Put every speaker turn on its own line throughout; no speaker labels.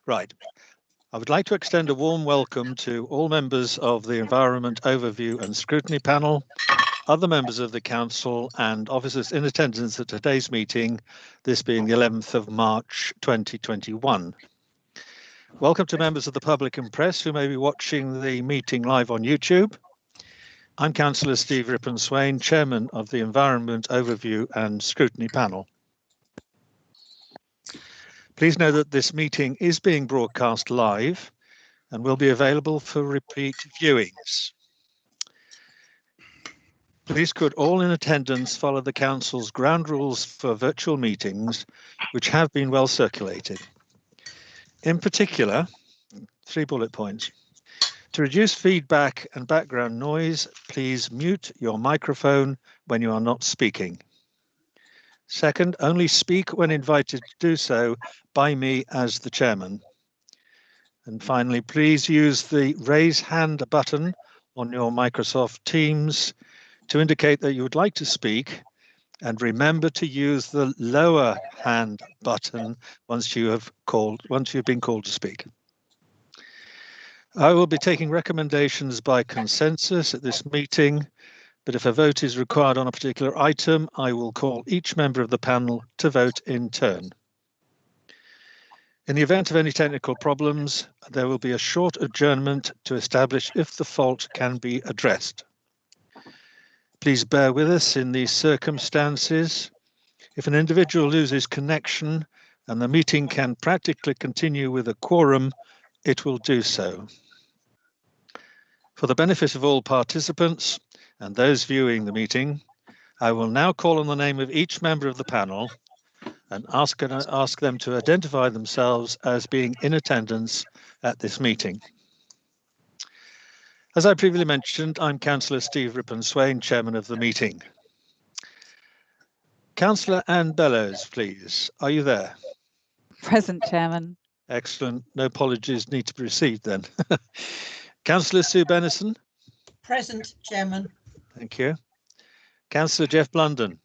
Right. I would like to extend a warm welcome to all members of the Environment Overview and Scrutiny Panel, other members of the Council and officers in attendance at today's meeting, this being the 11th of March 2021. Welcome to members of the public and press who may be watching the meeting live on YouTube. I'm Councillor Steve Rippon-Swain, Chairman of the Environment Overview and Scrutiny Panel. Please know that this meeting is being broadcast live and will be available for repeat viewings. Please could all in attendance follow the Council's ground rules for virtual meetings, which have been well circulated. In particular, 3 bullet points. To reduce feedback and background noise, please mute your microphone when you are not speaking. Second, only speak when invited to do so by me as the chairman. And finally, please use the raise hand button on your Microsoft Teams to indicate that you would like to speak, and remember to use the lower hand button once you've been called to speak. I will be taking recommendations by consensus at this meeting, but if a vote is required on a particular item, I will call each member of the panel to vote in turn. In the event of any technical problems, there will be a short adjournment to establish if the fault can be addressed. Please bear with us in these circumstances. If an individual loses connection and the meeting can practically continue with a quorum, it will do so. For the benefit of all participants and those viewing the meeting, I will now call on the name of each member of the panel and ask them to identify themselves as being in attendance at this meeting. As I previously mentioned, I'm Councillor Steve Rippon-Swain, Chairman of the meeting. Councillor Anne Bellows, please. Are you there?
Present, Chairman.
Excellent. No apologies need to be received then. Councillor Sue Bennison?
Present, Chairman.
Thank you. Councillor Jeff Blunden?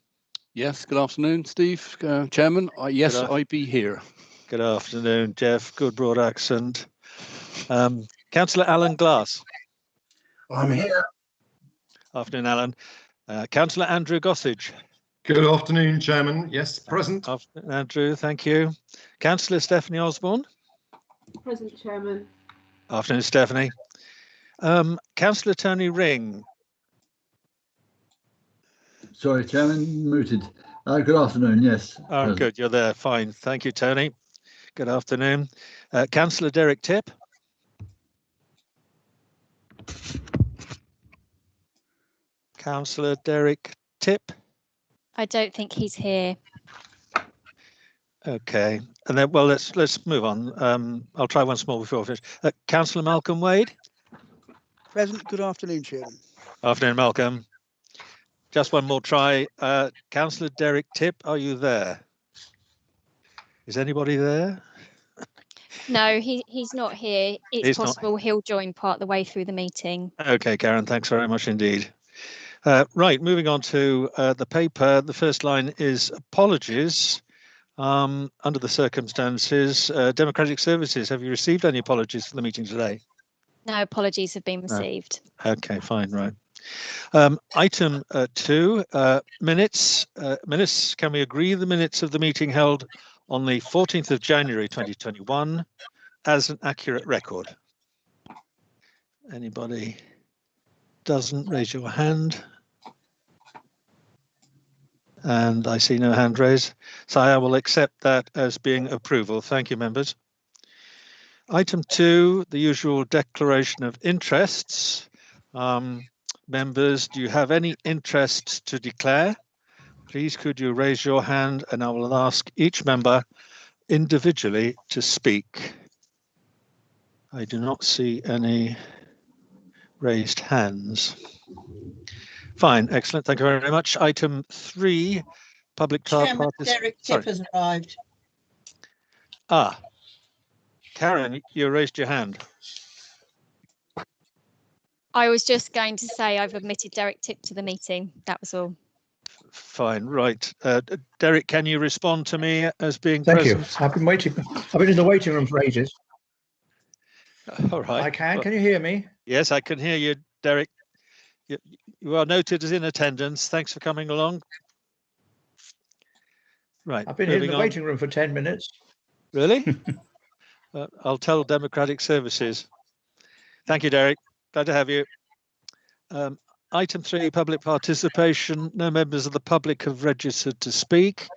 Yes, good afternoon, Steve. Chairman, yes, I be here.
Good afternoon, Jeff. Good broad accent. Councillor Alan Glass?
I'm here.
Afternoon, Alan. Councillor Andrew Gossage?
Good afternoon, Chairman. Yes, present.
Afternoon, Andrew. Thank you. Councillor Stephanie Osborne?
Present, Chairman.
Afternoon, Stephanie. Councillor Tony Ring?
Sorry, Chairman, muted. Good afternoon, yes.
Oh, present. Good, you're there. Fine. Thank you, Tony. Good afternoon. Councillor Derek Tipp? Councillor Derek Tipp?
I don't think he's here.
Okay, and then well, let's move on. I'll try once more before I finish. Councillor Malcolm Wade?
Present. Good afternoon, Chairman.
Afternoon, Malcolm. Just one more try. Councillor Derek Tipp, are you there? Is anybody there?
No, he's not here. It's possible he'll join part the way through the meeting.
Okay, Karen, thanks very much indeed. Right, moving on to the paper. The first line is apologies. Under the circumstances, Democratic Services, have you received any apologies for the meeting today?
No apologies have been received.
No. Okay, fine, right. Item 2, minutes. Minutes, can we agree the minutes of the meeting held on the 14th of January 2021 as an accurate record? Anybody doesn't, raise your hand. And I see no hand raised, so I will accept that as being approval. Thank you, members. Item 2, the usual declaration of interests. Members, do you have any interests to declare? Please could you raise your hand and I will ask each member individually to speak. I do not see any raised hands. Fine, excellent. Thank you very much. Item 3, public
Chairman, Derek Tipp has arrived.
Ah, Karen, you raised your hand.
I was just going to say I've admitted Derek Tipp to the meeting. That was all.
Fine, right. Derek, can you respond to me as being
Thank
present?
you. I've been in the waiting room for ages.
All right.
I can. Can you hear me?
Yes, I can hear you, Derek. You are noted as in attendance. Thanks for coming along. Right.
I've been here in the waiting room for 10 minutes.
Really? I'll tell Democratic Services. Thank you, Derek. Glad to have you. Item 3, public participation. No members of the public have registered to speak.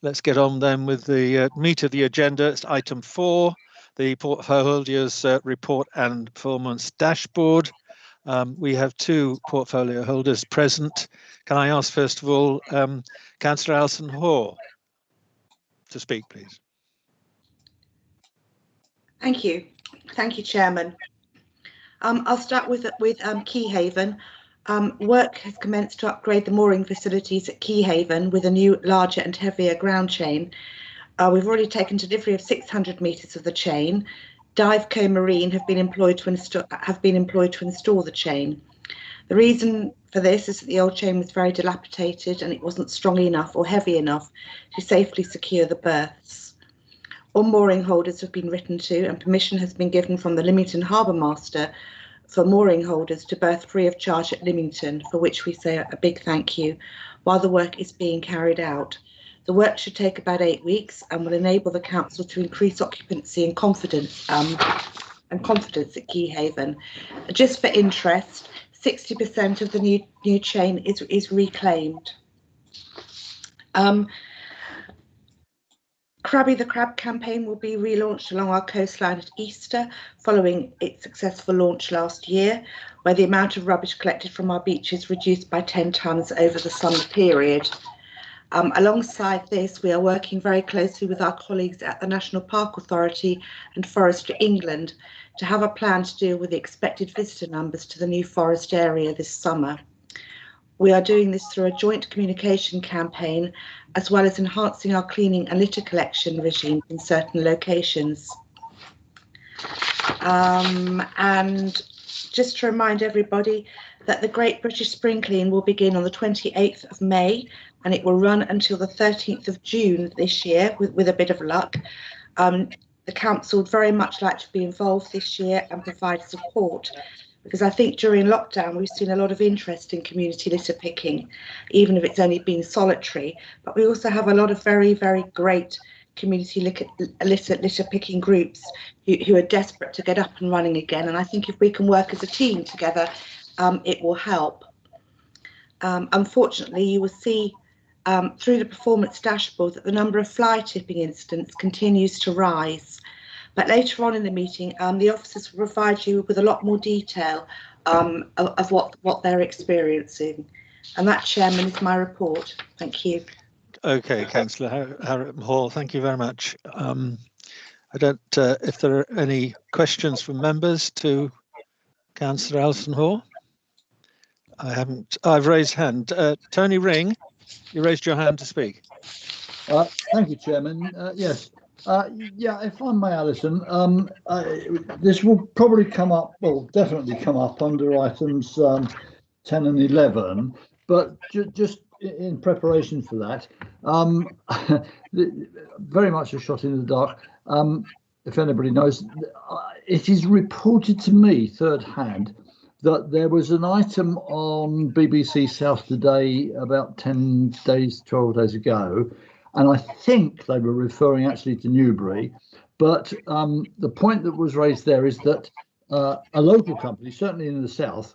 Let's get on then with the meat of the agenda. It's item 4, the portfolio's report and performance dashboard. We have 2 portfolio holders present. Can I ask, first of all, Councillor Alison Hoare to speak, please?
Thank you. Thank you, Chairman. I'll start with Keyhaven. Work has commenced to upgrade the mooring facilities at Keyhaven with a new, larger and heavier ground chain. We've already taken delivery of 600 metres of the chain. Diveco Marine have been employed to install the chain. The reason for this is that the old chain was very dilapidated and it wasn't strong enough or heavy enough to safely secure the berths. All mooring holders have been written to and permission has been given from the Lymington Harbour Master for mooring holders to berth free of charge at Lymington, for which we say a big thank you, while the work is being carried out. The work should take about 8 weeks and will enable the council to increase occupancy and confidence at Keyhaven. Just for interest, 60% of the new chain is reclaimed. Crabby the Crab campaign will be relaunched along our coastline at Easter, following its successful launch last year, where the amount of rubbish collected from our beaches reduced by 10 tonnes over the summer period. Alongside this, we are working very closely with our colleagues at the National Park Authority and Forestry England to have a plan to deal with the expected visitor numbers to the new forest area this summer. We are doing this through a joint communication campaign, as well as enhancing our cleaning and litter collection regime in certain locations. And just to remind everybody that the Great British Spring Clean will begin on the 28th of May and it will run until the 13th of June this year with a bit of luck. The council would very much like to be involved this year and provide support, because I think during lockdown we've seen a lot of interest in community litter picking, even if it's only been solitary. But we also have a lot of very, very great community litter picking groups who are desperate to get up and running again. And I think if we can work as a team together, it will help. Unfortunately, you will see through the performance dashboard that the number of fly tipping incidents continues to rise. But later on in the meeting, the officers will provide you with a lot more detail of what they're experiencing. And that, Chairman, is my report. Thank you.
Okay, Councillor Hall, thank you very much. I don't, if there are any questions from members to Councillor Alison Hall. I haven't, I've raised hand. Tony Ring, you raised your hand to speak.
Thank you, Chairman. Yes. Yeah, if I may, Alison, this will probably come up, well, definitely come up under items 10 and 11, but just in preparation for that, very much a shot in the dark. If anybody knows, it is reported to me third hand that there was an item on BBC South Today about 10 days, 12 days ago, and I think they were referring actually to Newbury. But the point that was raised there is that a local company, certainly in the south,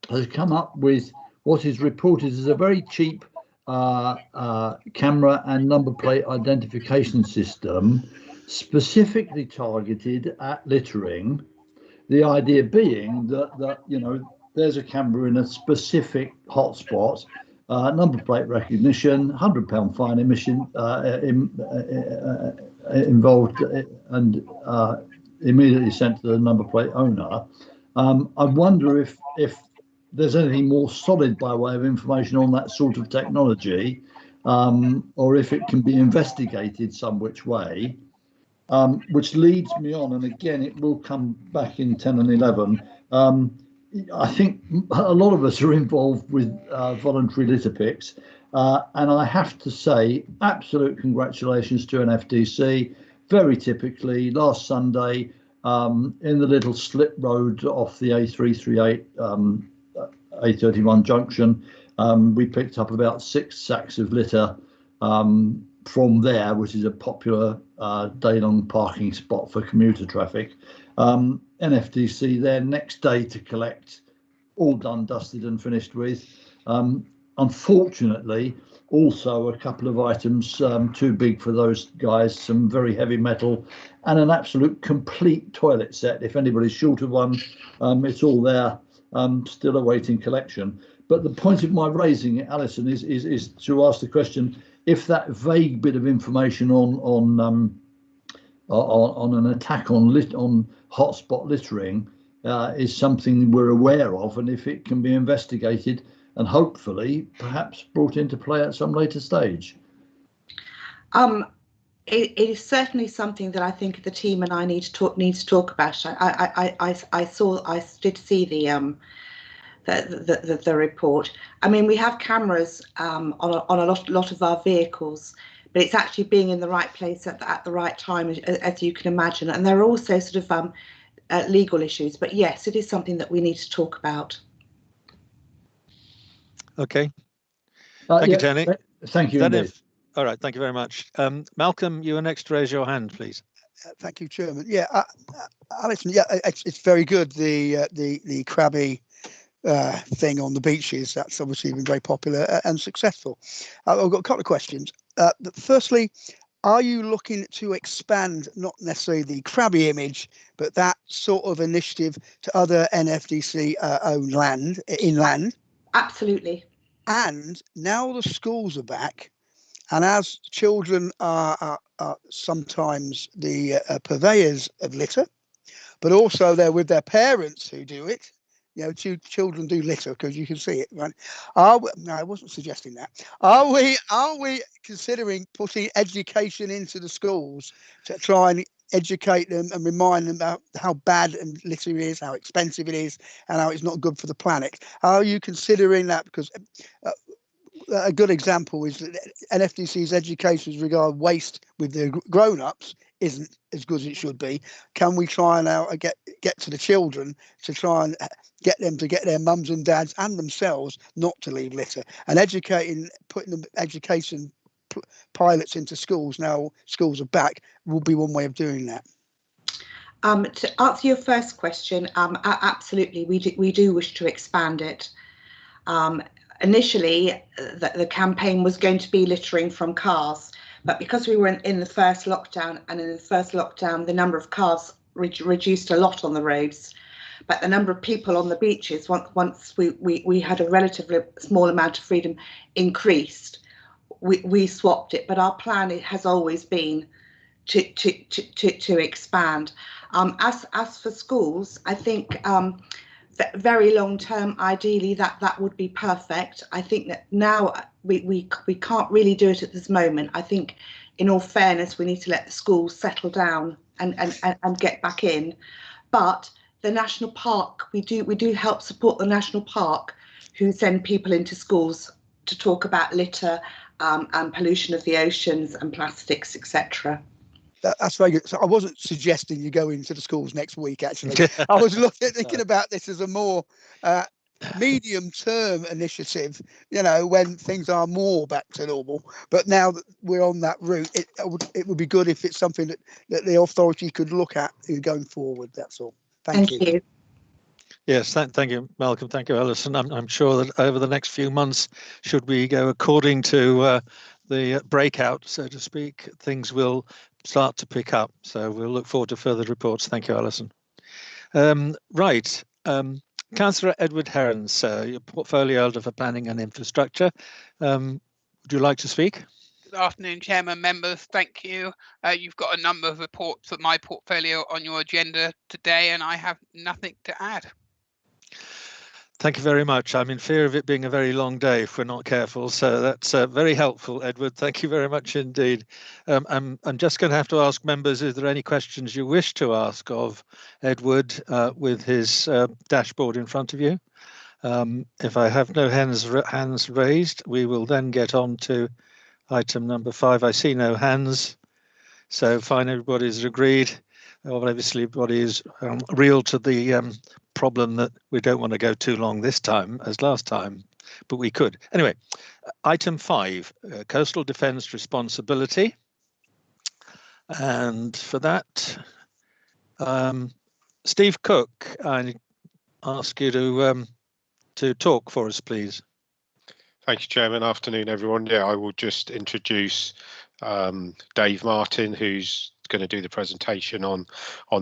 has come up with what is reported as a very cheap camera and number plate identification system, specifically targeted at littering. The idea being that you know, there's a camera in a specific hotspot, number plate recognition, £100 fine involved, and immediately sent to the number plate owner. I wonder if there's anything more solid by way of information on that sort of technology, or if it can be investigated some which way. Which leads me on, and again, it will come back in 10 and 11. I think a lot of us are involved with voluntary litter picks, and I have to say, absolute congratulations to an FDC. Very typically, last Sunday, in the little slip road off the A338 A31 junction. We picked up about 6 sacks of litter from there, which is a popular day-long parking spot for commuter traffic. NFDC there next day to collect, all done, dusted and finished with. Unfortunately, also a couple of items too big for those guys, some very heavy metal and an absolute complete toilet set. If anybody's short of one, it's all there, still awaiting collection. But the point of my raising it, Alison, is to ask the question, if that vague bit of information on an attack on hotspot littering is something we're aware of, and if it can be investigated and hopefully perhaps brought into play at some later stage.
It is certainly something that I think the team and I need to talk about. I did see the report. I mean, we have cameras on a lot of our vehicles, but it's actually being in the right place at the right time, as you can imagine. And there are also sort of legal issues. But yes, it is something that we need to talk about.
Okay. Thank you, Tony.
Thank you.
All right. Thank you very much. Malcolm, you are next to raise your hand, please.
Thank you, Chairman. Yeah, Alison. Yeah, it's very good. The crabby thing on the beaches, that's obviously been very popular and successful. I've got a couple of questions. Firstly, are you looking to expand not necessarily the crabby image, but that sort of initiative to other NFDC owned land, inland?
Absolutely.
And now the schools are back, and as children are sometimes the purveyors of litter, but also they're with their parents who do it. You know, children do litter because you can see it, right? No, I wasn't suggesting that. Are we considering putting education into the schools to try and educate them and remind them about how bad litter is, how expensive it is, and how it's not good for the planet? Are you considering that? Because a good example is that NFDC's education as regard waste with the grown-ups isn't as good as it should be. Can we try and now get to the children to try and get them to get their mums and dads and themselves not to leave litter, and putting the education pilots into schools now schools are back will be one way of doing that.
To answer your first question, absolutely, we do wish to expand it. Initially, the campaign was going to be littering from cars, but because we were in the first lockdown, and in the first lockdown, the number of cars reduced a lot on the roads, but the number of people on the beaches, once we had a relatively small amount of freedom, increased. We swapped it, but our plan has always been to expand. As for schools, I think very long term, ideally that would be perfect. I think that now we can't really do it at this moment. I think, in all fairness, we need to let the schools settle down and get back in. But the national park, we do help support the national park, who send people into schools to talk about litter and pollution of the oceans and plastics, etc.
That's very good. So I wasn't suggesting you go into the schools next week, actually. I was thinking about this as a more medium-term initiative, you know, when things are more back to normal. But now that we're on that route, it would be good if it's something that the authority could look at going forward. That's all. Thank you.
Yes, thank you, Malcolm. Thank you, Alison. I'm sure that over the next few months, should we go according to the breakout, so to speak, things will start to pick up. So we'll look forward to further reports. Thank you, Alison. Right. Councillor Edward Heron, sir, your portfolio holder for planning and infrastructure. Would you like to speak?
Good afternoon, Chairman, members. Thank you. You've got a number of reports of my portfolio on your agenda today, and I have nothing to add.
Thank you very much. I'm in fear of it being a very long day if we're not careful. So that's very helpful, Edward. Thank you very much indeed. I'm just going to have to ask members, is there any questions you wish to ask of Edward with his dashboard in front of you? If I have no hands raised, we will then get on to item number 5. I see no hands. So fine, everybody's agreed. Obviously, everybody is real to the problem that we don't want to go too long this time as last time, but we could. Anyway, item 5, coastal defence responsibility. And for that, Steve Cook, I ask you to talk for us, please.
Thank you, Chairman. Afternoon, everyone. Yeah, I will just introduce Dave Martin, who's going to do the presentation on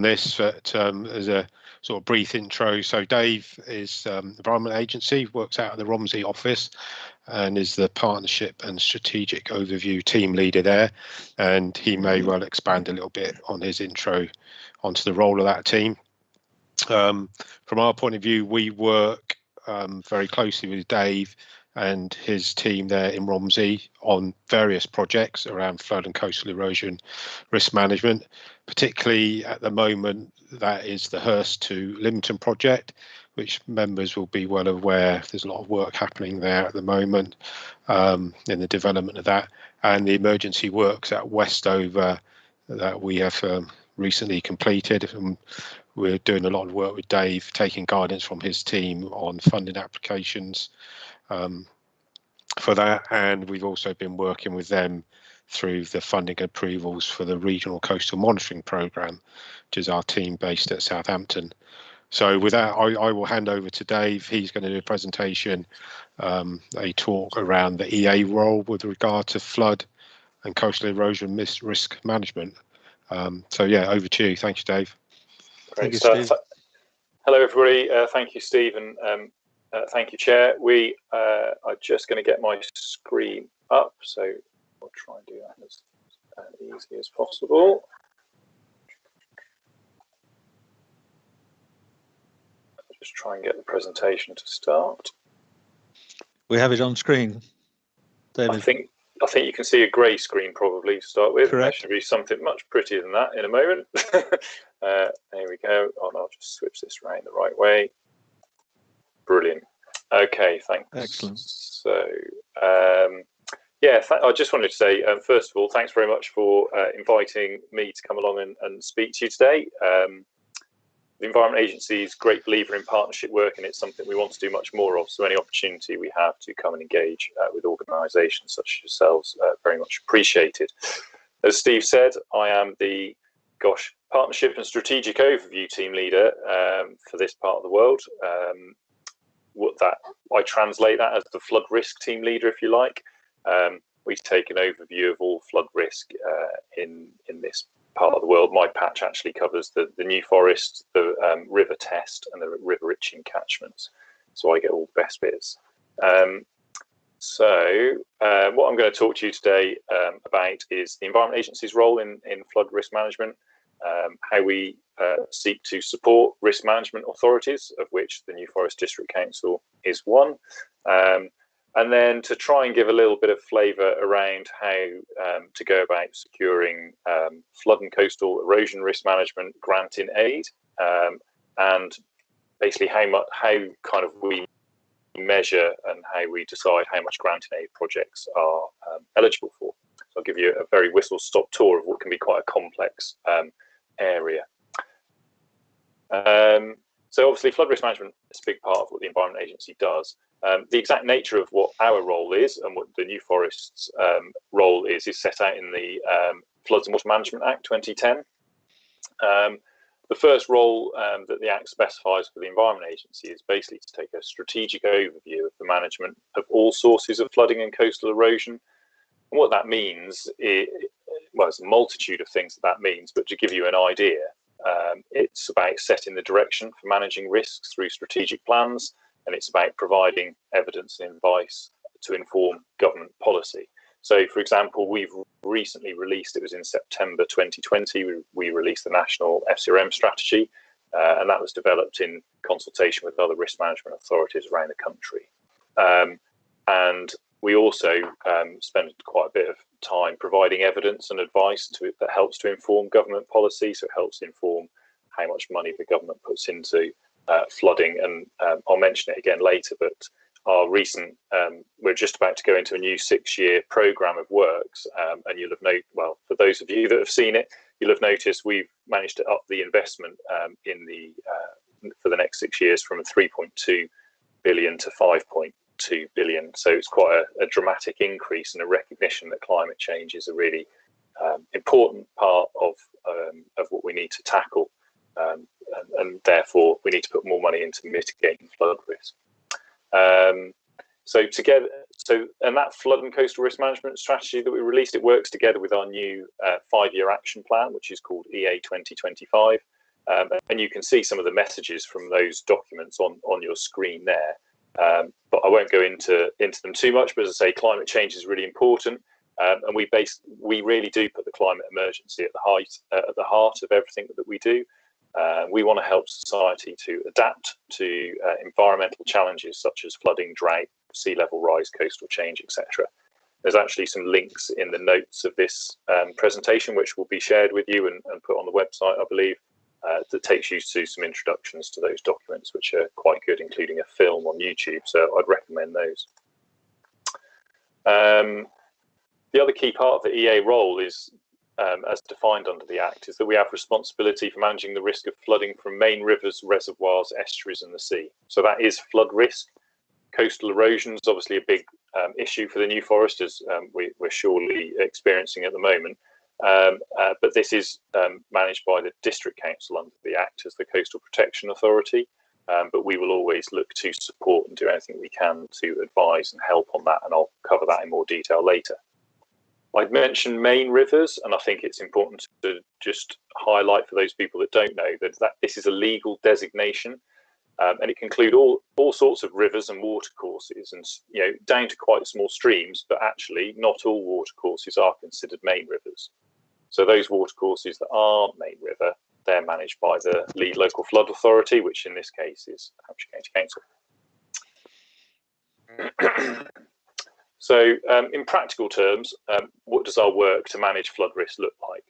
this, but as a sort of brief intro. So Dave is Environment Agency, works out of the Romsey office, and is the partnership and strategic overview team leader there. And he may well expand a little bit on his intro onto the role of that team. From our point of view, we work very closely with Dave and his team there in Romsey on various projects around flood and coastal erosion risk management. Particularly at the moment, that is the Hurst to Lymington project, which members will be well aware. There's a lot of work happening there at the moment in the development of that, and the emergency works at Westover that we have recently completed. And we're doing a lot of work with Dave, taking guidance from his team on funding applications for that, and we've also been working with them through the funding approvals for the Regional Coastal Monitoring Programme, which is our team based at Southampton. So with that, I will hand over to Dave. He's going to do a presentation, a talk around the EA role with regard to flood and coastal erosion risk management. So yeah, over to you. Thank you, Dave.
Great stuff. Hello, everybody. Thank you, Steve, and thank you, Chair. We are just going to get my screen up, so we'll try and do that as easy as possible. Just try and get the presentation to start.
We have it on screen, David.
I think you can see a grey screen probably to start with.
Correct.
There should be something much prettier than that in a moment. There we go. Oh, I'll just switch this around the right way. Brilliant. Okay, thanks.
Excellent.
So, yeah, I just wanted to say, first of all, thanks very much for inviting me to come along and speak to you today. The Environment Agency is a great believer in partnership work, and it's something we want to do much more of. So any opportunity we have to come and engage with organisations such as yourselves, very much appreciated. As Steve said, I am the Partnership and Strategic Overview Team Leader for this part of the world. I translate that as the Flood Risk Team Leader, if you like. We take an overview of all flood risk in this part of the world. My patch actually covers the New Forest, the River Test, and the River Itching catchments. So I get all the best bits. So what I'm going to talk to you today about is the Environment Agency's role in flood risk management, how we seek to support risk management authorities, of which the New Forest District Council is one, and then to try and give a little bit of flavour around how to go about securing flood and coastal erosion risk management granting aid, and basically how kind of we measure and how we decide how much granting aid projects are eligible for. So I'll give you a very whistle-stop tour of what can be quite a complex area. So obviously flood risk management is a big part of what the Environment Agency does. The exact nature of what our role is and what the New Forest's role is set out in the Floods and Water Management Act 2010. The first role that the Act specifies for the Environment Agency is basically to take a strategic overview of the management of all sources of flooding and coastal erosion. And what that means is, well, there's a multitude of things that means, but to give you an idea, it's about setting the direction for managing risks through strategic plans, and it's about providing evidence and advice to inform government policy. So, for example, we've recently released, it was in September 2020, we released the National FCRM Strategy, and that was developed in consultation with other risk management authorities around the country. And we also spend quite a bit of time providing evidence and advice that helps to inform government policy, so it helps inform how much money the government puts into flooding, and I'll mention it again later, but our recent, we're just about to go into a new 6-year programme of works, and you'll have noted, well, for those of you that have seen it, you'll have noticed we've managed to up the investment for the next 6 years from 3.2 billion to 5.2 billion. So it's quite a dramatic increase and a recognition that climate change is a really important part of what we need to tackle, and therefore we need to put more money into mitigating flood risk. And that flood and coastal risk management strategy that we released, it works together with our new 5-year action plan, which is called EA 2025. And you can see some of the messages from those documents on your screen there. But I won't go into them too much. But as I say, climate change is really important, and we really do put the climate emergency at the heart of everything that we do. We want to help society to adapt to environmental challenges such as flooding, drought, sea level rise, coastal change, etc. There's actually some links in the notes of this presentation, which will be shared with you and put on the website, I believe, that takes you to some introductions to those documents, which are quite good, including a film on YouTube. So I'd recommend those. The other key part of the EA role is, as defined under the Act, is that we have responsibility for managing the risk of flooding from main rivers, reservoirs, estuaries and the sea. So that is flood risk. Coastal erosion is obviously a big issue for the New Forest, as we're surely experiencing at the moment. But this is managed by the District Council under the Act as the Coastal Protection Authority. But we will always look to support and do anything we can to advise and help on that, and I'll cover that in more detail later. I'd mentioned main rivers, and I think it's important to just highlight for those people that don't know that this is a legal designation, and it can include all sorts of rivers and watercourses, and down to quite small streams. But actually, not all watercourses are considered main rivers. So those watercourses that aren't main river, they're managed by the lead local flood authority, which in this case is Hampshire County Council. So in practical terms, what does our work to manage flood risk look like?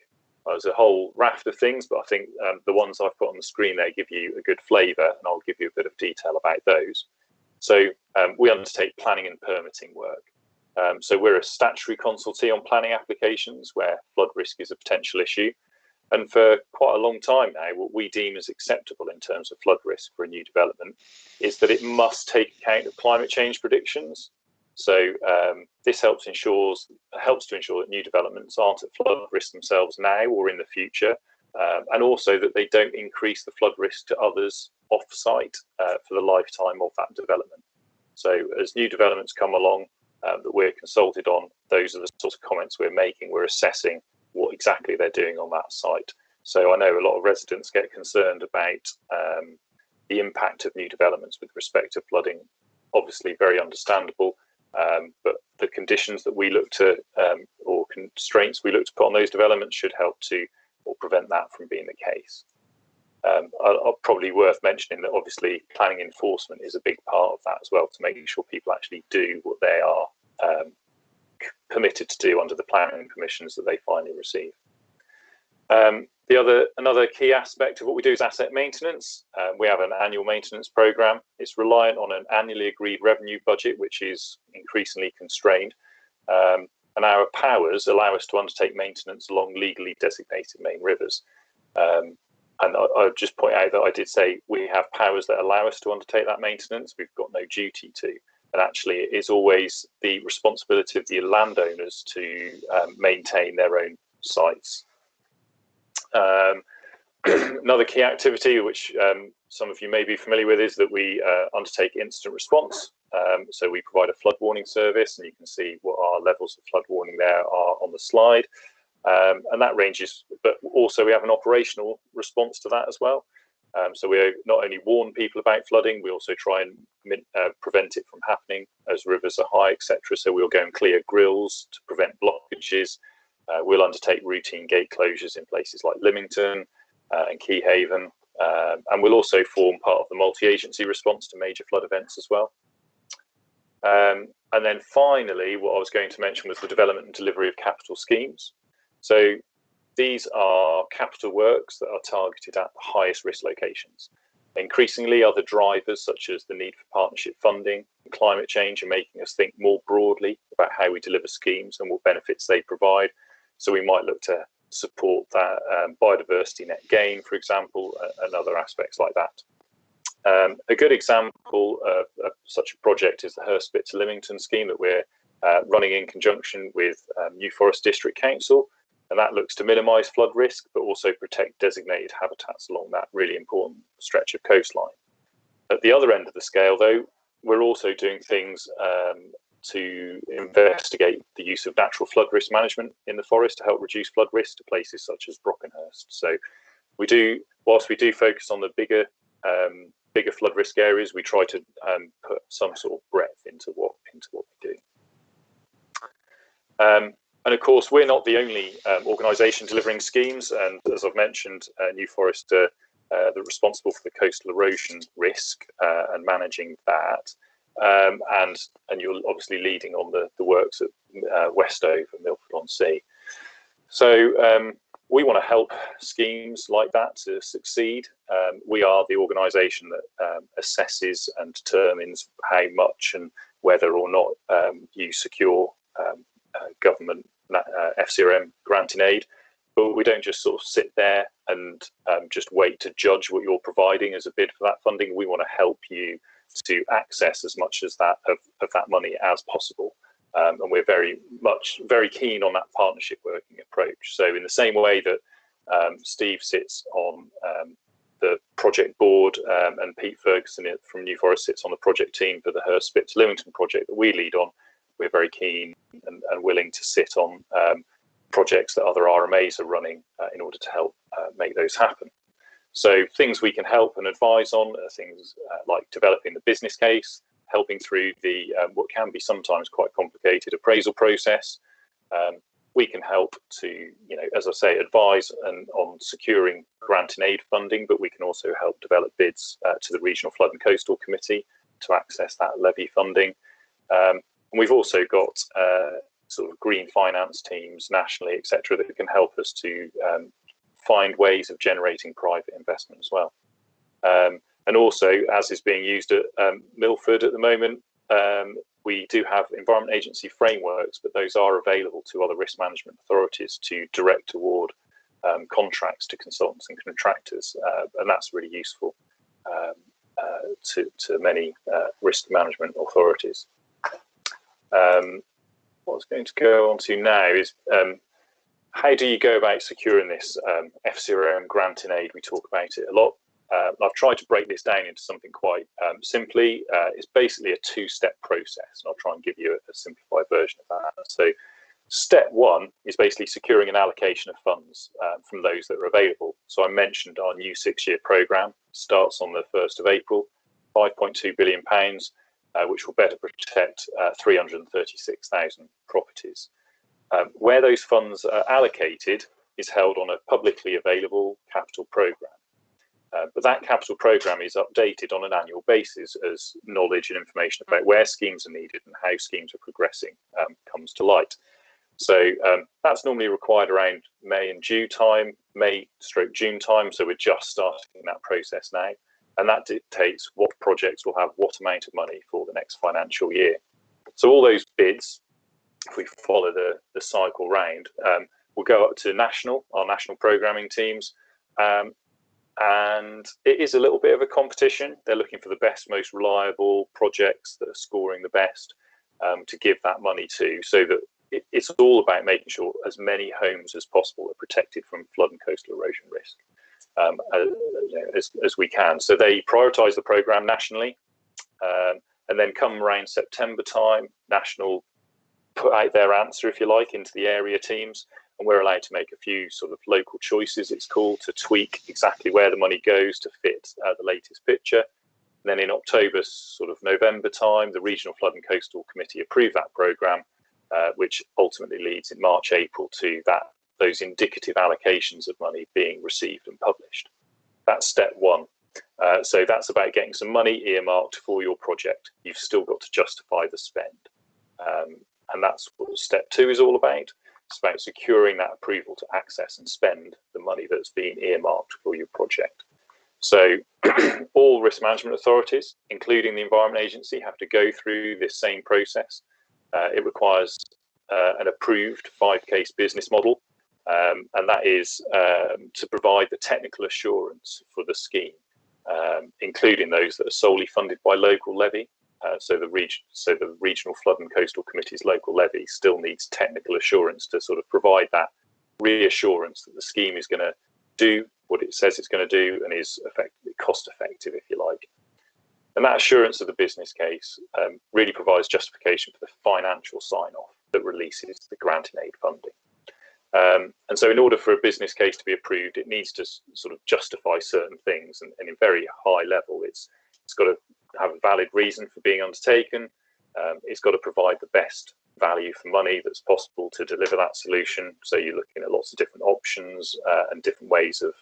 There's a whole raft of things, but I think the ones I've put on the screen there give you a good flavour, and I'll give you a bit of detail about those. So we undertake planning and permitting work. So we're a statutory consultee on planning applications where flood risk is a potential issue. And for quite a long time now, what we deem as acceptable in terms of flood risk for a new development is that it must take account of climate change predictions. So this helps to ensure that new developments aren't at flood risk themselves now or in the future, and also that they don't increase the flood risk to others off-site for the lifetime of that development. So as new developments come along that we're consulted on, those are the sorts of comments we're making. We're assessing what exactly they're doing on that site. So I know a lot of residents get concerned about the impact of new developments with respect to flooding. Obviously very understandable. But the conditions that we look to or constraints we look to put on those developments should help to or prevent that from being the case. Probably worth mentioning that obviously planning enforcement is a big part of that as well, to make sure people actually do what they are permitted to do under the planning permissions that they finally receive. Another key aspect of what we do is asset maintenance. We have an annual maintenance programme. It's reliant on an annually agreed revenue budget, which is increasingly constrained. And our powers allow us to undertake maintenance along legally designated main rivers. And I'll just point out that I did say we have powers that allow us to undertake that maintenance. We've got no duty to. And actually, it is always the responsibility of the landowners to maintain their own sites. Another key activity, which some of you may be familiar with, is that we undertake incident response. So we provide a flood warning service, and you can see what our levels of flood warning there are on the slide. And that ranges, but also we have an operational response to that as well. So we not only warn people about flooding, we also try and prevent it from happening as rivers are high, etc. So we'll go and clear grills to prevent blockages. We'll undertake routine gate closures in places like Lymington and Keyhaven. And we'll also form part of the multi-agency response to major flood events as well. And then finally, what I was going to mention was the development and delivery of capital schemes. So these are capital works that are targeted at the highest risk locations. Increasingly, other drivers such as the need for partnership funding and climate change are making us think more broadly about how we deliver schemes and what benefits they provide. So we might look to support that biodiversity net gain, for example, and other aspects like that. A good example of such a project is the Hurstpit to Lymington scheme that we're running in conjunction with New Forest District Council, and that looks to minimise flood risk but also protect designated habitats along that really important stretch of coastline. At the other end of the scale, though, we're also doing things to investigate the use of natural flood risk management in the forest to help reduce flood risk to places such as Brockenhurst. So whilst we do focus on the bigger flood risk areas, we try to put some sort of breadth into what we do. And of course, we're not the only organisation delivering schemes, and as I've mentioned, New Forest they're responsible for the coastal erosion risk and managing that. And you're obviously leading on the works at Westover and Milford-on-Sea. So we want to help schemes like that to succeed. We are the organisation that assesses and determines how much and whether or not you secure government FCRM granting aid. But we don't just sort of sit there and just wait to judge what you're providing as a bid for that funding. We want to help you to access as much as that of that money as possible. And we're very keen on that partnership working approach. So in the same way that Steve sits on the project board and Pete Ferguson from New Forest sits on the project team for the Hurstpit to Lymington project that we lead on, we're very keen and willing to sit on projects that other RMAs are running in order to help make those happen. So things we can help and advise on are things like developing the business case, helping through the what can be sometimes quite complicated appraisal process. We can help to, as I say, advise on securing grant and aid funding, but we can also help develop bids to the Regional Flood and Coastal Committee to access that levy funding. And we've also got sort of green finance teams nationally, etc., that can help us to find ways of generating private investment as well. And also, as is being used at Milford at the moment, we do have Environment Agency frameworks, but those are available to other risk management authorities to direct award contracts to consultants and contractors, and that's really useful to many risk management authorities. What I was going to go on to now is how do you go about securing this FCRM grant in aid? We talk about it a lot. I've tried to break this down into something quite simply. It's basically a two-step process, and I'll try and give you a simplified version of that. So step one is basically securing an allocation of funds from those that are available. So I mentioned our new 6-year programme starts on the 1st of April, £5.2 billion, which will better protect 336,000 properties. Where those funds are allocated is held on a publicly available capital programme. But that capital programme is updated on an annual basis as knowledge and information about where schemes are needed and how schemes are progressing comes to light. So that's normally required around May and June time, May/June time. So we're just starting that process now. And that dictates what projects will have what amount of money for the next financial year. So all those bids, if we follow the cycle round, will go up to our national programming teams. And it is a little bit of a competition. They're looking for the best, most reliable projects that are scoring the best to give that money to, so that it's all about making sure as many homes as possible are protected from flood and coastal erosion risk as we can. So they prioritise the programme nationally, and then come around September time, National put out their answer, if you like, into the area teams, and we're allowed to make a few sort of local choices, it's called, to tweak exactly where the money goes to fit the latest picture. And then in October, sort of November time, the Regional Flood and Coastal Committee approved that programme, which ultimately leads in March, April to those indicative allocations of money being received and published. That's step one. So that's about getting some money earmarked for your project. You've still got to justify the spend. And that's what step two is all about. It's about securing that approval to access and spend the money that's been earmarked for your project. So all risk management authorities, including the Environment Agency, have to go through this same process. It requires an approved 5-case business model, and that is to provide the technical assurance for the scheme, including those that are solely funded by local levy. So the Regional Flood and Coastal Committee's local levy still needs technical assurance to sort of provide that reassurance that the scheme is going to do what it says it's going to do and is effectively cost effective, if you like. And that assurance of the business case really provides justification for the financial sign-off that releases the grant and aid funding. And so in order for a business case to be approved, it needs to sort of justify certain things. And in very high level, it's got to have a valid reason for being undertaken. It's got to provide the best value for money that's possible to deliver that solution. So you're looking at lots of different options and different ways of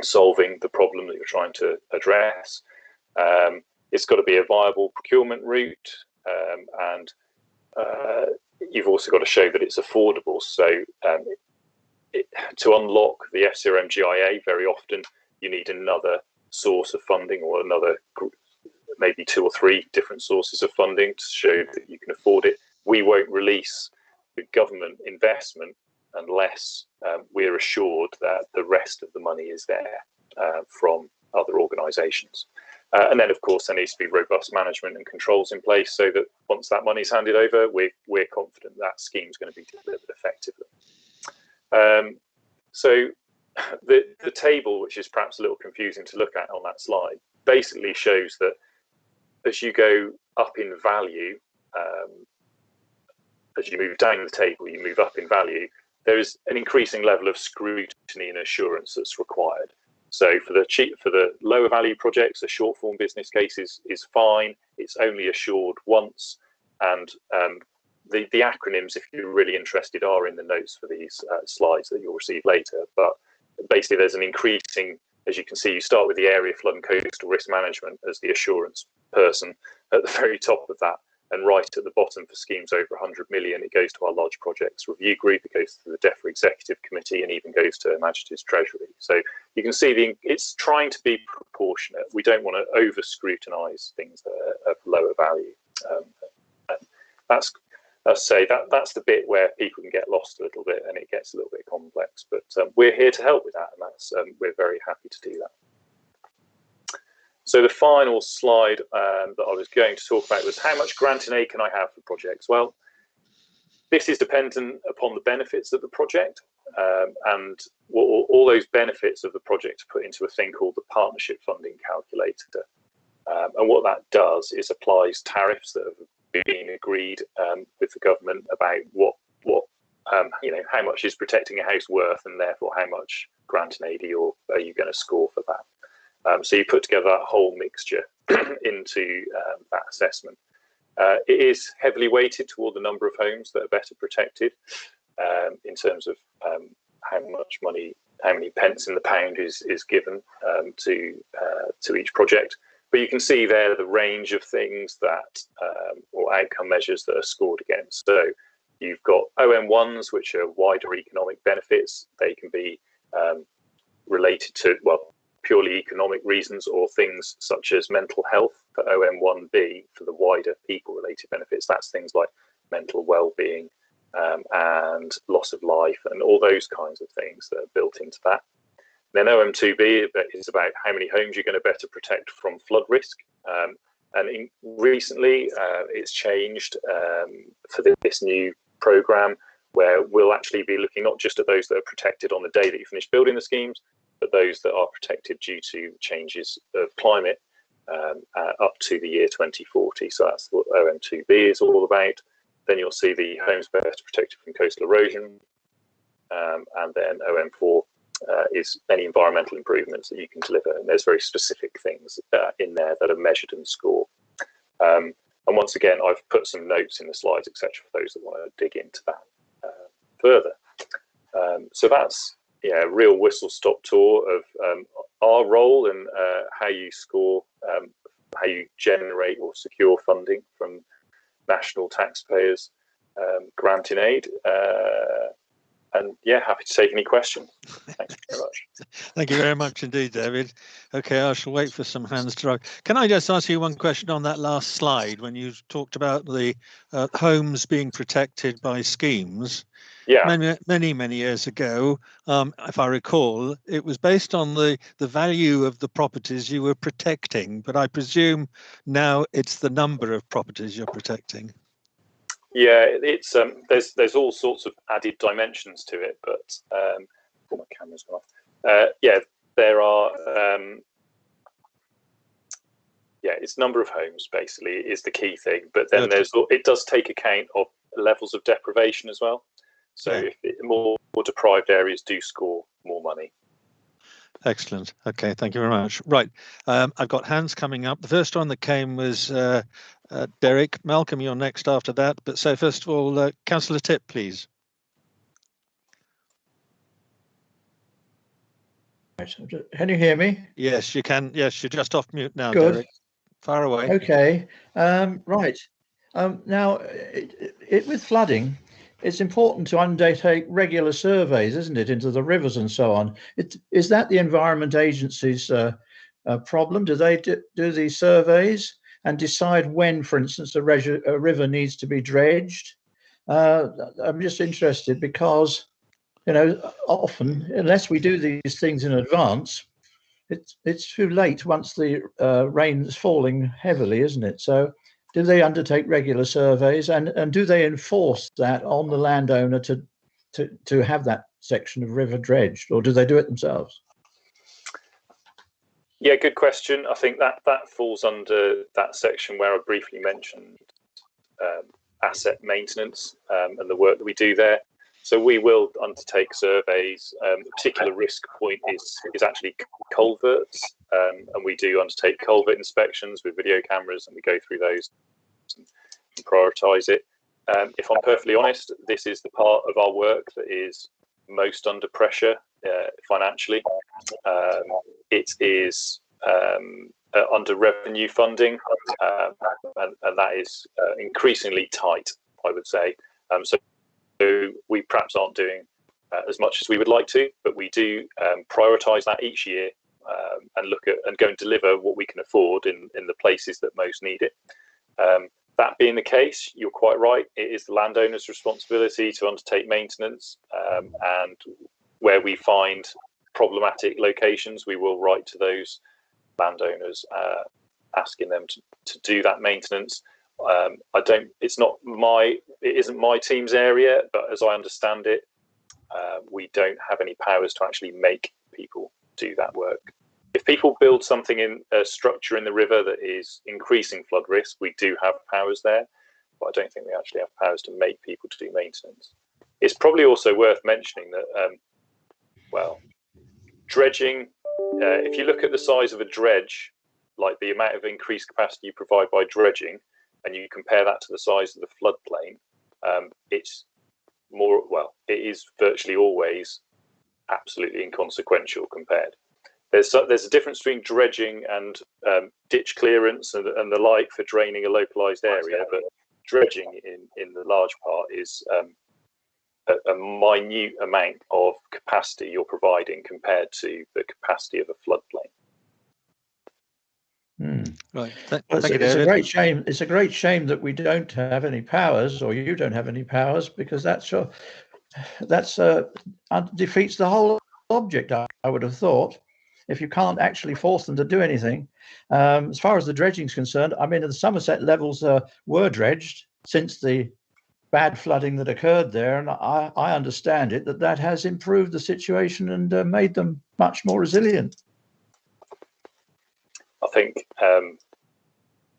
solving the problem that you're trying to address. It's got to be a viable procurement route, and you've also got to show that it's affordable. So to unlock the FCRM-GIA, very often you need another source of funding, or another maybe 2 or 3 different sources of funding to show that you can afford it. We won't release the government investment unless we're assured that the rest of the money is there from other organisations. And then, of course, there needs to be robust management and controls in place so that once that money is handed over, we're confident that scheme is going to be delivered effectively. So the table, which is perhaps a little confusing to look at on that slide, basically shows that as you go up in value, as you move down the table, you move up in value, there is an increasing level of scrutiny and assurance that's required. So for the lower value projects, a short form business case is fine. It's only assured once, and the acronyms, if you're really interested, are in the notes for these slides that you'll receive later. But basically, there's an increasing, as you can see, you start with the Area Flood and Coastal Risk Management as the assurance person at the very top of that. And right at the bottom for schemes over 100 million, it goes to our large projects review group, it goes to the DEFRA Executive Committee, and even goes to Majesty's Treasury. So you can see it's trying to be proportionate. We don't want to over scrutinise things that are of lower value. That's the bit where people can get lost a little bit and it gets a little bit complex. But we're here to help with that, and we're very happy to do that. So the final slide that I was going to talk about was how much grant and aid can I have for projects? Well, this is dependent upon the benefits of the project, and all those benefits of the project are put into a thing called the partnership funding calculator. And what that does is applies tariffs that have been agreed with the government about how much is protecting a house worth, and therefore how much grant and aid are you going to score for that. So you put together that whole mixture into that assessment. It is heavily weighted toward the number of homes that are better protected in terms of how much money, how many pence in the pound is given to each project. But you can see there the range of things that, or outcome measures that are scored against. So you've got OM1s, which are wider economic benefits. They can be related to, well, purely economic reasons, or things such as mental health for OM1B for the wider people-related benefits. That's things like mental well-being and loss of life and all those kinds of things that are built into that. Then OM2B is about how many homes you're going to better protect from flood risk. And recently it's changed for this new programme, where we'll actually be looking not just at those that are protected on the day that you finish building the schemes, but those that are protected due to changes of climate up to the year 2040. So that's what OM2B is all about. Then you'll see the homes better protected from coastal erosion. And then OM4 is any environmental improvements that you can deliver. And there's very specific things in there that are measured and scored. And once again, I've put some notes in the slides, etc., for those that want to dig into that further. So that's a real whistle-stop tour of our role and how you score, how you generate or secure funding from national taxpayers, grant in aid. And yeah, happy to take any questions. Thanks very much.
Thank you very much indeed, David. Okay, I shall wait for some hands to rise. Can I just ask you one question on that last slide when you talked about the homes being protected by schemes?
Yeah.
Many years ago, if I recall, it was based on the value of the properties you were protecting, but I presume now it's the number of properties you're protecting.
Yeah, it's there's all sorts of added dimensions to it, but oh, my camera's gone off. Yeah, there are. Yeah, it's number of homes basically is the key thing, but then it does take account of levels of deprivation as well. So if more deprived areas do score more money.
Excellent. Okay, thank you very much. Right, I've got hands coming up. The first one that came was Derek. Malcolm, you're next after that. But so first of all, Councillor Tipp, please.
Can you hear me?
Yes, you can. Yes, you're just off mute now,
Good.
Derek. Far away.
Okay. Right. Now, with flooding, it's important to undertake regular surveys, isn't it, into the rivers and so on. Is that the Environment Agency's problem? Do they do these surveys and decide when, for instance, a river needs to be dredged? I'm just interested because, you know, often, unless we do these things in advance, it's too late once the rain is falling heavily, isn't it? So do they undertake regular surveys and do they enforce that on the landowner to have that section of river dredged, or do they do it themselves?
Yeah, good question. I think that falls under that section where I briefly mentioned asset maintenance and the work that we do there. So we will undertake surveys. The particular risk point is actually culverts, and we do undertake culvert inspections with video cameras, and we go through those and prioritise it. If I'm perfectly honest, this is the part of our work that is most under pressure financially. It is under revenue funding, and that is increasingly tight, I would say. So we perhaps aren't doing as much as we would like to, but we do prioritise that each year and look at and go and deliver what we can afford in the places that most need it. That being the case, you're quite right. It is the landowner's responsibility to undertake maintenance, and where we find problematic locations, we will write to those landowners asking them to do that maintenance. It isn't my team's area, but as I understand it, we don't have any powers to actually make people do that work. If people build something in a structure in the river that is increasing flood risk, we do have powers there, but I don't think we actually have powers to make people to do maintenance. It's probably also worth mentioning that, well, dredging, if you look at the size of a dredge, like the amount of increased capacity you provide by dredging, and you compare that to the size of the floodplain, it's more, well, it is virtually always absolutely inconsequential compared. There's a difference between dredging and ditch clearance and the like for draining a localized area, but dredging in the large part is a minute amount of capacity you're providing compared to the capacity of a floodplain.
Right.
It's a great shame. It's a great shame that we don't have any powers, or you don't have any powers, because that's defeats the whole object. I would have thought, if you can't actually force them to do anything. As far as the dredging is concerned, I mean, the Somerset levels were dredged since the bad flooding that occurred there, and I understand it that has improved the situation and made them much more resilient.
I think,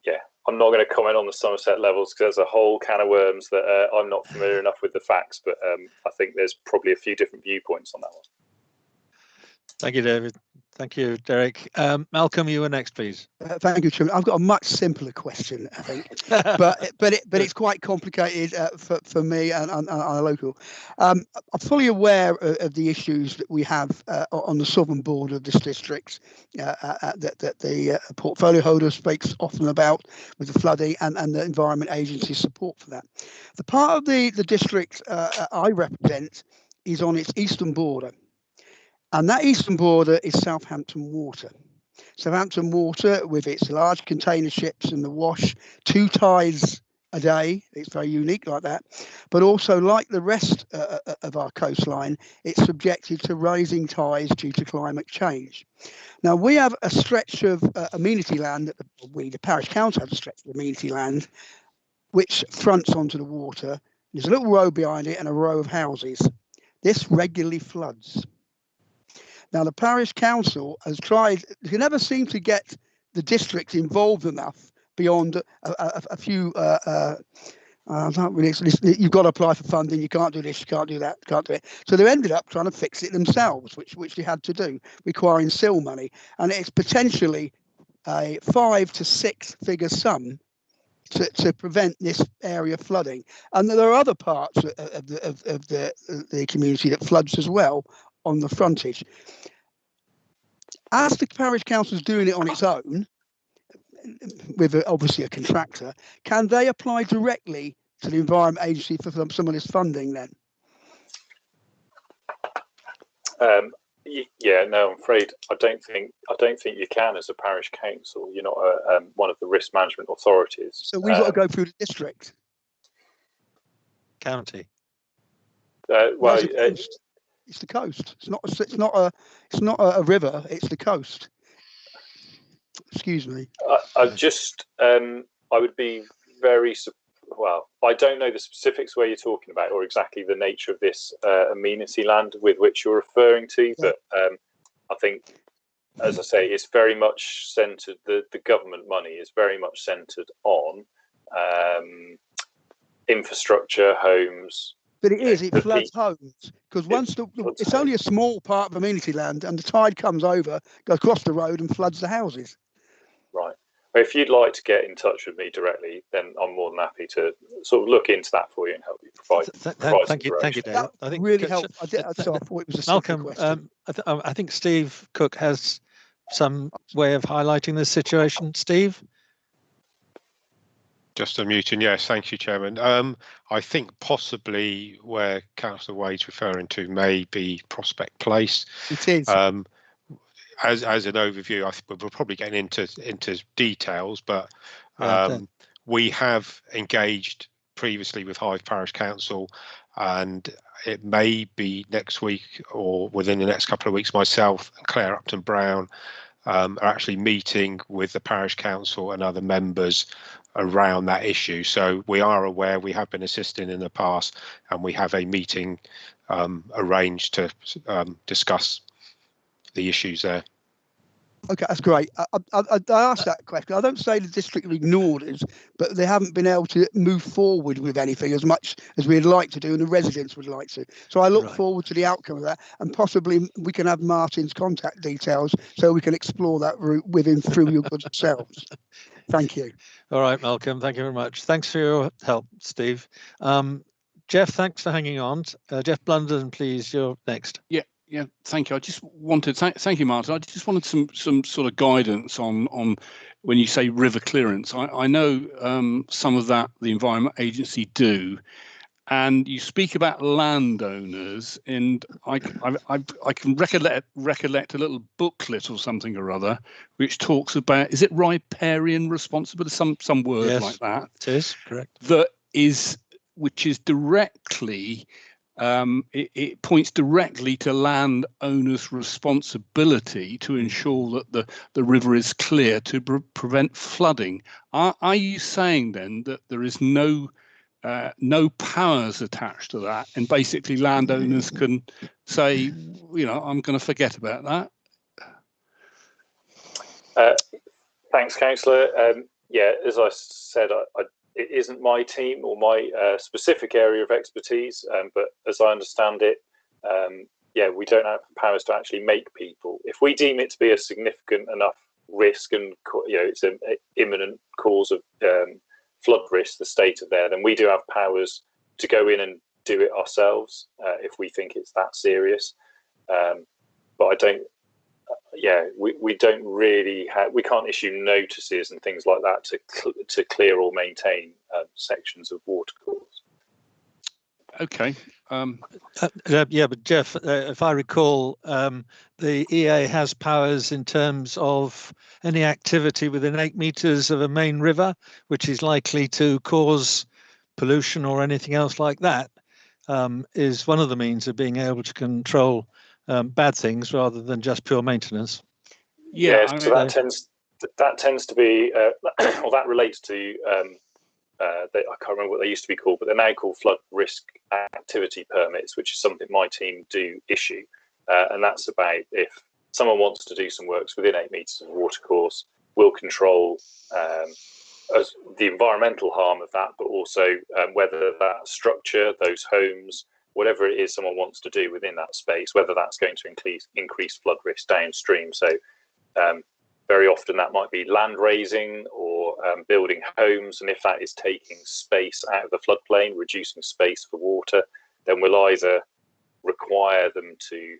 yeah, I'm not going to comment on the Somerset levels because there's a whole can of worms that I'm not familiar enough with the facts, but I think there's probably a few different viewpoints on that one.
Thank you, David. Thank you, Derek. Malcolm, you were next, please.
Thank you, Chairman. I've got a much simpler question, I think, but it's quite complicated for me and our local. I'm fully aware of the issues that we have on the southern border of this district that the portfolio holder speaks often about with the flooding and the Environment Agency support for that. The part of the district I represent is on its eastern border. And that eastern border is Southampton Water. Southampton Water, with its large container ships and the Wash, 2 tides a day. It's very unique like that. But also, like the rest of our coastline, it's subjected to rising tides due to climate change. Now, we have a stretch of amenity land, the parish council has a stretch of amenity land, which fronts onto the water. There's a little road behind it and a row of houses. This regularly floods. Now, the parish council has tried, they never seem to get the district involved enough beyond a few, not really, you've got to apply for funding, you can't do this, you can't do that, can't do it. So they ended up trying to fix it themselves, which they had to do, requiring SIL money. And it's potentially a 5 to 6 figure sum to prevent this area flooding. And there are other parts of the community that floods as well on the frontage. As the parish council is doing it on its own, with obviously a contractor, can they apply directly to the Environment Agency for some of this funding then?
Yeah, no, I'm afraid I don't think you can as a parish council. You're not one of the risk management authorities.
So we've got to go through the district,
county.
Well,
it's the coast. It's not a river. It's the coast. Excuse me.
I would be very well. I don't know the specifics where you're talking about, or exactly the nature of this amenity land with which you're referring to. But I think, as I say, it's very much centred. The government money is very much centred on infrastructure, homes.
But it floods homes because once it's only a small part of amenity land, and the tide comes over, goes across the road and floods the houses.
Right. Well, if you'd like to get in touch with me directly, then I'm more than happy to sort of look into that for you and help you provide.
Thank you, Dave.
That I think really helped. I thought it was a
Malcolm.
question.
I think Steve Cook has some way of highlighting this situation. Steve.
Just unmuting. Yes, thank you, Chairman. I think possibly where Councillor Wade's referring to may be Prospect Place.
It is.
As an overview, I think we're probably getting into details, but we have engaged previously with Hythe Parish Council, and it may be next week or within the next couple of weeks, myself and Claire Upton Brown are actually meeting with the Parish Council and other members around that issue. So we are aware, we have been assisting in the past, and we have a meeting arranged to discuss the issues there.
Okay, that's great. I asked that question. I don't say the district ignored us, but they haven't been able to move forward with anything as much as we'd like to do, and the residents would like to. So I look forward to the outcome of that, and possibly we can have Martin's contact details so we can explore that route with him through your good selves. Thank you.
All right, Malcolm. Thank you very much. Thanks for your help, Steve. Jeff, thanks for hanging on. Jeff Blunden, please, you're next.
Yeah, thank you. I just wanted thank you, Martin. I just wanted some sort of guidance on when you say river clearance. I know some of that the Environment Agency do, and you speak about landowners, and I can recollect a little booklet or something or other which talks about, is it riparian responsibility, some word like that.
It is correct.
Which is directly. It points directly to landowners' responsibility to ensure that the river is clear to prevent flooding. Are you saying then that there is no powers attached to that, and basically landowners can say, I'm going to forget about
that? Thanks, Councillor. Yeah, as I said, it isn't my team or my specific area of expertise, but as I understand it, we don't have the powers to actually make people. If we deem it to be a significant enough risk and it's an imminent cause of flood risk, the state of there, then we do have powers to go in and do it ourselves if we think it's that serious. But I don't. We don't really have. We can't issue notices and things like that to clear or maintain sections of watercourse.
Okay.
Yeah, but Jeff, if I recall, the EA has powers in terms of any activity within 8 meters of a main river, which is likely to cause pollution or anything else like that, is one of the means of being able to control bad things rather than just pure maintenance.
Yeah, so that tends to be, or that relates to. I can't remember what they used to be called, but they're now called flood risk activity permits, which is something my team do issue. And that's about if someone wants to do some works within 8 meters of a watercourse, we'll control the environmental harm of that, but also whether that structure, those homes, whatever it is someone wants to do within that space, whether that's going to increase flood risk downstream. So very often that might be land raising or building homes, and if that is taking space out of the floodplain, reducing space for water, then we'll either require them to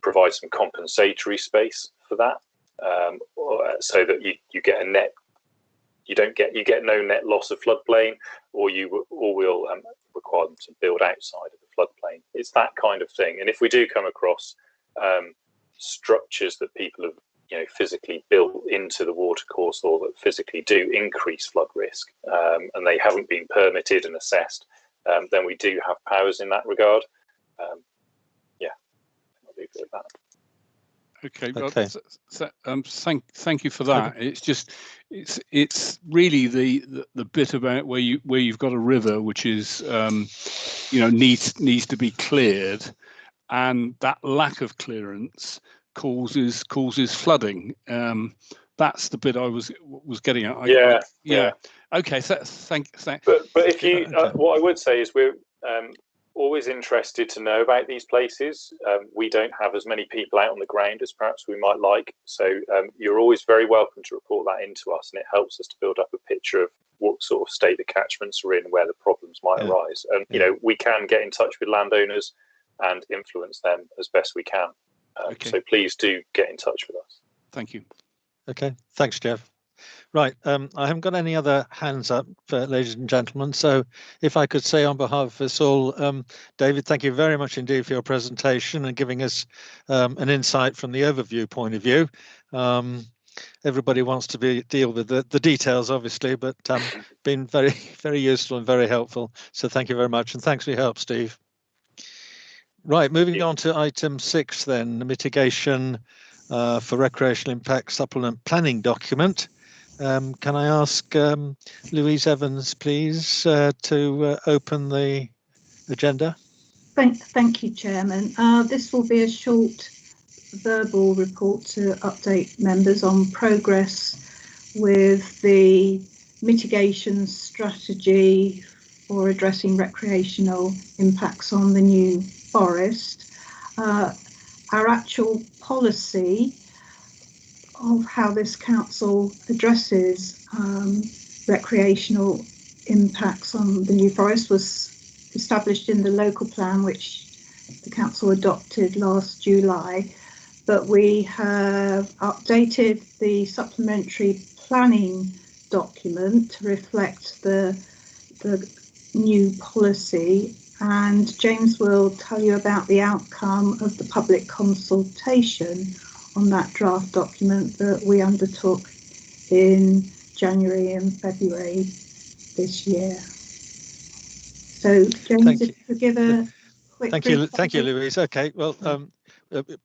provide some compensatory space for that, so that you get a net, you get no net loss of floodplain, or we'll require them to build outside of the floodplain. It's that kind of thing. And if we do come across structures that people have physically built into the watercourse or that physically do increase flood risk, and they haven't been permitted and assessed, then we do have powers in that regard. I'll leave it at that.
Okay. Well, thank you for that. It's just it's really the bit about where you've got a river which is needs to be cleared, and that lack of clearance causes flooding. That's the bit I was getting at. Yeah. Okay. So thank.
But if you, what I would say is we're always interested to know about these places. We don't have as many people out on the ground as perhaps we might like. So you're always very welcome to report that into us, and it helps us to build up a picture of what sort of state the catchments are in, where the problems might arise. And we can get in touch with landowners and influence them as best we can. So please do get in touch with us.
Thank you.
Okay, thanks, Jeff. Right, I haven't got any other hands up, ladies and gentlemen. So if I could say on behalf of us all, David, thank you very much indeed for your presentation and giving us an insight from the overview point of view. Everybody wants to deal with the details, obviously, but been very, very useful and very helpful. So thank you very much, and thanks for your help, Steve. Right, moving on to item 6 then, the mitigation for recreational impact supplement planning document. Can I ask Louise Evans, please, to open the agenda?
Thank you, Chairman. This will be a short verbal report to update members on progress with the mitigation strategy for addressing recreational impacts on the New Forest. Our actual policy of how this council addresses recreational impacts on the New Forest was established in the local plan, which the council adopted last July, but we have updated the supplementary planning document to reflect the new policy, and James will tell you about the outcome of the public consultation on that draft document that we undertook in January and February this year. So James, if you could give a quick
Thank you, Louise. Okay, well,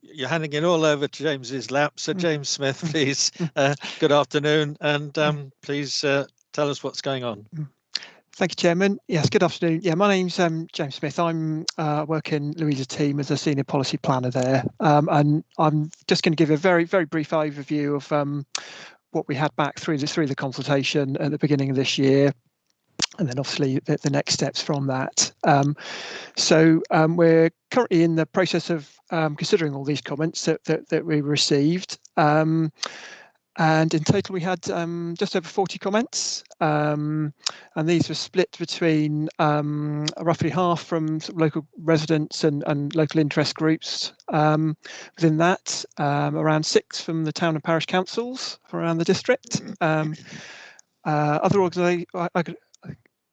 you're handing it all over to James's lap. So James Smith, please, good afternoon, and please tell us what's going on.
Thank you, Chairman. Yes, good afternoon. Yeah, my name's James Smith. I'm work in Louise's team as a senior policy planner there, and I'm just going to give a very, very brief overview of what we had back through the consultation at the beginning of this year, and then obviously the next steps from that. So we're currently in the process of considering all these comments that we received. And in total, we had just over 40 comments, and these were split between roughly half from sort of local residents and local interest groups. Within that, around 6 from the town and parish councils from around the district. Other organisations,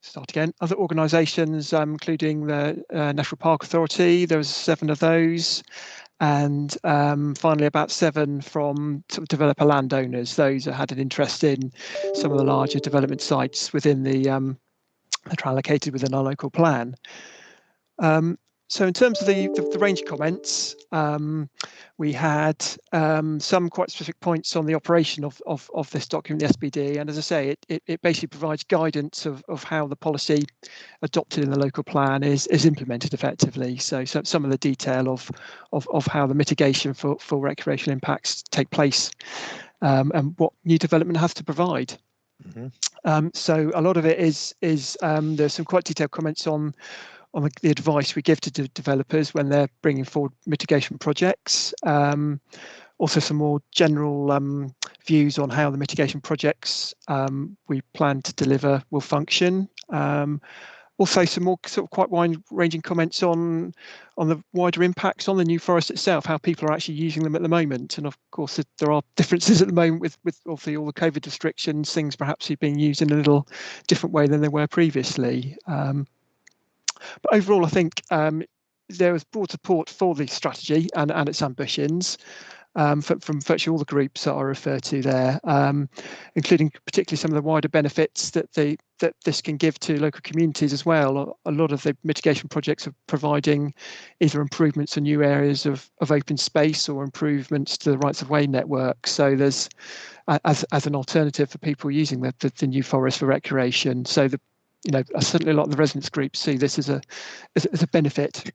start again. Other organisations, including the National Park Authority, there was 7 of those. And finally, about 7 from sort of developer landowners, those that had an interest in some of the larger development sites within that are allocated within our local plan. So in terms of the range of comments, we had some quite specific points on the operation of this document, the SBD, and as I say, it basically provides guidance of how the policy adopted in the local plan is implemented effectively. So some of the detail of how the mitigation for recreational impacts take place and what new development has to provide. Mm-hmm. So a lot of it is there's some quite detailed comments on the advice we give to developers when they're bringing forward mitigation projects. Also some more general views on how the mitigation projects we plan to deliver will function. Also some more sort of quite wide-ranging comments on the wider impacts on the new forest itself, how people are actually using them at the moment. And of course, there are differences at the moment with obviously all the COVID restrictions, things perhaps being used in a little different way than they were previously. But overall, I think there was broad support for the strategy and its ambitions from virtually all the groups that I refer to there, including particularly some of the wider benefits that this can give to local communities as well. A lot of the mitigation projects are providing either improvements to new areas of open space or improvements to the rights of way network. So there's as an alternative for people using the new forest for recreation. So certainly a lot of the residents groups see this as a benefit.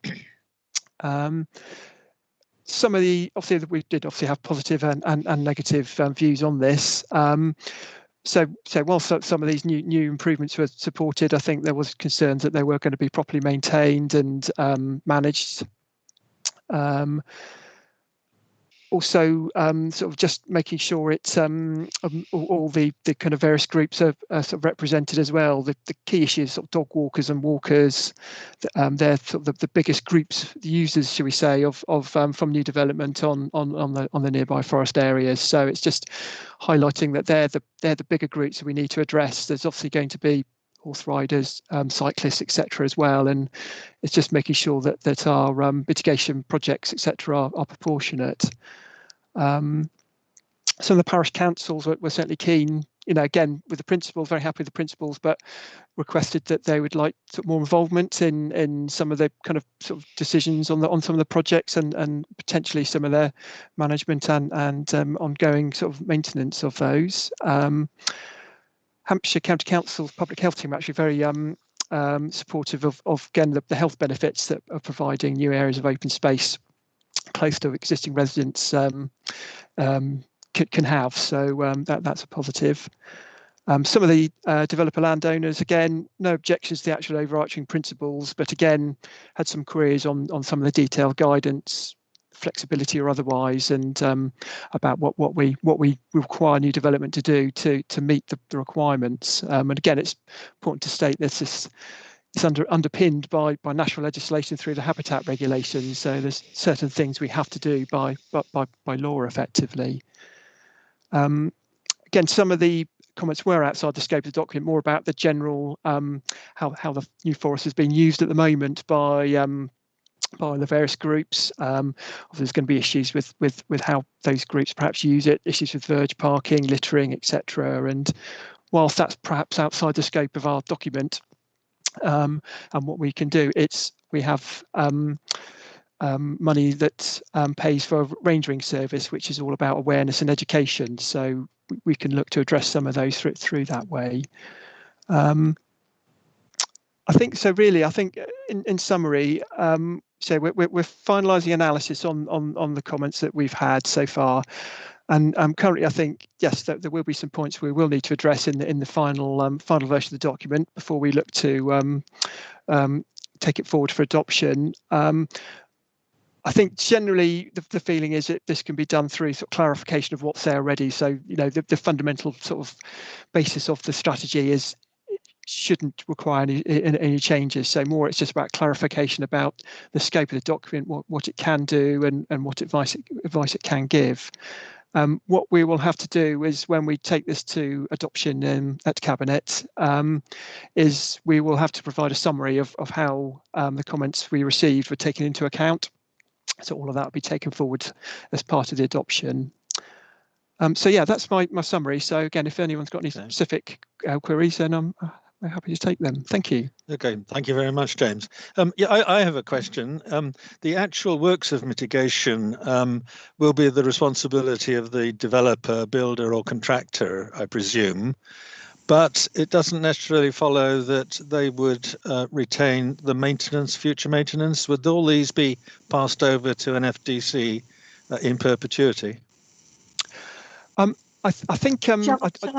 Some of the we did have positive and negative views on this. So while some of these new improvements were supported, I think there was concerns that they were going to be properly maintained and managed. Also, sort of just making sure it's all the kind of various groups are sort of represented as well. The key issues, sort of dog walkers and walkers, they're sort of the biggest groups, the users, shall we say, of from new development on the nearby forest areas. So it's just highlighting that they're the bigger groups that we need to address. There's obviously going to be horse riders, cyclists, etc. as well, and it's just making sure that our mitigation projects, etc., are proportionate. Some of the parish councils were certainly keen, again with the principals, very happy with the principals, but requested that they would like more involvement in some of the kind of sort of decisions on some of the projects and potentially some of their management and ongoing sort of maintenance of those. Hampshire County Council's Public Health team are actually very supportive of again the health benefits that are providing new areas of open space close to existing residents can have. So that's a positive. Some of the developer landowners, again, no objections to the actual overarching principles, but again had some queries on some of the detailed guidance, flexibility or otherwise, and about what we require new development to do to meet the requirements. And again, it's important to state this is underpinned by national legislation through the habitat regulations. So there's certain things we have to do by law effectively. Again, some of the comments were outside the scope of the document, more about the general how the new forest is being used at the moment by the various groups. There's going to be issues with how those groups perhaps use it, issues with verge parking, littering, etc. And whilst that's perhaps outside the scope of our document and what we can do, we have money that pays for a rangering service, which is all about awareness and education. So we can look to address some of those through that way. I think so. Really, I think in summary, so we're finalising analysis on the comments that we've had so far, and currently, I think yes, there will be some points we will need to address in the final version of the document before we look to take it forward for adoption. I think generally the feeling is that this can be done through sort of clarification of what's there already. So the fundamental sort of basis of the strategy is shouldn't require any changes. So more it's just about clarification about the scope of the document, what it can do and what advice it can give. What we will have to do is when we take this to adoption at Cabinet, is we will have to provide a summary of how the comments we received were taken into account. So all of that will be taken forward as part of the adoption. So yeah, that's my summary. So again, if anyone's got any specific queries, then I'm happy to take them. Thank you.
Okay, thank you very much, James. Yeah, I have a question. The actual works of mitigation will be the responsibility of the developer, builder or contractor, I presume, but it doesn't necessarily follow that they would retain the maintenance, future maintenance. Would all these be passed over to an FDC in perpetuity?
I think.
I'll answer.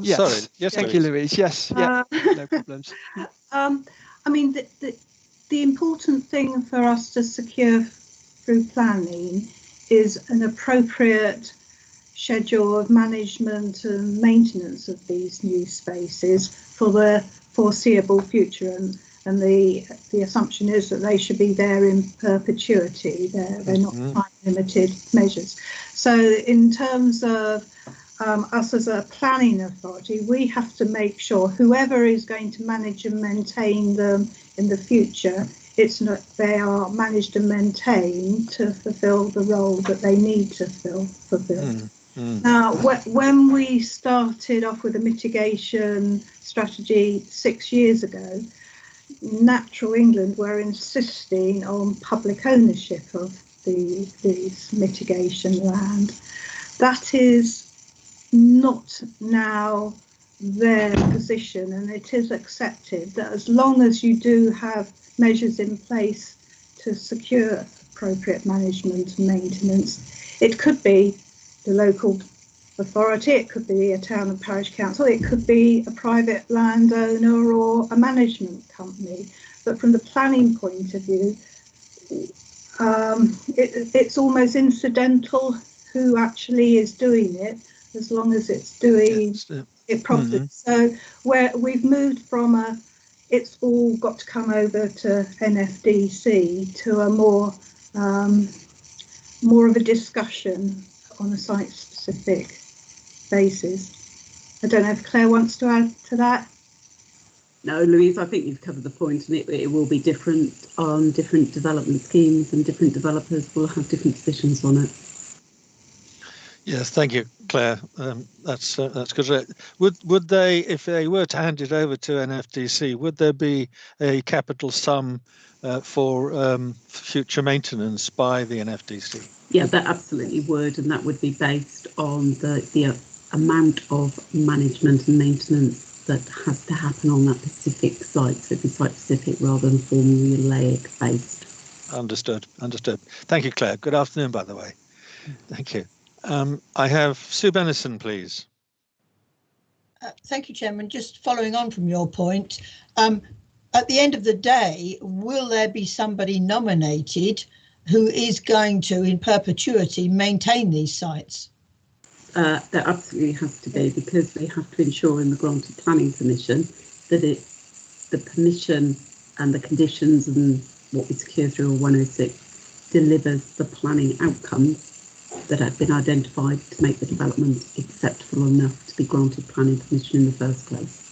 Yes.
Sorry. Yes,
Thank you, Louise. Yes. Yeah. No problems.
I mean, the important thing for us to secure through planning is an appropriate schedule of management and maintenance of these new spaces for the foreseeable future, and the assumption is that they should be there in perpetuity. They're not time limited measures. So in terms of us as a planning authority, we have to make sure whoever is going to manage and maintain them in the future, they are managed and maintained to fulfil the role that they need to fulfill. Now, when we started off with a mitigation strategy 6 years ago, Natural England were insisting on public ownership of these mitigation land. That is not now their position, and it is accepted that as long as you do have measures in place to secure appropriate management and maintenance, it could be the local authority, it could be a town and parish council, it could be a private landowner or a management company. But from the planning point of view, it's almost incidental who actually is doing it, as long as it's doing it properly. So we've moved from it's all got to come over to NFDC to a more of a discussion on a site-specific basis. I don't know if Claire wants to add to that.
No, Louise, I think you've covered the point, and it will be different on different development schemes, and different developers will have different positions on it.
Yes, thank you, Claire. That's good. Would they, if they were to hand it over to an FDC, would there be a capital sum for future maintenance by the NFDC?
Yeah, that absolutely would, and that would be based on the amount of management and maintenance that has to happen on that specific site. So it'd be site specific rather than formulaic based.
Understood. Thank you, Claire. Good afternoon, by the way. Thank you. I have Sue Bennison, please.
Thank you, Chairman. Just following on from your point, at the end of the day, will there be somebody nominated who is going to, in perpetuity, maintain these sites?
There absolutely has to be, because they have to ensure in the granted planning permission that the permission and the conditions and what we secure through a 106 delivers the planning outcomes that have been identified to make the development acceptable enough to be granted planning permission in the first place.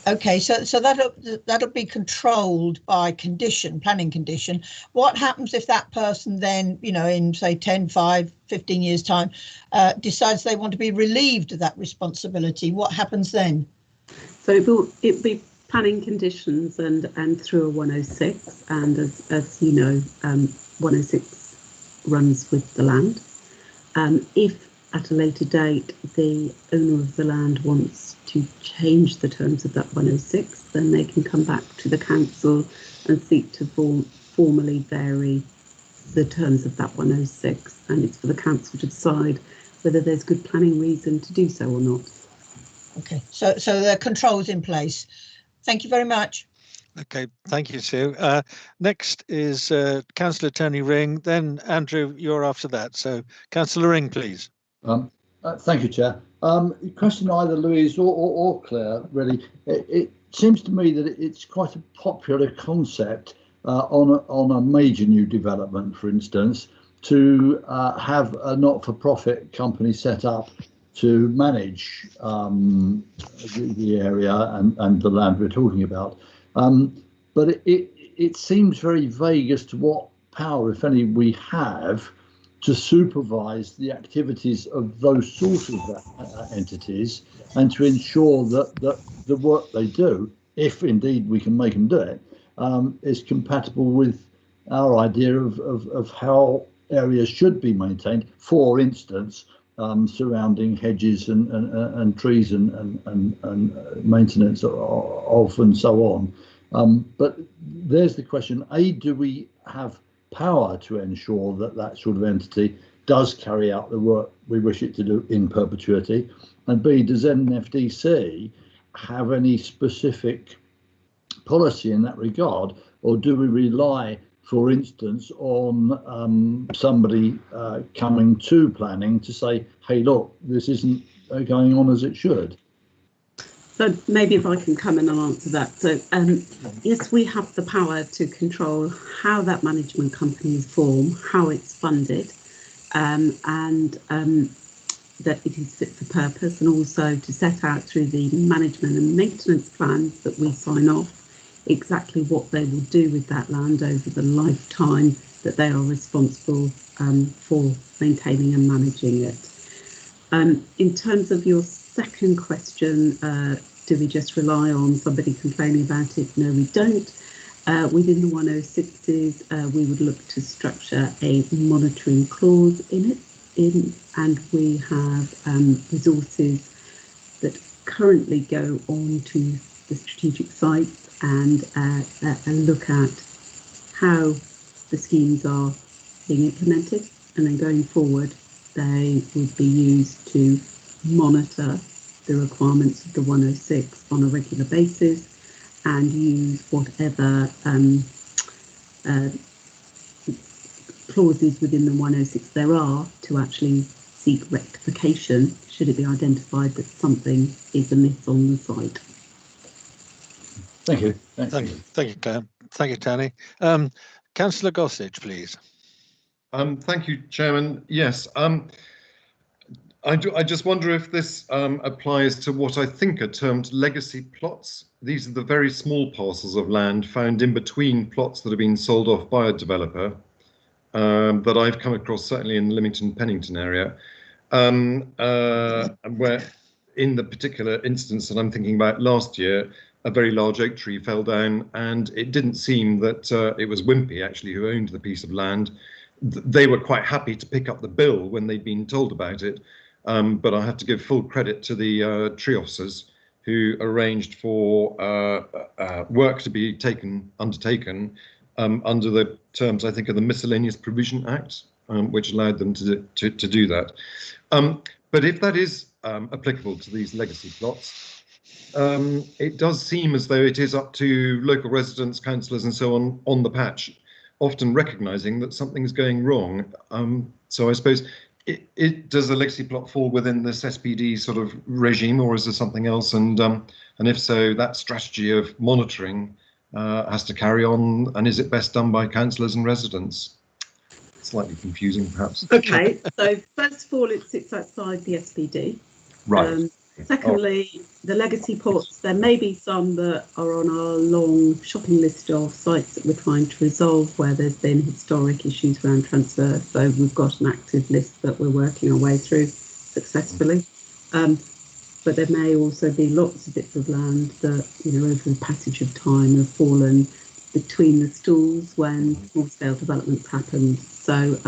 Okay, so that'll be controlled by planning condition. What happens if that person then, in say 10, 5, 15 years time, decides they want to be relieved of that responsibility? What happens then?
So it'll be planning conditions and through a 106, and as you know, 106 runs with the land. If at a later date the owner of the land wants to change the terms of that 106, then they can come back to the council and seek to formally vary the terms of that 106, and it's for the council to decide whether there's good planning reason to do so or not.
Okay, so the controls in place. Thank you very much.
Okay, thank you, Sue. Next is Councillor Tony Ring, then Andrew, you're after that. So Councillor Ring, please.
Thank you, Chair. Question either Louise or Claire, really. It seems to me that it's quite a popular concept on a major new development, for instance, to have a not-for-profit company set up to manage the area and the land we're talking about. But it seems very vague as to what power, if any, we have to supervise the activities of those sorts of entities and to ensure that the work they do, if indeed we can make them do it, is compatible with our idea of how areas should be maintained. For instance, surrounding hedges and trees and maintenance of and so on. But there's the question: A, do we have power to ensure that sort of entity does carry out the work we wish it to do in perpetuity? And B, does NFDC have any specific policy in that regard, or do we rely, for instance, on somebody coming to planning to say, hey, look, this isn't going on as it should?
So maybe if I can come in and answer that. So yes, we have the power to control how that management company is formed, how it's funded, and that it is fit for purpose, and also to set out through the management and maintenance plans that we sign off exactly what they will do with that land over the lifetime that they are responsible for maintaining and managing it. In terms of your second question, do we just rely on somebody complaining about it? No, we don't. Within the 106s, we would look to structure a monitoring clause in it, and we have resources that currently go on to the strategic sites and look at how the schemes are being implemented, and then going forward they would be used to monitor the requirements of the 106 on a regular basis and use whatever clauses within the 106 there are to actually seek rectification should it be identified that something is amiss on the site.
Thank you.
Thank you, Claire. Thank you, Tanny. Councillor Gossage, please.
Thank you, Chairman. Yes, I just wonder if this applies to what I think are termed legacy plots. These are the very small parcels of land found in between plots that have been sold off by a developer that I've come across, certainly in the Leamington-Pennington area, where in the particular instance that I'm thinking about last year, a very large oak tree fell down, and it didn't seem that it was Wimpy actually who owned the piece of land. They were quite happy to pick up the bill when they'd been told about it, but I have to give full credit to the tree officers who arranged for work to be undertaken under the terms, I think, of the Miscellaneous Provision Act, which allowed them to do that. But if that is applicable to these legacy plots, it does seem as though it is up to local residents, councillors and so on the patch, often recognising that something's going wrong. So I suppose, does the legacy plot fall within this SPD sort of regime, or is there something else? And if so, that strategy of monitoring has to carry on, and is it best done by councillors and residents? Slightly confusing, perhaps.
Okay, so first of all, it sits outside the SPD.
Right.
Secondly, the legacy plots, there may be some that are on our long shopping list of sites that we're trying to resolve where there's been historic issues around transfer. So we've got an active list that we're working our way through successfully. But there may also be lots of bits of land that, you know, over the passage of time have fallen between the stools when small-scale developments happened. So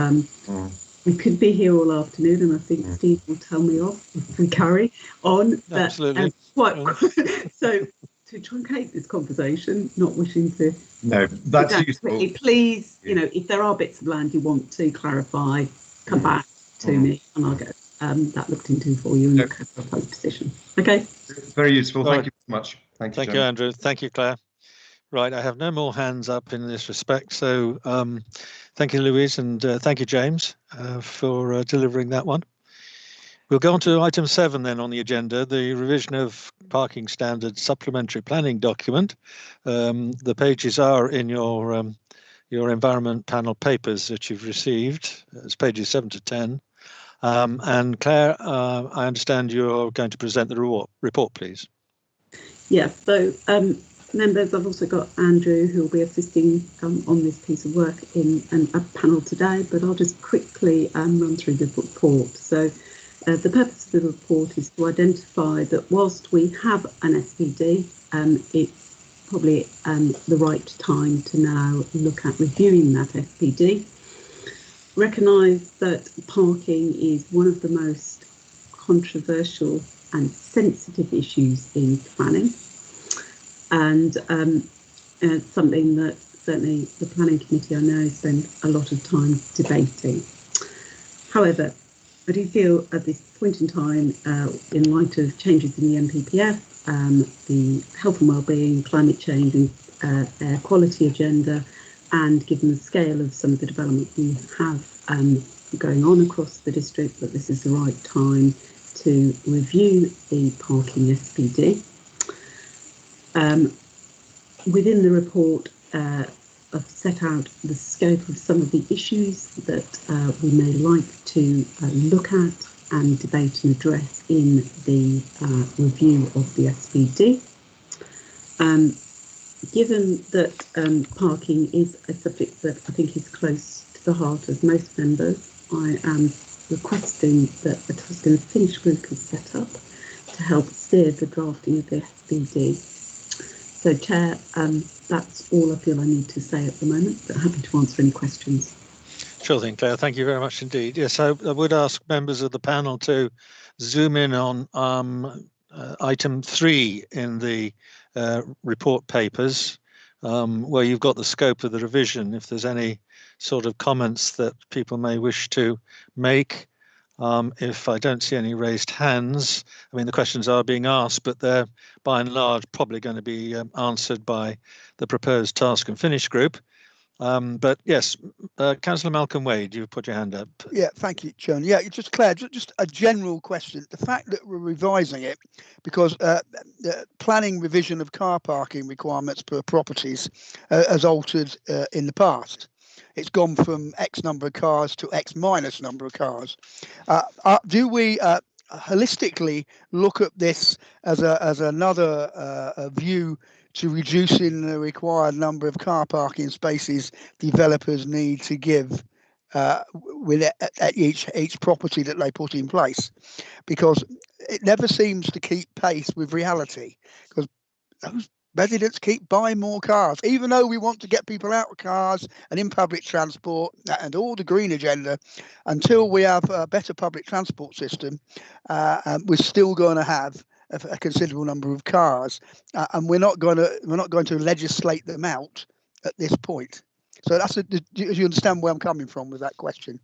we could be here all afternoon, and I think Steve will tell me off if we carry on.
Absolutely.
So to truncate this conversation, not wishing to.
No, that's useful.
Please, you know, if there are bits of land you want to clarify, come back to me, and I'll get that looked into for you and look at the proposed position. Okay.
Very useful. Thank you very much.
Thank you, Andrew. Thank you, Claire. Right, I have no more hands up in this respect. So thank you, Louise, and thank you, James, for delivering that one. We'll go on to item 7 then on the agenda, the revision of parking standards supplementary planning document. The pages are in your environment panel papers that you've received. It's pages 7 to 10. And Claire, I understand you're going to present the report, please.
Yeah, so members, I've also got Andrew who will be assisting on this piece of work in a panel today, but I'll just quickly run through the report. So the purpose of the report is to identify that whilst we have an SPD, it's probably the right time to now look at reviewing that SPD. Recognise that parking is one of the most controversial and sensitive issues in planning, and something that certainly the Planning Committee, I know, spend a lot of time debating. However, I do feel at this point in time, in light of changes in the NPPF, the health and wellbeing, climate change and air quality agenda, and given the scale of some of the development we have going on across the district, that this is the right time to review the parking SPD. Within the report, I've set out the scope of some of the issues that we may like to look at and debate and address in the review of the SPD. Given that parking is a subject that I think is close to the heart of most members, I am requesting that a task and finish group is set up to help steer the drafting of the SPD. So, Chair, that's all I feel I need to say at the moment, but happy to answer any questions.
Sure thing, Claire. Thank you very much indeed. Yes, I would ask members of the panel to zoom in on item 3 in the report papers, where you've got the scope of the revision. If there's any sort of comments that people may wish to make. If I don't see any raised hands, I mean, the questions are being asked, but they're by and large probably going to be answered by the proposed task and finish group. But yes, Councillor Malcolm Wade, you've put your hand up.
Yeah, thank you, John. Yeah, just Claire, just a general question. The fact that we're revising it because the planning revision of car parking requirements per properties has altered in the past. It's gone from X number of cars to X minus number of cars. Do we holistically look at this as another view to reducing the required number of car parking spaces developers need to give at each property that they put in place? Because it never seems to keep pace with reality, because those residents keep buying more cars, even though we want to get people out of cars and in public transport and all the green agenda. Until we have a better public transport system, we're still going to have a considerable number of cars, and we're not going to legislate them out at this point. So that's do you understand where I'm coming from with that question?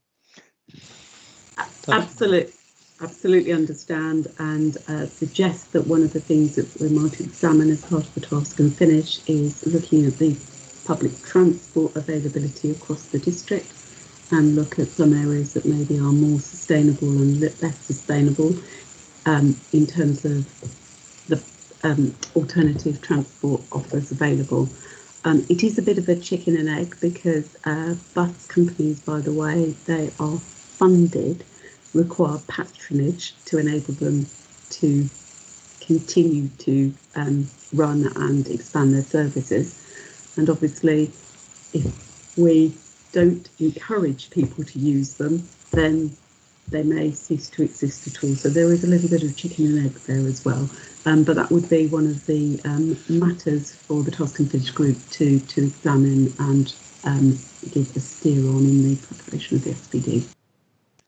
Absolutely understand, and suggest that one of the things that we might examine as part of the task and finish is looking at the public transport availability across the district, and look at some areas that maybe are more sustainable and less sustainable in terms of the alternative transport offers available. It is a bit of a chicken and egg, because bus companies, by the way, they are funded, require patronage to enable them to continue to run and expand their services. And obviously, if we don't encourage people to use them, then they may cease to exist at all. So there is a little bit of chicken and egg there as well. But that would be one of the matters for the task and finish group to examine and give a steer on in the preparation of the SPD.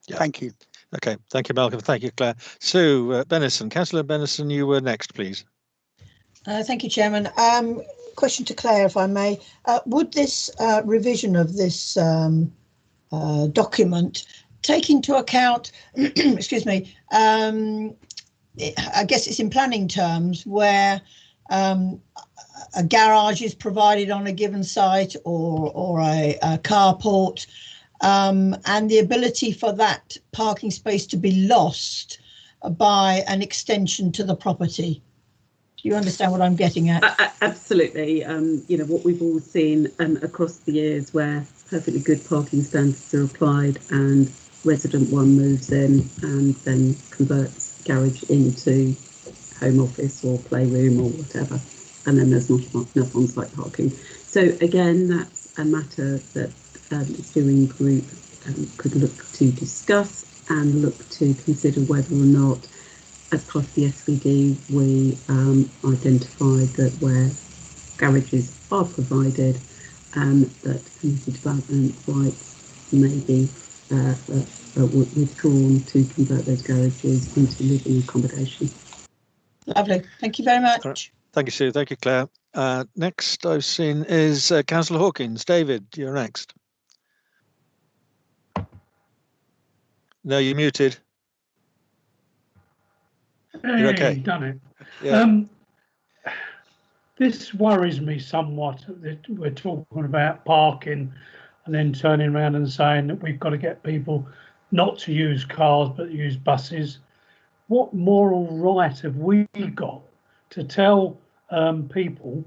Yeah. Thank you.
Okay, thank you, Malcolm. Thank you, Claire. Sue Bennison, Councillor Bennison, you were next, please.
Thank you, Chairman. Question to Claire, if I may. Would this revision of this document take into account, excuse me, I guess it's in planning terms, where a garage is provided on a given site, or a carport, and the ability for that parking space to be lost by an extension to the property. Do you understand what I'm getting at?
Absolutely. You know, what we've all seen across the years where perfectly good parking standards are applied and resident one moves in and then converts garage into home office or playroom or whatever, and then there's not enough on-site parking. So again, that's a matter that the steering group could look to discuss and look to consider whether or not, as part of the SVD, we identified that where garages are provided, that community development rights may be withdrawn to convert those garages into living accommodation.
Lovely. Thank you very much.
Thank you, Sue. Thank you, Claire. Next I've seen is Councillor Hawkins. David, you're next. No, you're muted. You're okay.
Done it.
Yeah.
This worries me somewhat that we're talking about parking and then turning around and saying that we've got to get people not to use cars but use buses. What moral right have we got to tell people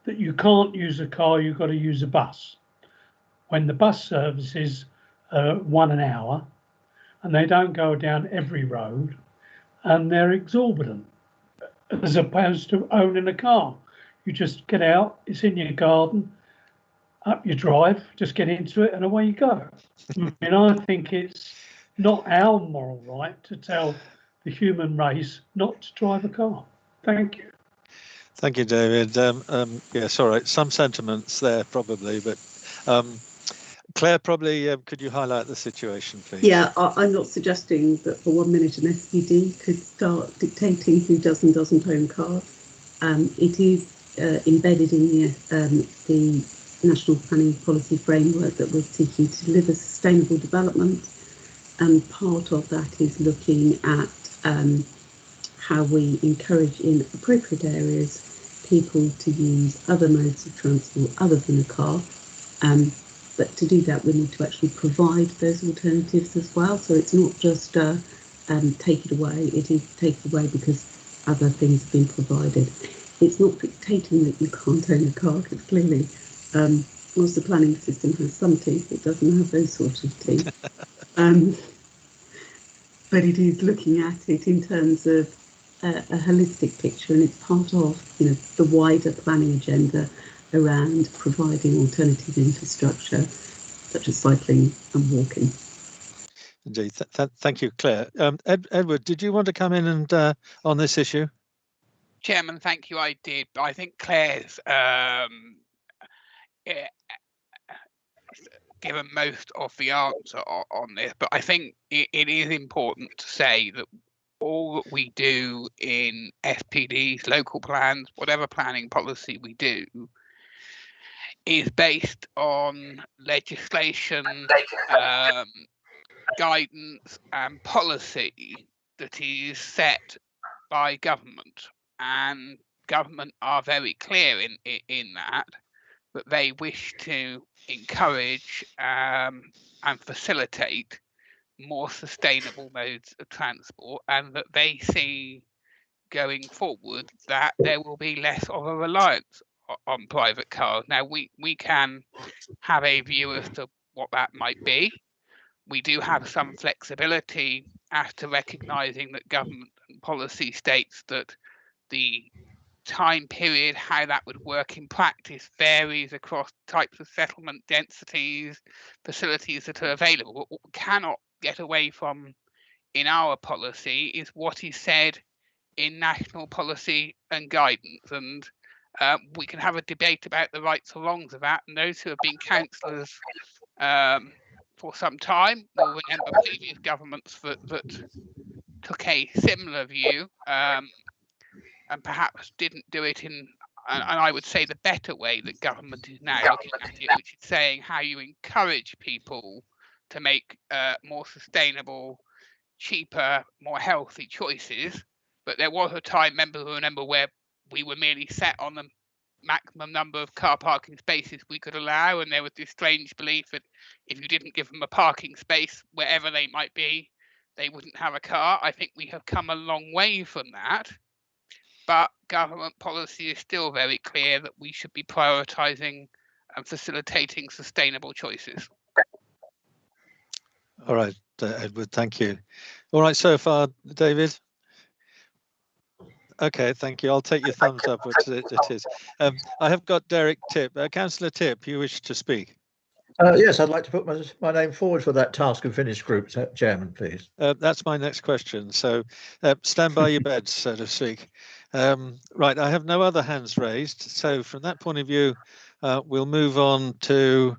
that you can't use a car, you've got to use a bus, when the bus service is 1 an hour and they don't go down every road and they're exorbitant, as opposed to owning a car? You just get out, it's in your garden, up your drive, just get into it and away you go. And I think it's not our moral right to tell the human race not to drive a car. Thank you.
Thank you, David. Yes, all right, some sentiments there probably, but Claire, probably could you highlight the situation, please?
Yeah, I'm not suggesting that for 1 minute an SVD could start dictating who does and doesn't own cars. It is embedded in the National Planning Policy Framework that we're seeking to deliver sustainable development, and part of that is looking at how we encourage in appropriate areas people to use other modes of transport other than a car. But to do that, we need to actually provide those alternatives as well. So it's not just take it away, it is take it away because other things have been provided. It's not dictating that you can't own a car, because clearly, whilst the planning system has some teeth, it doesn't have those sorts of teeth. But it is looking at it in terms of a holistic picture, and it's part of, you know, the wider planning agenda around providing alternative infrastructure such as cycling and walking.
Indeed. Thank you, Claire. Edward, did you want to come in and on this issue?
Chairman, thank you. I did. But I think Claire's given most of the answer on this. But I think it is important to say that all that we do in SPDs, local plans, whatever planning policy we do, is based on legislation, guidance and policy that is set by government, and government are very clear in that they wish to encourage and facilitate more sustainable modes of transport, and that they see going forward that there will be less of a reliance on private cars. Now we can have a view as to what that might be. We do have some flexibility as to recognising that government and policy states that the time period, how that would work in practice, varies across types of settlement densities, facilities that are available. But what we cannot get away from in our policy is what is said in national policy and guidance. And we can have a debate about the rights or wrongs of that. And those who have been councillors for some time will remember previous governments that took a similar view and perhaps didn't do it in, and I would say the better way that government is now looking at it, which is saying how you encourage people to make more sustainable, cheaper, more healthy choices. But there was a time, members will remember, where we were merely set on the maximum number of car parking spaces we could allow, and there was this strange belief that if you didn't give them a parking space wherever they might be, they wouldn't have a car. I think we have come a long way from that. But government policy is still very clear that we should be prioritising and facilitating sustainable choices.
All right, Edward, thank you. All right, so far, David? Okay, thank you. I'll take your thumbs up, which it is. I have got Derek Tipp. Councillor Tipp, you wish to speak?
Yes, I'd like to put my name forward for that task and finish group, Chairman, please.
That's my next question. So stand by your beds, so to speak. Right, I have no other hands raised. So from that point of view, we'll move on to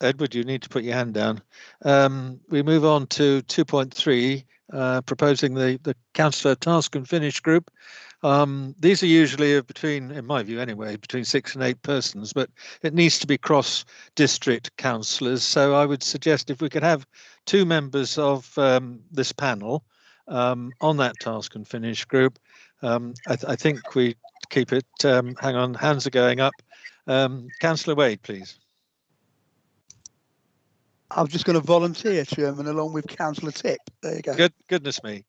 Edward, you need to put your hand down. We move on to 2.3, proposing the councillor task and finish group. These are usually between, in my view anyway, between 6 and 8 persons, but it needs to be cross-district councillors. So I would suggest if we could have 2 members of this panel on that task and finish group. I think we keep it, hang on, hands are going up. Councillor Wade, please.
I was just going to volunteer, Chairman, along with Councillor Tipp. There you go.
Goodness me,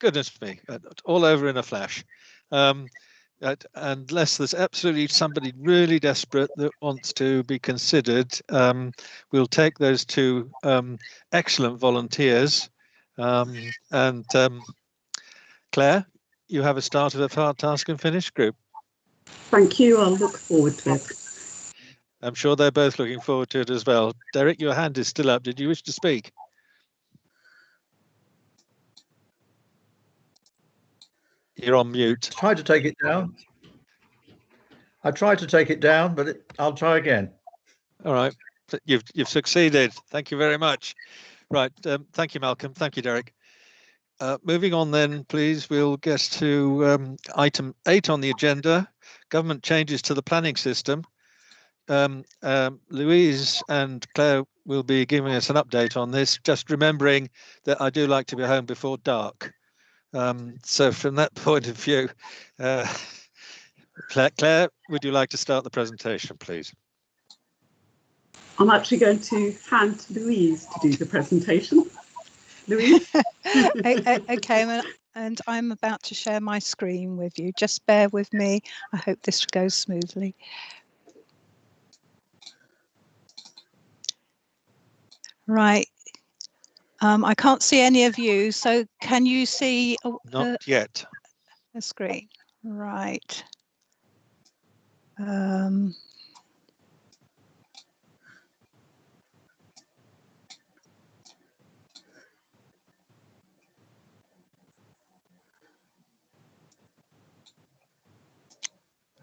all over in a flash. Unless there's absolutely somebody really desperate that wants to be considered, we'll take those 2 excellent volunteers. Claire, you have a start of a task and finish group.
Thank you. I'll look forward to it.
I'm sure they're both looking forward to it as well. Derek, your hand is still up. Did you wish to speak? You're on mute.
Try to take it down. I tried to take it down, but I'll try again.
All right, you've succeeded. Thank you very much. Right, thank you, Malcolm. Thank you, Derek. Moving on then, please, we'll get to item 8 on the agenda, government changes to the planning system. Louise and Claire will be giving us an update on this, just remembering that I do like to be home before dark. So from that point of view, Claire, would you like to start the presentation, please?
I'm actually going to hand to Louise to do the presentation. Louise?
Okay, and I'm about to share my screen with you. Just bear with me. I hope this goes smoothly. Right. I can't see any of you, so can you see
Not yet.
The screen? Right.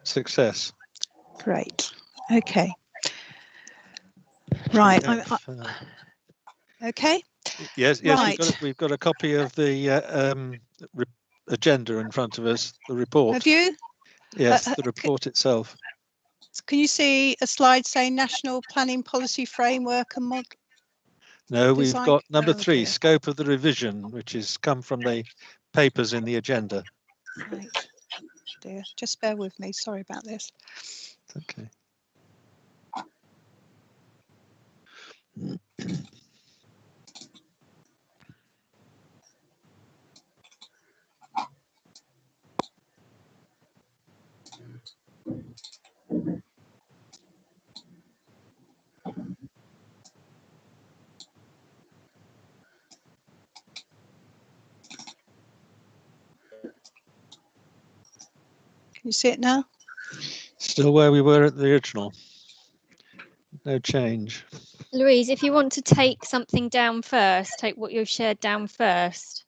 Success.
Great. Okay. Right. Okay.
Yes.
Right.
We've got a copy of the agenda in front of us. The report.
Have you?
Yes, the report itself.
Can you see a slide saying National Planning Policy Framework and Model?
No, we've got number 3, scope of the revision, which has come from the papers in the agenda.
Right. Dear, just bear with me. Sorry about this.
Okay.
Can you see it now?
Still where we were at the original. No change.
Louise, if you want to take something down first, take what you've shared down first,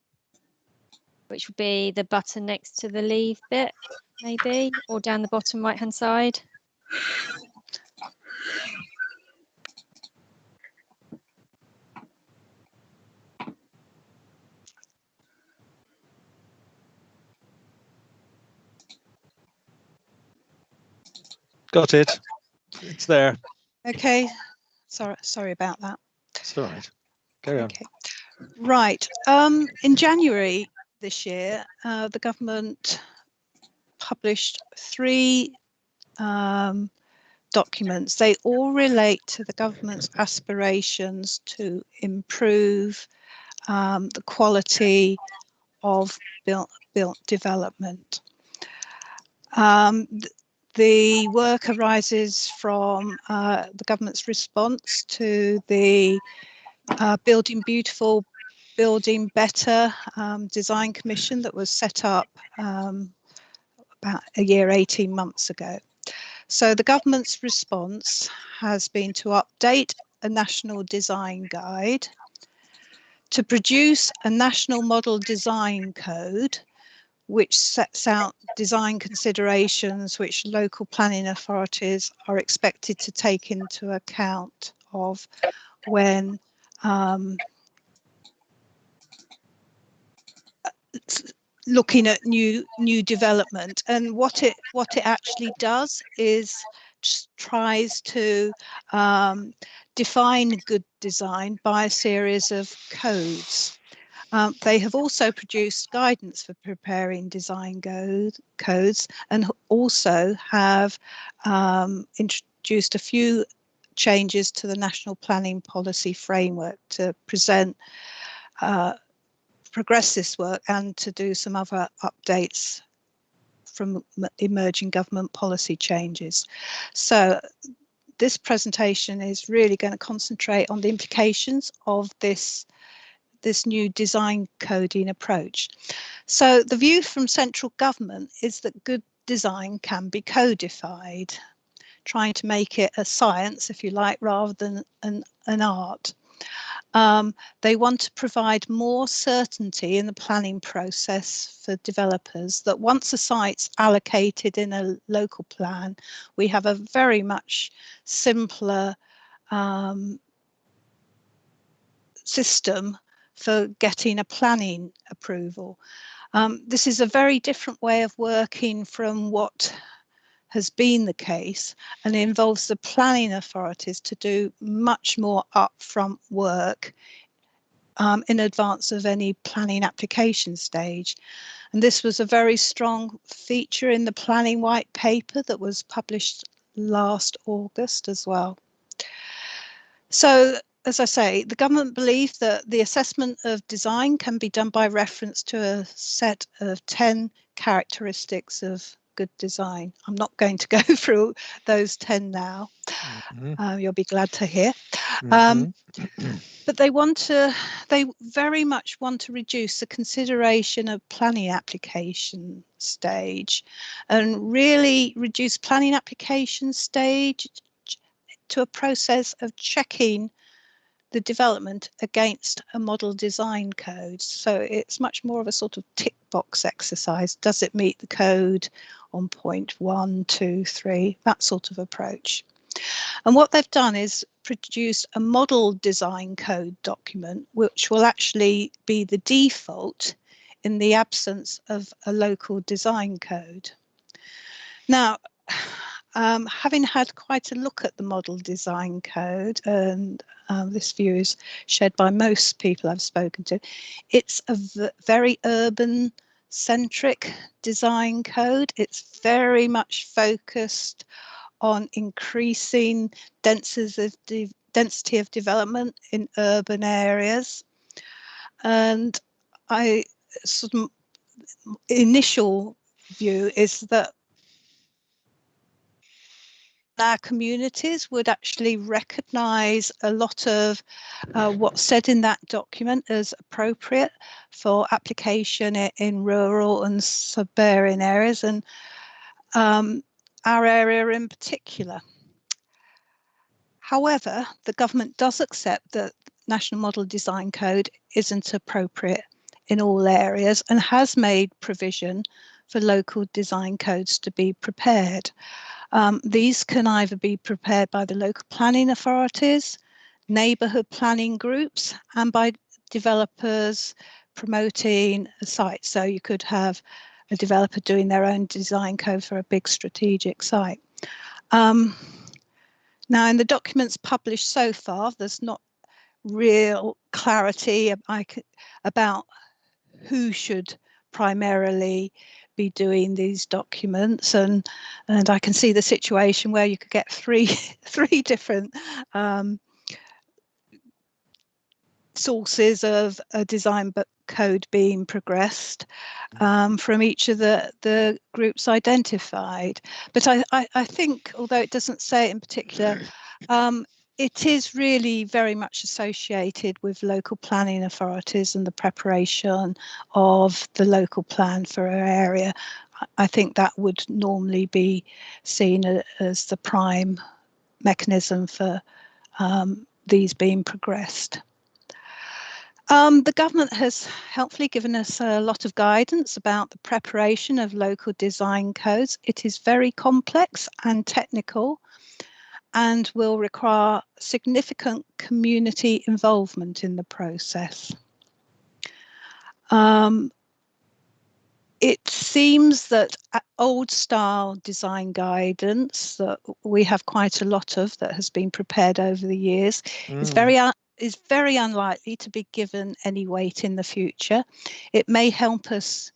which would be the button next to the leave bit, maybe, or down the bottom right-hand side.
Got it. It's there.
Okay. Sorry about that.
It's all right. Carry on.
Okay. Right. In January this year, the government published 3 documents. They all relate to the government's aspirations to improve the quality of built development. The work arises from the government's response to the Building Beautiful, Building Better Design Commission that was set up about a year, 18 months ago. So the government's response has been to update a national design guide, to produce a national model design code, which sets out design considerations which local planning authorities are expected to take into account of when looking at new development. And what it actually does is just tries to define good design by a series of codes. They have also produced guidance for preparing design codes, and also have introduced a few changes to the National Planning Policy Framework to progress this work and to do some other updates from emerging government policy changes. So this presentation is really going to concentrate on the implications of this new design coding approach. So the view from central government is that good design can be codified, trying to make it a science, if you like, rather than an art. They want to provide more certainty in the planning process for developers, that once a site's allocated in a local plan, we have a very much simpler system for getting a planning approval. This is a very different way of working from what has been the case, and it involves the planning authorities to do much more upfront work in advance of any planning application stage. And this was a very strong feature in the planning white paper that was published last August as well. So, as I say, the government believed that the assessment of design can be done by reference to a set of 10 characteristics of good design. I'm not going to go through those 10 now. You'll be glad to hear. But they very much want to reduce the consideration of planning application stage, and really reduce planning application stage to a process of checking the development against a model design code. So it's much more of a sort of tick box exercise. Does it meet the code on point 1, 2, 3, that sort of approach. And what they've done is produced a model design code document, which will actually be the default in the absence of a local design code. Now, having had quite a look at the model design code, and this view is shared by most people I've spoken to, it's a very urban centric design code. It's very much focused on increasing density of development in urban areas. And initial view is that our communities would actually recognise a lot of what's said in that document as appropriate for application in rural and suburban areas, and our area in particular. However, the government does accept that National Model Design Code isn't appropriate in all areas, and has made provision for local design codes to be prepared. These can either be prepared by the local planning authorities, neighbourhood planning groups, and by developers promoting a site. So you could have a developer doing their own design code for a big strategic site. Now, in the documents published so far, there's not real clarity about who should primarily be doing these documents, and I can see the situation where you could get three different sources of a design code being progressed from each of the groups identified. But I think, although it doesn't say it in particular, it is really very much associated with local planning authorities and the preparation of the local plan for an area. I think that would normally be seen as the prime mechanism for these being progressed. The government has helpfully given us a lot of guidance about the preparation of local design codes. It is very complex and technical and will require significant community involvement in the process. It seems that old style design guidance that we have quite a lot of that has been prepared over the years is very unlikely to be given any weight in the future. It may help us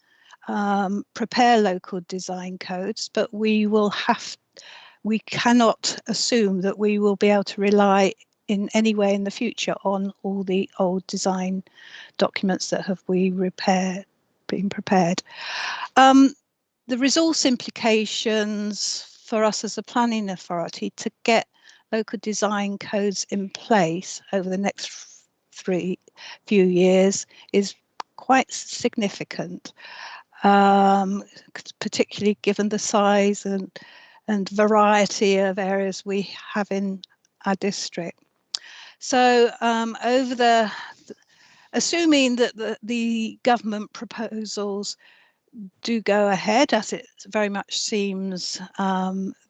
prepare local design codes, but we cannot assume that we will be able to rely in any way in the future on all the old design documents that have been prepared. The resource implications for us as a planning authority to get local design codes in place over the next few years is quite significant, particularly given the size and variety of areas we have in our district. So assuming that the government proposals do go ahead, as it very much seems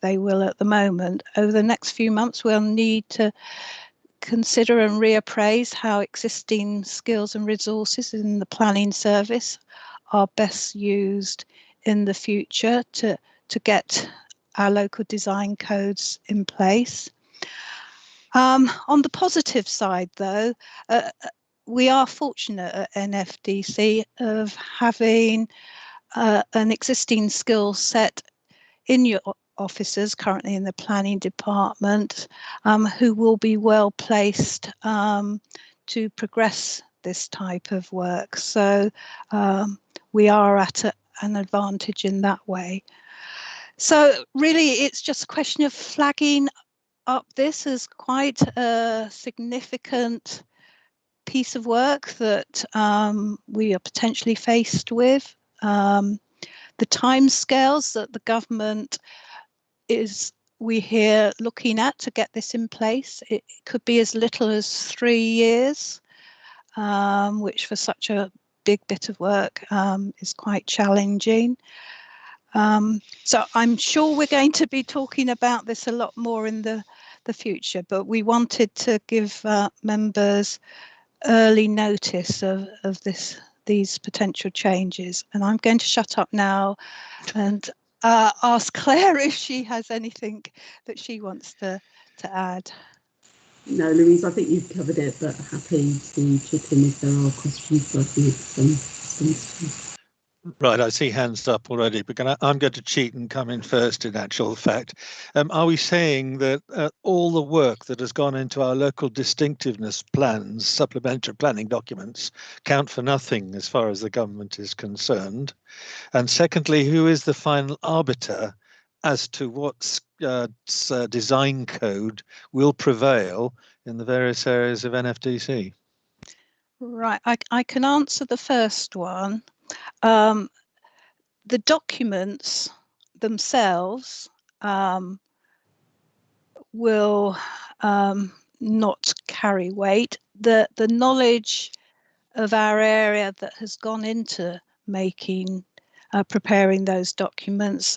they will at the moment, over the next few months we'll need to consider and reappraise how existing skills and resources in the planning service are best used in the future to get our local design codes in place. On the positive side, though, we are fortunate at NFDC of having an existing skill set in your officers currently in the planning department who will be well placed to progress this type of work. So we are at an advantage in that way. So really it's just a question of flagging up this as quite a significant piece of work that we are potentially faced with. The timescales that the government we hear looking at to get this in place, it could be as little as 3 years, which for such a big bit of work is quite challenging. So I'm sure we're going to be talking about this a lot more in the future, but we wanted to give members early notice of these potential changes. And I'm going to shut up now and ask Claire if she has anything that she wants to add.
No, Louise, I think you've covered it, but happy to chip in if there are questions that I need some response to.
Right, I see hands up already, but I'm going to cheat and come in first in actual fact. Are we saying that all the work that has gone into our local distinctiveness plans, supplementary planning documents, count for nothing as far as the government is concerned? And secondly, who is the final arbiter as to what design code will prevail in the various areas of NFDC?
Right, I can answer the first one. The documents themselves will not carry weight. The knowledge of our area that has gone into preparing those documents,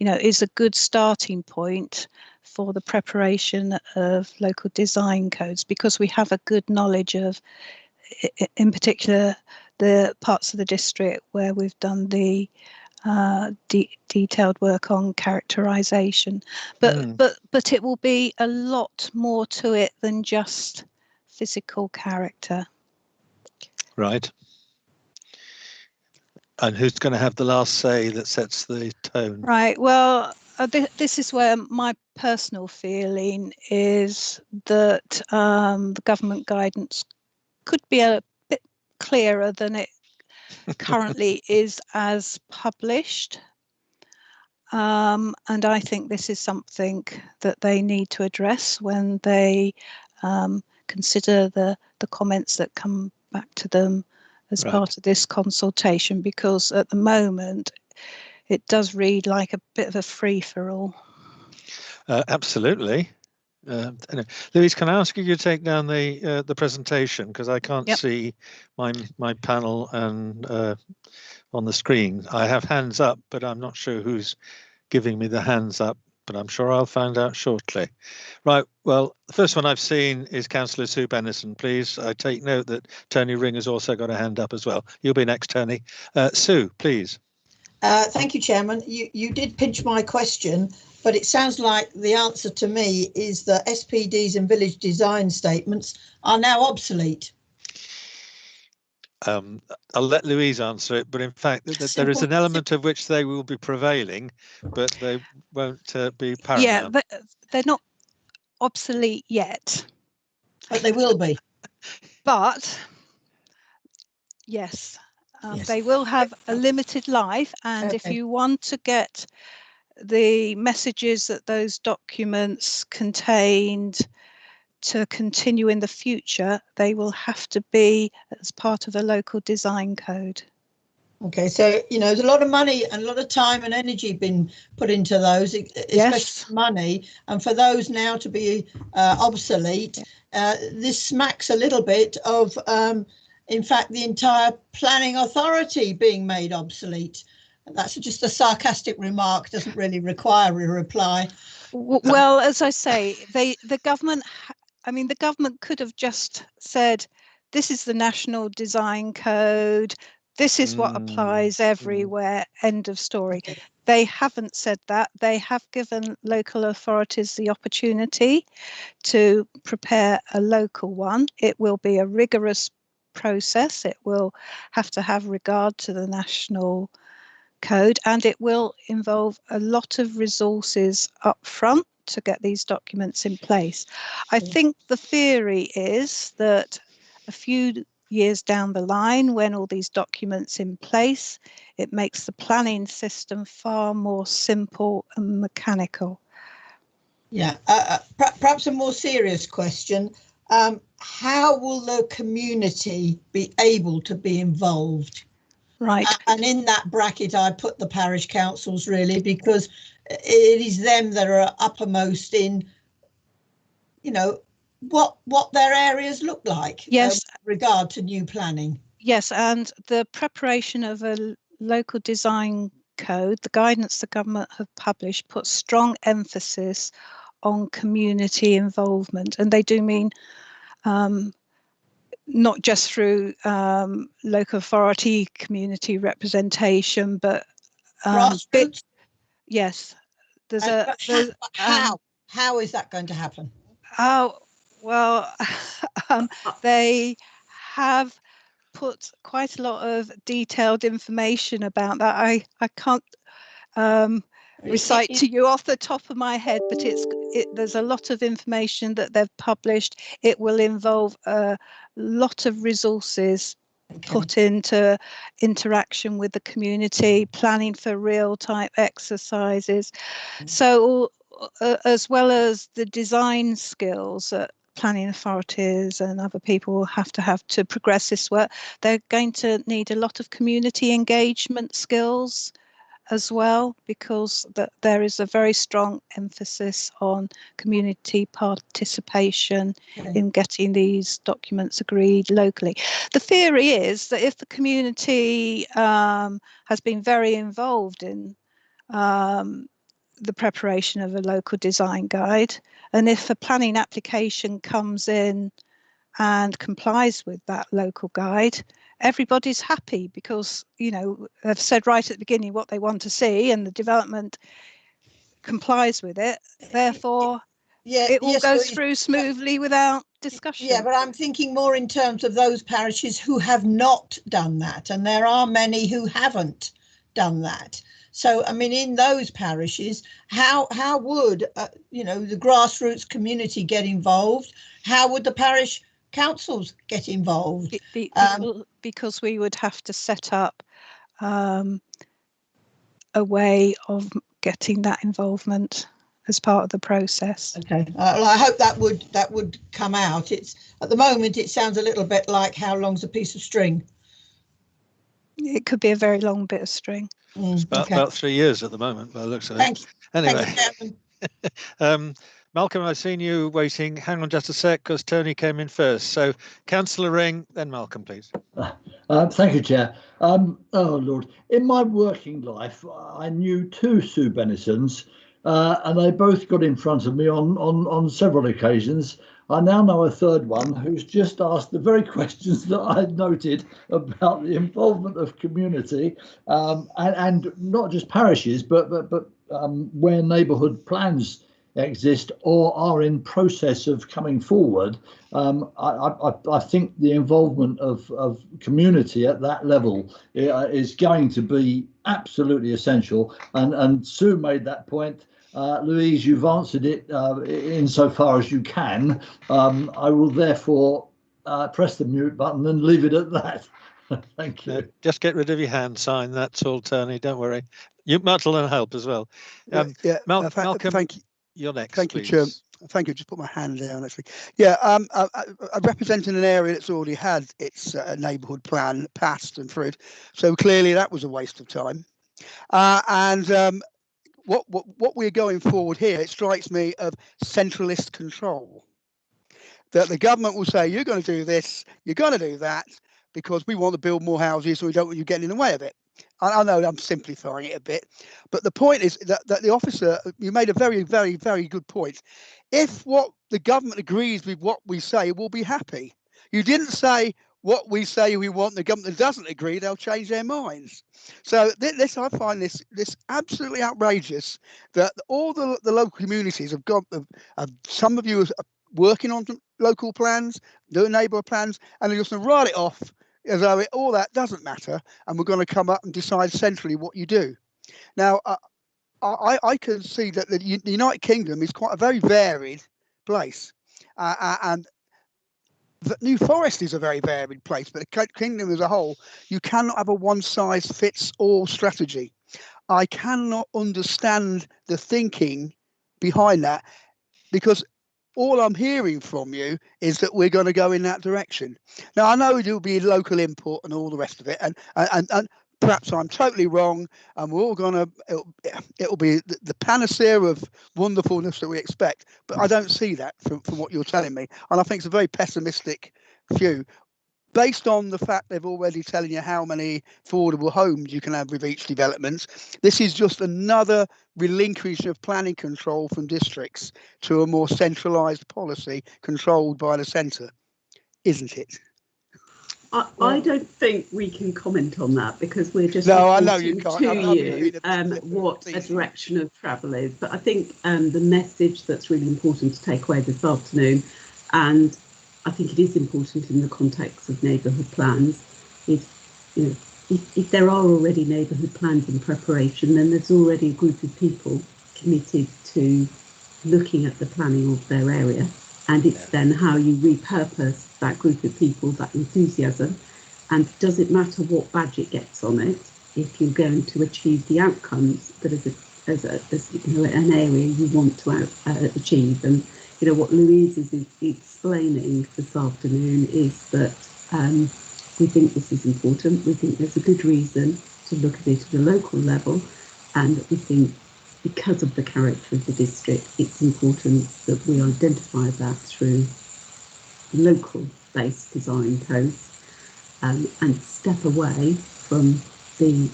is a good starting point for the preparation of local design codes, because we have a good knowledge of, in particular, the parts of the district where we've done the detailed work on characterization, but it will be a lot more to it than just physical character.
Right. And who's going to have the last say that sets the tone?
Right. Well, this is where my personal feeling is that the government guidance could be a bit clearer than it currently is as published. And I think this is something that they need to address when they consider the comments that come back to them as part of this consultation, because at the moment it does read like a bit of a free-for-all.
Absolutely. Anyway, Louise, can I ask you to take down the presentation, because I can't see my panel and on the screen. I have hands up, but I'm not sure who's giving me the hands up, but I'm sure I'll find out shortly. Right, well, the first one I've seen is Councillor Sue Bennison, please. I take note that Tony Ring has also got a hand up as well. You'll be next, Tony. Sue, please.
Thank you, Chairman. You did pinch my question, but it sounds like the answer to me is that SPDs and village design statements are now obsolete.
I'll let Louise answer it, but in fact, there is an element of which they will be prevailing, but they won't be paramount.
Yeah, they're not obsolete yet.
But they will be.
But yes, they will have a limited life, and if you want to get the messages that those documents contained to continue in the future, they will have to be as part of a local design code.
Okay, so there's a lot of money and a lot of time and energy been put into those, especially money, and for those now to be obsolete, this smacks a little bit of, in fact, the entire planning authority being made obsolete. That's just a sarcastic remark, doesn't really require a reply.
Well, as I say, the government could have just said, this is the National Design Code, this is what applies everywhere, end of story. Okay. They haven't said that. They have given local authorities the opportunity to prepare a local one. It will be a rigorous process. It will have to have regard to the national code, and it will involve a lot of resources up front to get these documents in place. I think the theory is that a few years down the line, when all these documents in place, it makes the planning system far more simple and mechanical.
Yeah, perhaps a more serious question. How will the community be able to be involved?
Right.
And in that bracket, I put the parish councils, really, because it is them that are uppermost in, what their areas look like.
Yes.
With regard to new planning.
Yes, and the preparation of a local design code, the guidance the government have published, puts strong emphasis on community involvement, and they do mean not just through local authority community representation, but
grassroots.
Yes,
how is that going to happen?
Oh, well, they have put quite a lot of detailed information about that. I can't recite to you off the top of my head, but there's a lot of information that they've published. It will involve a lot of resources put into interaction with the community, planning for real-time exercises. So as well as the design skills that planning authorities and other people will have to progress this work, they're going to need a lot of community engagement skills as well, because there is a very strong emphasis on community participation in getting these documents agreed locally. The theory is that if the community has been very involved in the preparation of a local design guide, and if a planning application comes in and complies with that local guide, everybody's happy, because they've said right at the beginning what they want to see and the development complies with it. Therefore, it all goes through smoothly without discussion.
Yeah, but I'm thinking more in terms of those parishes who have not done that, and there are many who haven't done that. So, I mean, in those parishes, how would the grassroots community get involved? How would the parish councils get involved?
Because we would have to set up a way of getting that involvement as part of the process.
Okay, well, I hope that would come out. It's at the moment it sounds a little bit like how long's a piece of string.
It could be a very long bit of string.
It's about 3 years at the moment, by the looks of it.
Thank you.
Anyway,
Thank you,
Malcolm, I've seen you waiting. Hang on just a sec, because Tony came in first. So, Councillor Ring, then Malcolm, please.
Thank you, Chair. Oh Lord, in my working life, I knew 2 Sue Benisons, and they both got in front of me on several occasions. I now know a third one who's just asked the very questions that I noted about the involvement of community, and not just parishes, but where neighbourhood plans exist or are in process of coming forward. I think the involvement of community at that level is going to be absolutely essential. And Sue made that point. Louise, you've answered it insofar as you can. I will therefore press the mute button and leave it at that. Thank you.
Just get rid of your hand sign. That's all, Tony. Don't worry. You might help as well. Malcolm,
thank you.
You're next.
Thank
please.
you, Chair. Thank you. Just put my hand down, actually. Yeah, I'm representing an area that's already had its neighbourhood plan passed and through. So clearly that was a waste of time. What we're going forward here, it strikes me of centralist control. That the government will say, you're going to do this, you're going to do that, because we want to build more houses, so we don't want you getting in the way of it. I know I'm simplifying it a bit, but the point is that the officer, you made a very, very, very good point. If what the government agrees with what we say, we'll be happy. You didn't say what we say we want, the government doesn't agree, they'll change their minds. So I find this absolutely outrageous that all the local communities have got, some of you are working on local plans, doing neighbourhood plans, and they're just going to write it off as though all that doesn't matter, and we're going to come up and decide centrally what you do. Now, I can see that the United Kingdom is quite a very varied place, and the New Forest is a very varied place, but the kingdom as a whole, you cannot have a one-size-fits-all strategy. I cannot understand the thinking behind that, because all I'm hearing from you is that we're going to go in that direction. Now, I know there'll be local input and all the rest of it, and perhaps I'm totally wrong, and we're all going to, it'll be the panacea of wonderfulness that we expect, but I don't see that from what you're telling me, and I think it's a very pessimistic view. Based on the fact they've already telling you how many affordable homes you can have with each development, this is just another relinquishing of planning control from districts to a more centralised policy controlled by the centre, isn't it?
I don't think we can comment on that, because we're just
I know you
can't. What a direction of travel is. But I think the message that's really important to take away this afternoon, and I think it is important in the context of neighbourhood plans, is, if there are already neighbourhood plans in preparation, then there's already a group of people committed to looking at the planning of their area, and it's then how you repurpose that group of people, that enthusiasm, and does it matter what badge it gets on it if you're going to achieve the outcomes that as an area you want to achieve. And what Louise is explaining this afternoon is that we think this is important. We think there's a good reason to look at it at a local level, and we think because of the character of the district, it's important that we identify that through local-based design codes, and step away from the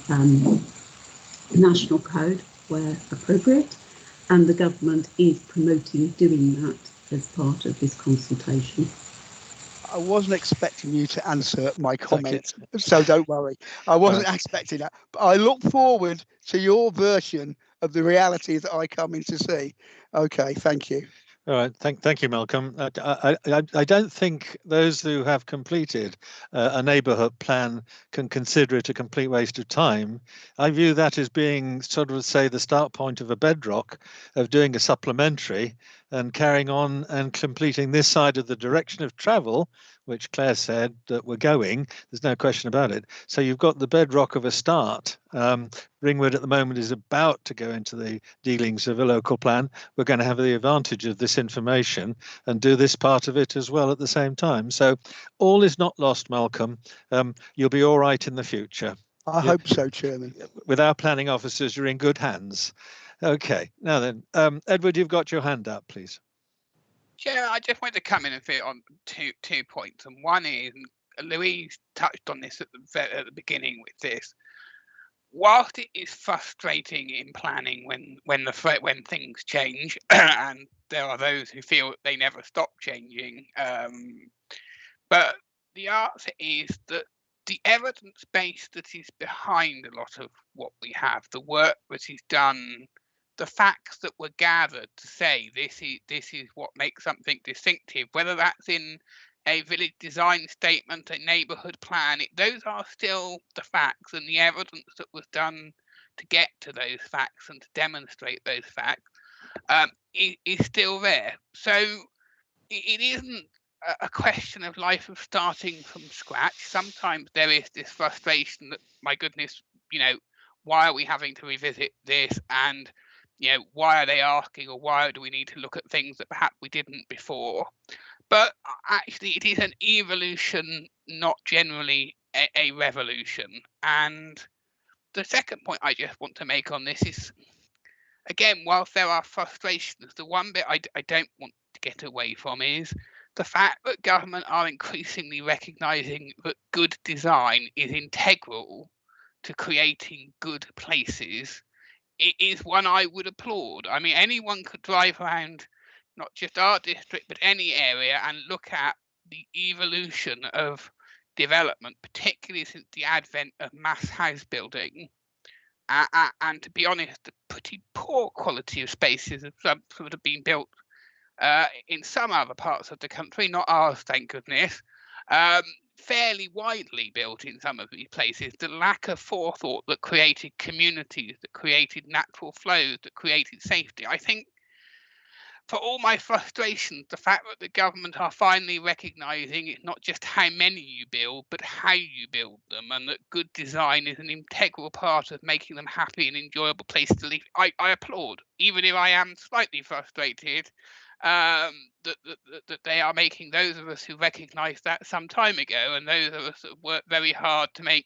national code where appropriate, and the government is promoting doing that as part of this consultation.
I wasn't expecting you to answer my comment, so don't worry. I wasn't expecting that. But I look forward to your version of the reality that I come in to see. Okay, thank you.
All right, thank you, Malcolm. I don't think those who have completed a neighbourhood plan can consider it a complete waste of time. I view that as being sort of, say, the start point of a bedrock of doing a supplementary and carrying on and completing this side of the direction of travel, which Claire said that we're going. There's no question about it. So you've got the bedrock of a start. Ringwood at the moment is about to go into the dealings of a local plan. We're going to have the advantage of this information and do this part of it as well at the same time. So all is not lost, Malcolm. You'll be all right in the future.
I hope so, Chairman.
With our planning officers, you're in good hands. Okay, now then, Edward, you've got your hand up, please.
Chair, I just wanted to come in and fit on two points, and one is, Louise touched on this at the beginning with this. Whilst it is frustrating in planning when things change, and there are those who feel they never stop changing, but the answer is that the evidence base that is behind a lot of what we have, the work that is done, the facts that were gathered to say this is what makes something distinctive, whether that's in a village design statement, a neighbourhood plan, those are still the facts, and the evidence that was done to get to those facts and to demonstrate those facts is still there. So it isn't a question of life of starting from scratch. Sometimes there is this frustration that, my goodness, why are we having to revisit this, and why are they asking, or why do we need to look at things that perhaps we didn't before? But actually, it is an evolution, not generally a revolution. And the second point I just want to make on this is, again, whilst there are frustrations, the one bit I don't want to get away from is the fact that government are increasingly recognising that good design is integral to creating good places. It is one I would applaud. I mean, anyone could drive around not just our district, but any area, and look at the evolution of development, particularly since the advent of mass house building. And to be honest, the pretty poor quality of spaces that have been built in some other parts of the country, not ours, thank goodness, fairly widely built in some of these places. The lack of forethought that created communities, that created natural flows, that created safety. I think, for all my frustrations, the fact that the government are finally recognising it's not just how many you build, but how you build them, and that good design is an integral part of making them happy and enjoyable places to live, I applaud, even if I am slightly frustrated that they are making those of us who recognised that some time ago, and those of us that work very hard to make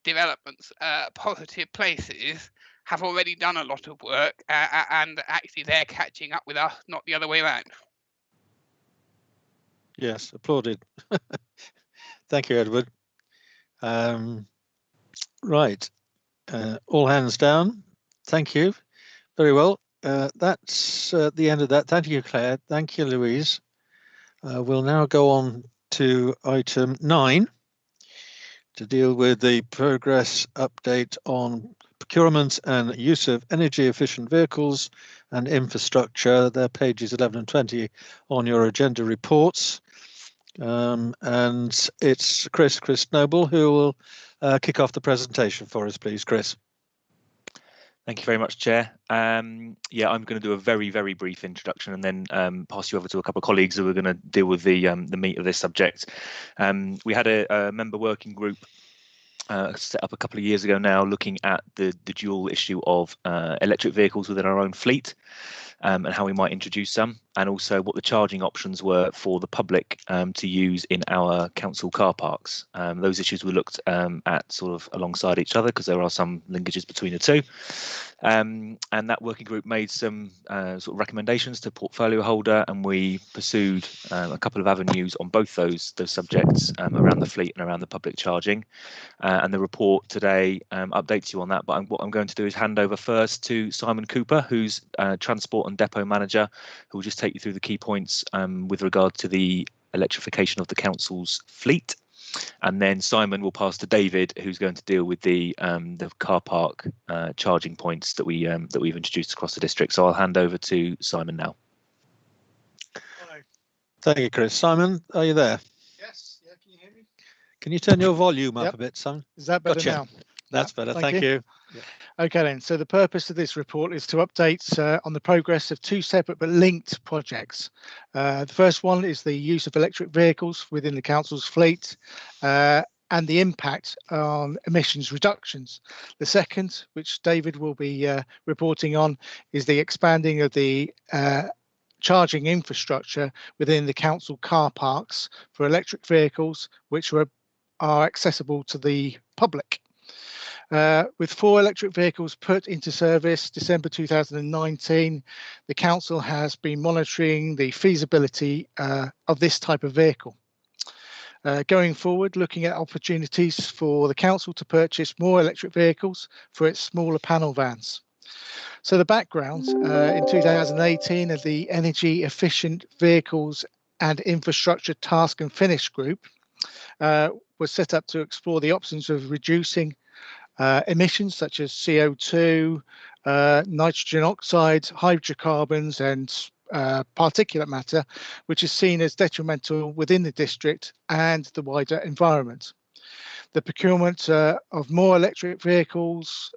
developments positive places, have already done a lot of work, and actually they're catching up with us, not the other way around.
Yes, applauded. Thank you, Edward. Right, all hands down. Thank you. Very well. That's the end of that. Thank you, Claire. Thank you, Louise. We'll now go on to item 9 to deal with the progress update on procurement and use of energy efficient vehicles and infrastructure. They're pages 11 and 20 on your agenda reports. And it's Chris Noble who will kick off the presentation for us, please, Chris.
Thank you very much, Chair. Yeah, I'm going to do a very, very brief introduction and then pass you over to a couple of colleagues who are going to deal with the meat of this subject. We had a member working group set up a couple of years ago now, looking at the dual issue of electric vehicles within our own fleet, and how we might introduce some, and also what the charging options were for the public to use in our council car parks. Those issues were looked at sort of alongside each other because there are some linkages between the two. And that working group made some sort of recommendations to portfolio holder, and we pursued a couple of avenues on both those subjects around the fleet and around the public charging. And the report today updates you on that. But what I'm going to do is hand over first to Simon Cooper, who's Transport and Depot Manager, who will just take you through the key points with regard to the electrification of the council's fleet. And then Simon will pass to David, who's going to deal with the car park charging points that we've introduced across the district. So I'll hand over to Simon now.
Thank you, Chris. Simon, are you there?
Yes, yeah, can you hear me?
Can you turn your volume up
Yep.
a bit, Simon?
Is that better
Gotcha.
now?
That's
Yeah,
better. Thank you.
Yeah. Okay then, so the purpose of this report is to update on the progress of two separate but linked projects. The first one is the use of electric vehicles within the council's fleet and the impact on emissions reductions. The second, which David will be reporting on, is the expanding of the charging infrastructure within the council car parks for electric vehicles, which are accessible to the public. With 4 electric vehicles put into service December 2019, the council has been monitoring the feasibility of this type of vehicle. Going forward, looking at opportunities for the council to purchase more electric vehicles for its smaller panel vans. So the background, in 2018, of the Energy Efficient Vehicles and Infrastructure Task and Finish Group was set up to explore the options of reducing emissions such as CO2, nitrogen oxides, hydrocarbons and particulate matter, which is seen as detrimental within the district and the wider environment. The procurement of more electric vehicles,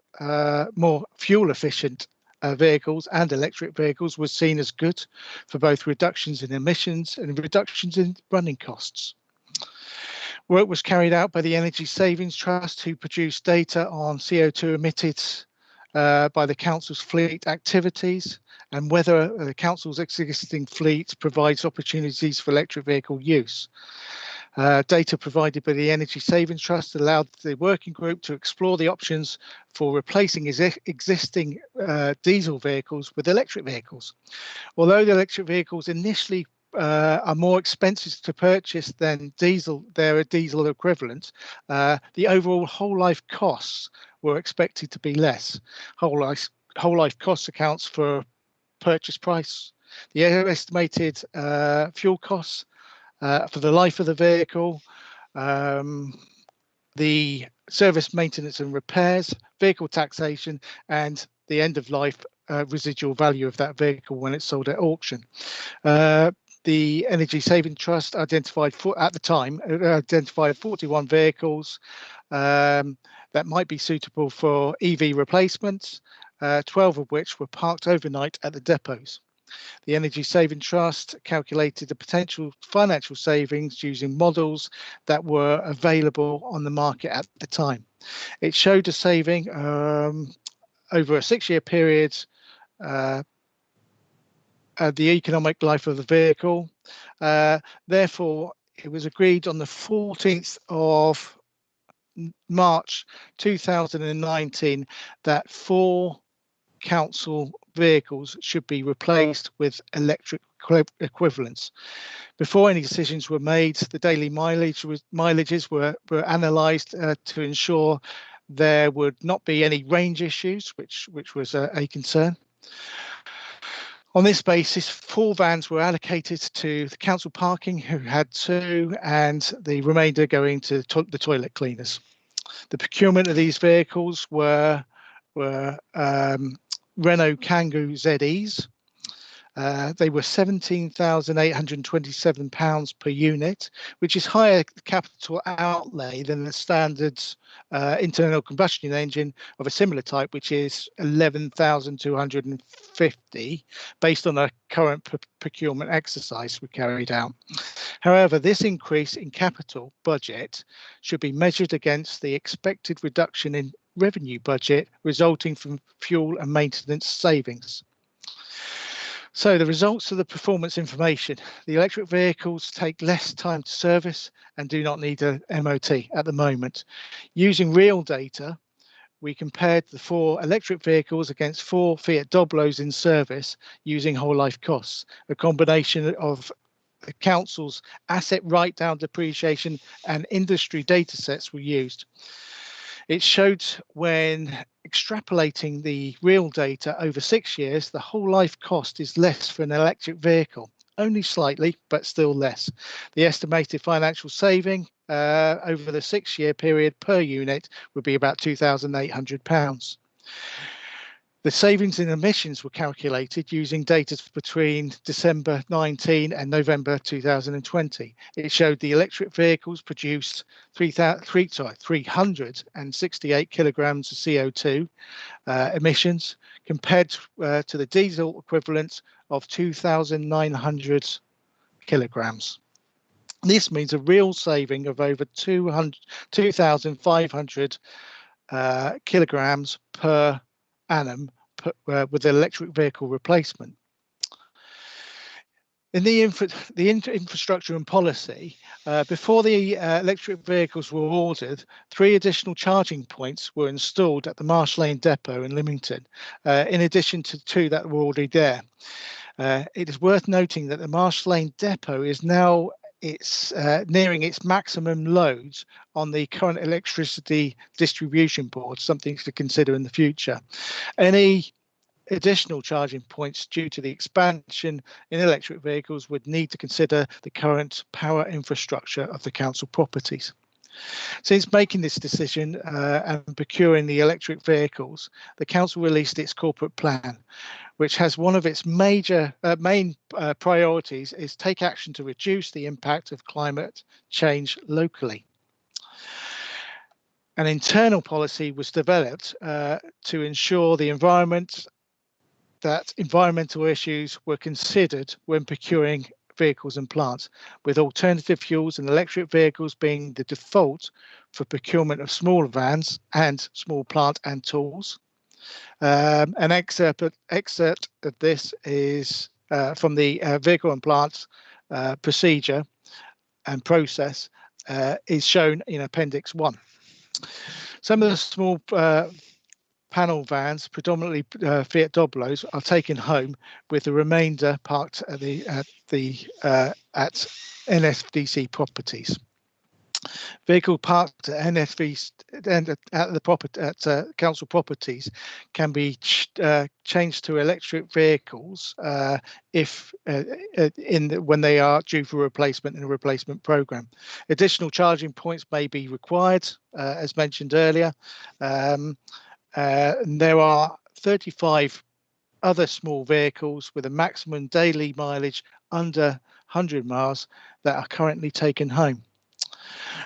more fuel efficient vehicles and electric vehicles was seen as good for both reductions in emissions and reductions in running costs. Work was carried out by the Energy Savings Trust, who produced data on CO2 emitted by the council's fleet activities and whether the council's existing fleet provides opportunities for electric vehicle use. Data provided by the Energy Savings Trust allowed the working group to explore the options for replacing existing diesel vehicles with electric vehicles. Although the electric vehicles initially are more expensive to purchase than diesel, they're a diesel equivalent, the overall whole life costs were expected to be less. Whole life costs accounts for purchase price. The estimated fuel costs for the life of the vehicle, the service maintenance and repairs, vehicle taxation, and the end of life residual value of that vehicle when it's sold at auction. The Energy Saving Trust identified at the time 41 vehicles that might be suitable for EV replacements, 12 of which were parked overnight at the depots. The Energy Saving Trust calculated the potential financial savings using models that were available on the market at the time. It showed a saving over a 6-year period, the economic life of the vehicle. Therefore, it was agreed on the 14th of March 2019 that 4 council vehicles should be replaced with electric equivalents. Before any decisions were made, the daily mileages were analysed to ensure there would not be any range issues, which was a concern. On this basis, 4 vans were allocated to the council parking, who had 2, and the remainder going to the toilet cleaners. The procurement of these vehicles were Renault Kangoo ZEs. They were £17,827 per unit, which is higher capital outlay than the standard internal combustion engine of a similar type, which is £11,250, based on a current procurement exercise we carried out. However, this increase in capital budget should be measured against the expected reduction in revenue budget resulting from fuel and maintenance savings. So the results of the performance information: the electric vehicles take less time to service and do not need a MOT at the moment. Using real data, we compared the 4 electric vehicles against 4 Fiat Doblos in service using whole life costs. A combination of the council's asset write-down depreciation and industry data sets were used. It showed when extrapolating the real data over 6 years, the whole life cost is less for an electric vehicle, only slightly, but still less. The estimated financial saving over the 6-year period per unit would be about £2,800. The savings in emissions were calculated using data between December 19 and November 2020. It showed the electric vehicles produced 368 kilograms of CO2 emissions compared to the diesel equivalent of 2,900 kilograms. This means a real saving of over 2,500 kilograms per annum with electric vehicle replacement. In the infrastructure and policy, before the electric vehicles were ordered, 3 additional charging points were installed at the Marsh Lane depot in Lymington, in addition to 2 that were already there. It is worth noting that the Marsh Lane depot is now nearing its maximum loads on the current electricity distribution board, something to consider in the future. Any additional charging points due to the expansion in electric vehicles would need to consider the current power infrastructure of the council properties. Since making this decision and procuring the electric vehicles, the council released its corporate plan, which has one of its main priorities is take action to reduce the impact of climate change locally. An internal policy was developed to ensure the that environmental issues were considered when procuring vehicles and plants, with alternative fuels and electric vehicles being the default for procurement of smaller vans and small plant and tools. An excerpt of this is from the vehicle and plant procedure and process is shown in Appendix 1. Some of the small panel vans, predominantly Fiat Doblos, are taken home, with the remainder parked at NSVC properties. Vehicle parked at NSV and at council properties can be changed to electric vehicles when they are due for replacement in a replacement program. Additional charging points may be required, as mentioned earlier. There are 35 other small vehicles with a maximum daily mileage under 100 miles that are currently taken home.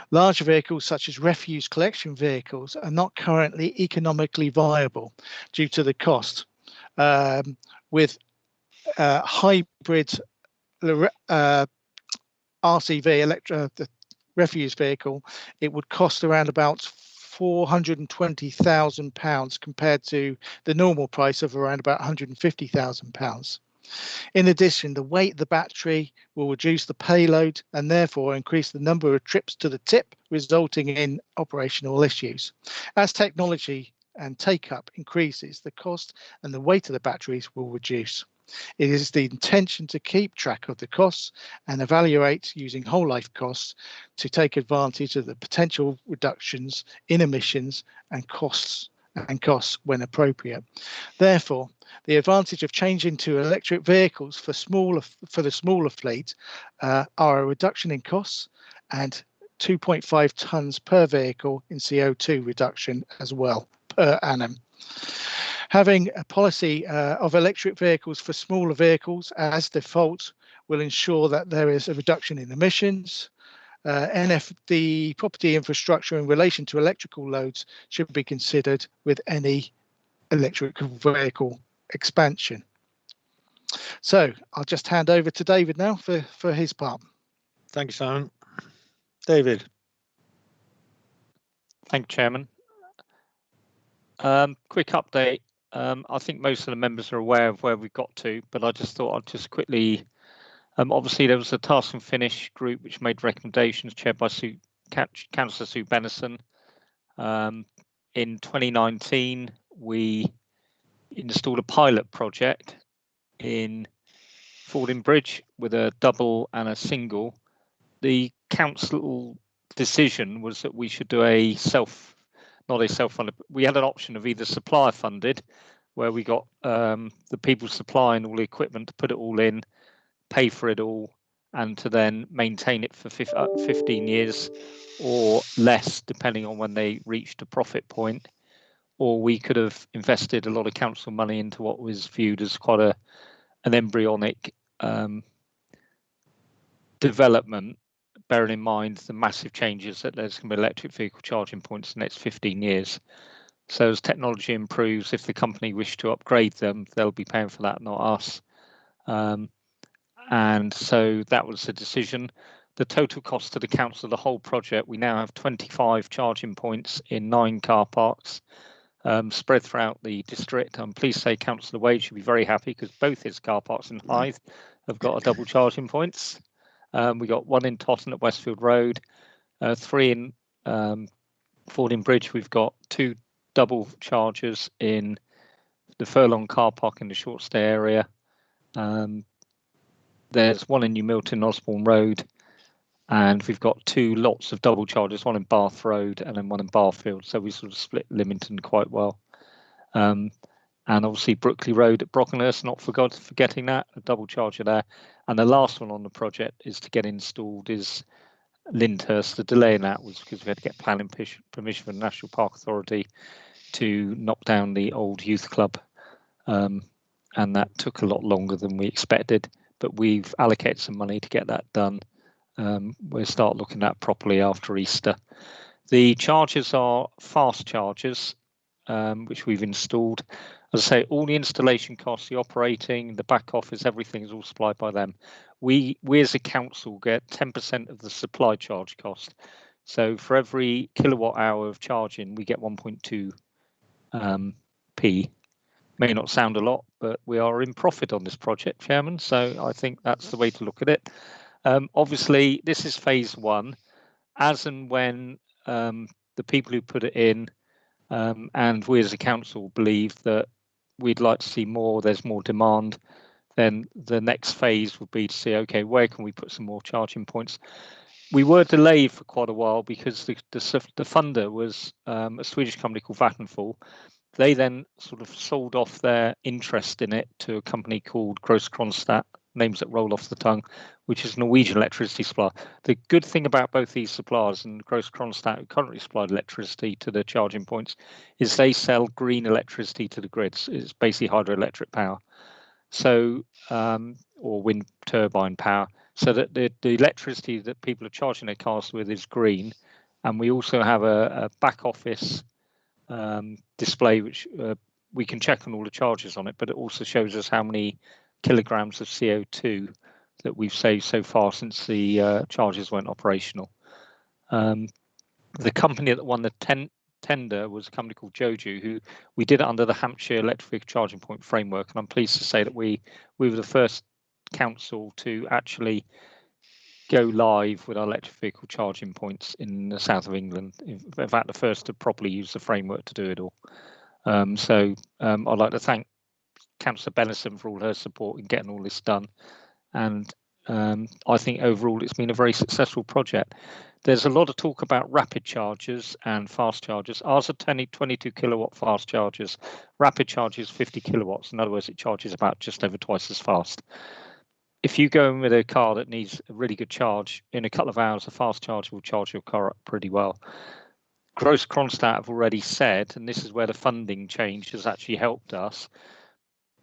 Larger vehicles such as refuse collection vehicles are not currently economically viable due to the cost. With hybrid RCV, the refuse vehicle, it would cost around about £420,000 compared to the normal price of around about £150,000. In addition, the weight of the battery will reduce the payload and therefore increase the number of trips to the tip, resulting in operational issues. As technology and take-up increases, the cost and the weight of the batteries will reduce. It is the intention to keep track of the costs and evaluate using whole life costs to take advantage of the potential reductions in emissions and costs when appropriate. Therefore, the advantage of changing to electric vehicles for the smaller fleet are a reduction in costs and 2.5 tonnes per vehicle in CO2 reduction as well per annum. Having a policy of electric vehicles for smaller vehicles as default will ensure that there is a reduction in emissions. The property infrastructure in relation to electrical loads should be considered with any electric vehicle expansion. So I'll just hand over to David now for his part.
Thank you, Simon. David.
Thank you, Chairman. Quick update. I think most of the members are aware of where we got to, but I just thought I'd just quickly, obviously there was a task and finish group which made recommendations chaired by Councillor Sue Bennison. In 2019, we installed a pilot project in Fording Bridge with a double and a single. The council decision was that we should do not a self-funded, we had an option of either supplier funded, where we got the people supplying all the equipment to put it all in, pay for it all, and to then maintain it for 15 years or less, depending on when they reached a profit point, or we could have invested a lot of council money into what was viewed as quite an embryonic development, bearing in mind the massive changes that there's going to be electric vehicle charging points in the next 15 years. So as technology improves, if the company wish to upgrade them, they'll be paying for that, not us. And so that was the decision. The total cost to the council of the whole project, we now have 25 charging points in 9 car parks spread throughout the district. I'm pleased to say Councillor Wade should be very happy because both his car parks in Hythe have got a double charging points. We got 1 in Totton at Westfield Road, 3 in Fording Bridge. We've got 2 double chargers in the Furlong car park in the short stay area. There's 1 in New Milton, Osborne Road, and we've got 2 lots of double chargers, 1 in Bath Road and then 1 in Barfield. So we sort of split Lymington quite well. And obviously Brookley Road at Brockenhurst, not forgetting that, a double charger there. And the last one on the project is to get installed is Lyndhurst. The delay in that was because we had to get planning permission from the National Park Authority to knock down the old youth club. And that took a lot longer than we expected, but we've allocated some money to get that done. We'll start looking at properly after Easter. The chargers are fast chargers, which we've installed. As I say, all the installation costs, the operating, the back office, everything is all supplied by them. We as a council get 10% of the supply charge cost. So for every kilowatt hour of charging, we get 1.2 p. May not sound a lot, but we are in profit on this project, Chairman. So I think that's the way to look at it. Obviously, this is phase 1. As and when the people who put it in and we as a council believe that we'd like to see more, there's more demand, then the next phase would be to see, okay, where can we put some more charging points? We were delayed for quite a while because the funder was a Swedish company called Vattenfall. They then sort of sold off their interest in it to a company called Gross Kronstadt, names that roll off the tongue, which is a Norwegian electricity supplier. The good thing about both these suppliers and Gross Kronstadt, who currently supplied electricity to the charging points, is they sell green electricity to the grids. It's basically hydroelectric power, so or wind turbine power, so that the electricity that people are charging their cars with is green. And we also have a back office display which we can check on all the charges on it, but it also shows us how many kilograms of CO2 that we've saved so far since the charges weren't operational. The company that won the tender was a company called Joju, who we did it under the Hampshire Electric Vehicle Charging Point Framework, and I'm pleased to say that we were the first council to actually go live with our electric vehicle charging points in the south of England. In fact, the first to properly use the framework to do it all. So I'd like to thank Councillor Bennison for all her support in getting all this done. And I think overall it's been a very successful project. There's a lot of talk about rapid chargers and fast chargers. Ours are 22 kilowatt fast chargers. Rapid chargers 50 kilowatts. In other words, it charges about just over twice as fast. If you go in with a car that needs a really good charge, in a couple of hours, a fast charger will charge your car up pretty well. Gross Kronstadt have already said, and this is where the funding change has actually helped us,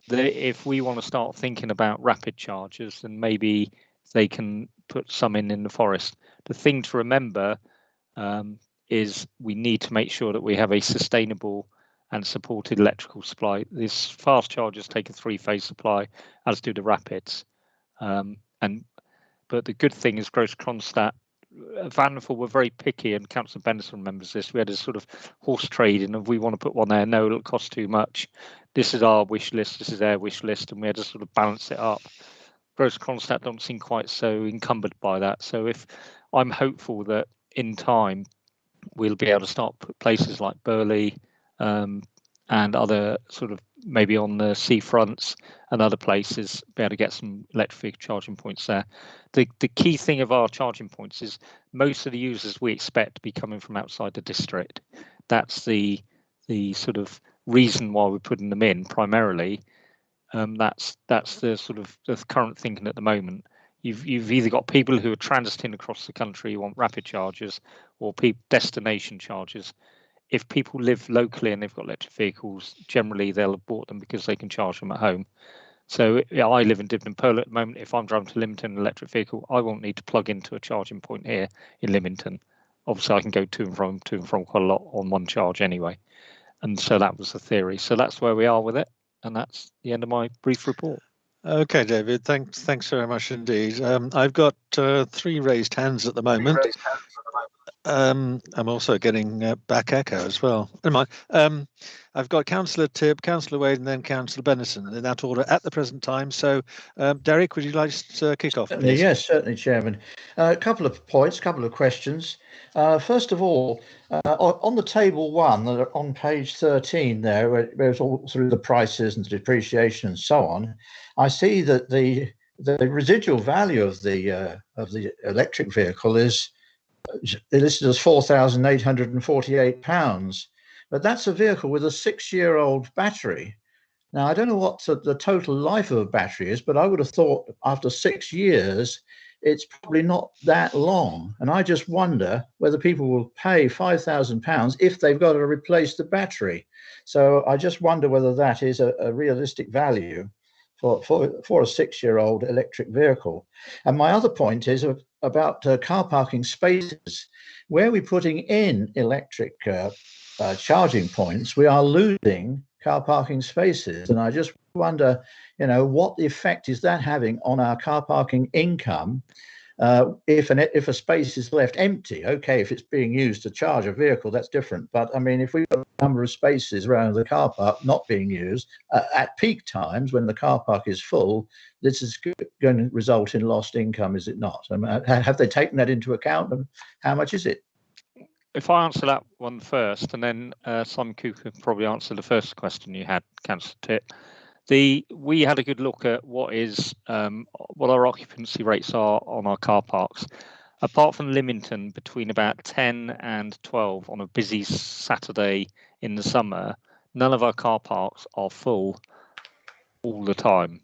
that if we want to start thinking about rapid chargers, then maybe they can put some in the forest. The thing to remember is we need to make sure that we have a sustainable and supported electrical supply. These fast chargers take a 3-phase supply, as do the rapids. But the good thing is Gross Kronstadt, Vattenfall were very picky, and Councillor Bennison remembers this. We had a sort of horse trading of we want to put one there. No, it'll cost too much. This is our wish list. This is their wish list, and we had to sort of balance it up. Gross Kronstadt don't seem quite so encumbered by that. So if I'm hopeful that in time we'll be able to start put places like Burley and other sort of maybe on the seafronts and other places, be able to get some electric charging points there. The key thing of our charging points is most of the users we expect to be coming from outside the district. That's the sort of reason why we're putting them in primarily. That's the sort of the current thinking at the moment. You've either got people who are transiting across the country who want rapid chargers, or destination chargers. if people live locally and they've got electric vehicles, generally they'll have bought them because they can charge them at home. So yeah, I live in Dibden Pearl at the moment. If I'm driving to Lymington in an electric vehicle, I won't need to plug into a charging point here in Lymington. Obviously, I can go to and from quite a lot on one charge anyway. And so that was the theory. So that's where we are with it. And that's the end of my brief report.
Okay, David, thanks very much indeed. I've got 3 raised hands at the moment. I'm also getting back echo as well. Never mind. I've got Councillor Tibb, Councillor Wade, and then Councillor Bennison in that order at the present time. So, Derek, would you like to kick off, please?
Yes, certainly, Chairman. A couple of points, a couple of questions. First of all, on the table 1, on page 13 there, where it's all through the prices and depreciation and so on, I see that the residual value of the electric vehicle is listed as £4,848, but that's a vehicle with a 6-year-old battery. Now, I don't know what the total life of a battery is, but I would have thought after 6 years, it's probably not that long. And I just wonder whether people will pay £5,000 if they've got to replace the battery. So I just wonder whether that is a realistic value for a 6-year-old electric vehicle. And my other point is about car parking spaces. Where we're putting in electric charging points, we are losing car parking spaces. And I just wonder, what effect is that having on our car parking income if a space is left empty? Okay, if it's being used to charge a vehicle, that's different. But I mean, if we've got a number of spaces around the car park not being used at peak times when the car park is full, this is going to result in lost income, is it not? I mean, have they taken that into account, and how much is it?
If I answer that one first, and then Simon Cooper can probably answer the first question you had, Councillor Tipp. We had a good look at what our occupancy rates are on our car parks. Apart from Lymington, between about 10 and 12 on a busy Saturday in the summer, none of our car parks are full all the time.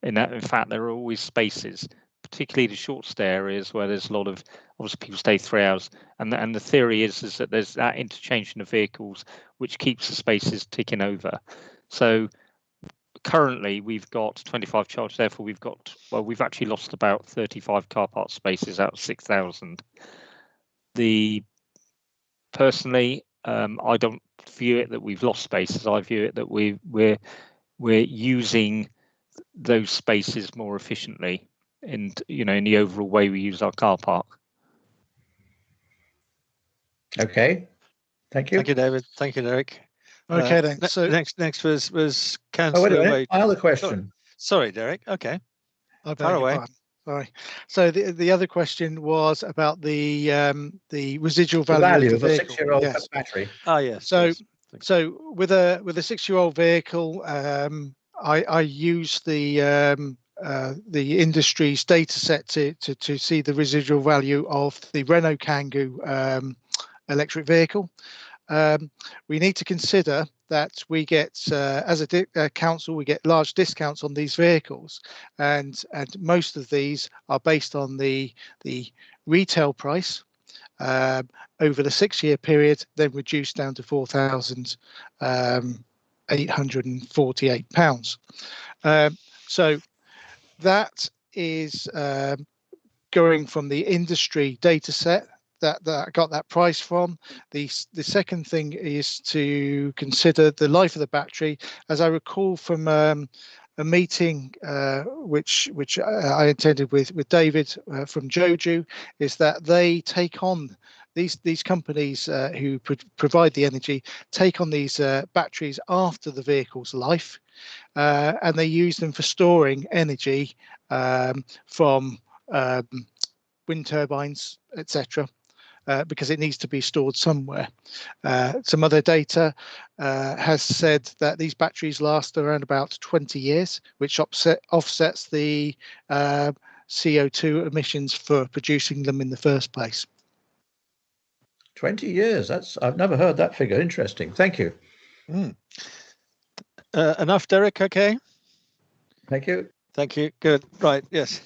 In fact, there are always spaces, particularly the short stay areas where there's a lot of, obviously people stay 3 hours, and the theory is that there's that interchange in the vehicles which keeps the spaces ticking over. So currently we've got 25 charges, therefore we've actually lost about 35 car park spaces out of 6,000. Personally, I don't view it that we've lost spaces. I view it that we're using those spaces more efficiently, and in the overall way we use our car park.
Okay, thank you.
Thank you, David. Thank you, Derek.
Okay, then. So
next was Councillor
Oh, wait a minute.
Wade.
My other question.
Sorry, Derek. Okay.
I beg
Far
your
away.
pardon. Sorry. So the other question was about the residual value of the vehicle.
A 6-year-old
yes.
battery.
Yes.
So with a 6-year-old vehicle, I use the industry's data set to see the residual value of the Renault Kangoo electric vehicle. We need to consider that we get, as a council, we get large discounts on these vehicles, and most of these are based on the retail price over the 6-year period, then reduced down to £4,848. So that is going from the industry data set that I got that price from. The second thing is to consider the life of the battery. As I recall from a meeting which I attended with David from Joju, is that they take on these companies who provide the energy, take on these batteries after the vehicle's life, and they use them for storing energy from wind turbines, etc. Because it needs to be stored somewhere. Some other data has said that these batteries last around about 20 years, which offsets the CO2 emissions for producing them in the first place.
20 years, I've never heard that figure. Interesting. Thank you.
Enough, Derek, okay?
Thank you.
Thank you. Good. Right, yes.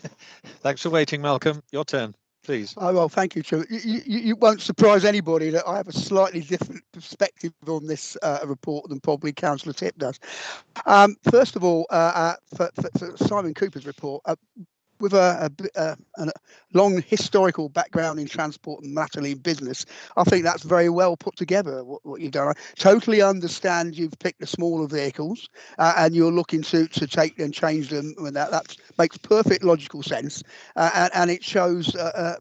Thanks for waiting, Malcolm. Your turn. please.
Oh, well, thank you, Chair. You won't surprise anybody that I have a slightly different perspective on this report than probably Councillor Tipp does. First of all, for Simon Cooper's report, with a long historical background in transport and latterly in business, I think that's very well put together, what you've done. I totally understand you've picked the smaller vehicles and you're looking to take and change them, and that makes perfect logical sense, and it shows a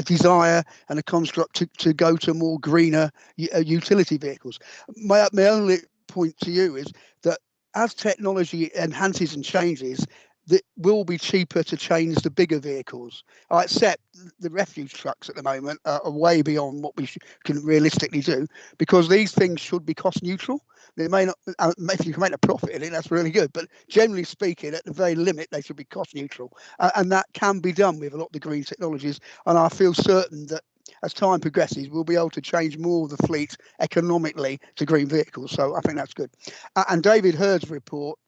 desire and a construct to go to more greener utility vehicles. My only point to you is that as technology enhances and changes, that will be cheaper to change the bigger vehicles. I accept the refuse trucks at the moment are way beyond what we can realistically do, because these things should be cost neutral. They may not, if you can make a profit in it, that's really good. But generally speaking, at the very limit, they should be cost neutral. And that can be done with a lot of the green technologies. And I feel certain that as time progresses, we'll be able to change more of the fleet economically to green vehicles. So I think that's good. And David Hurd's report,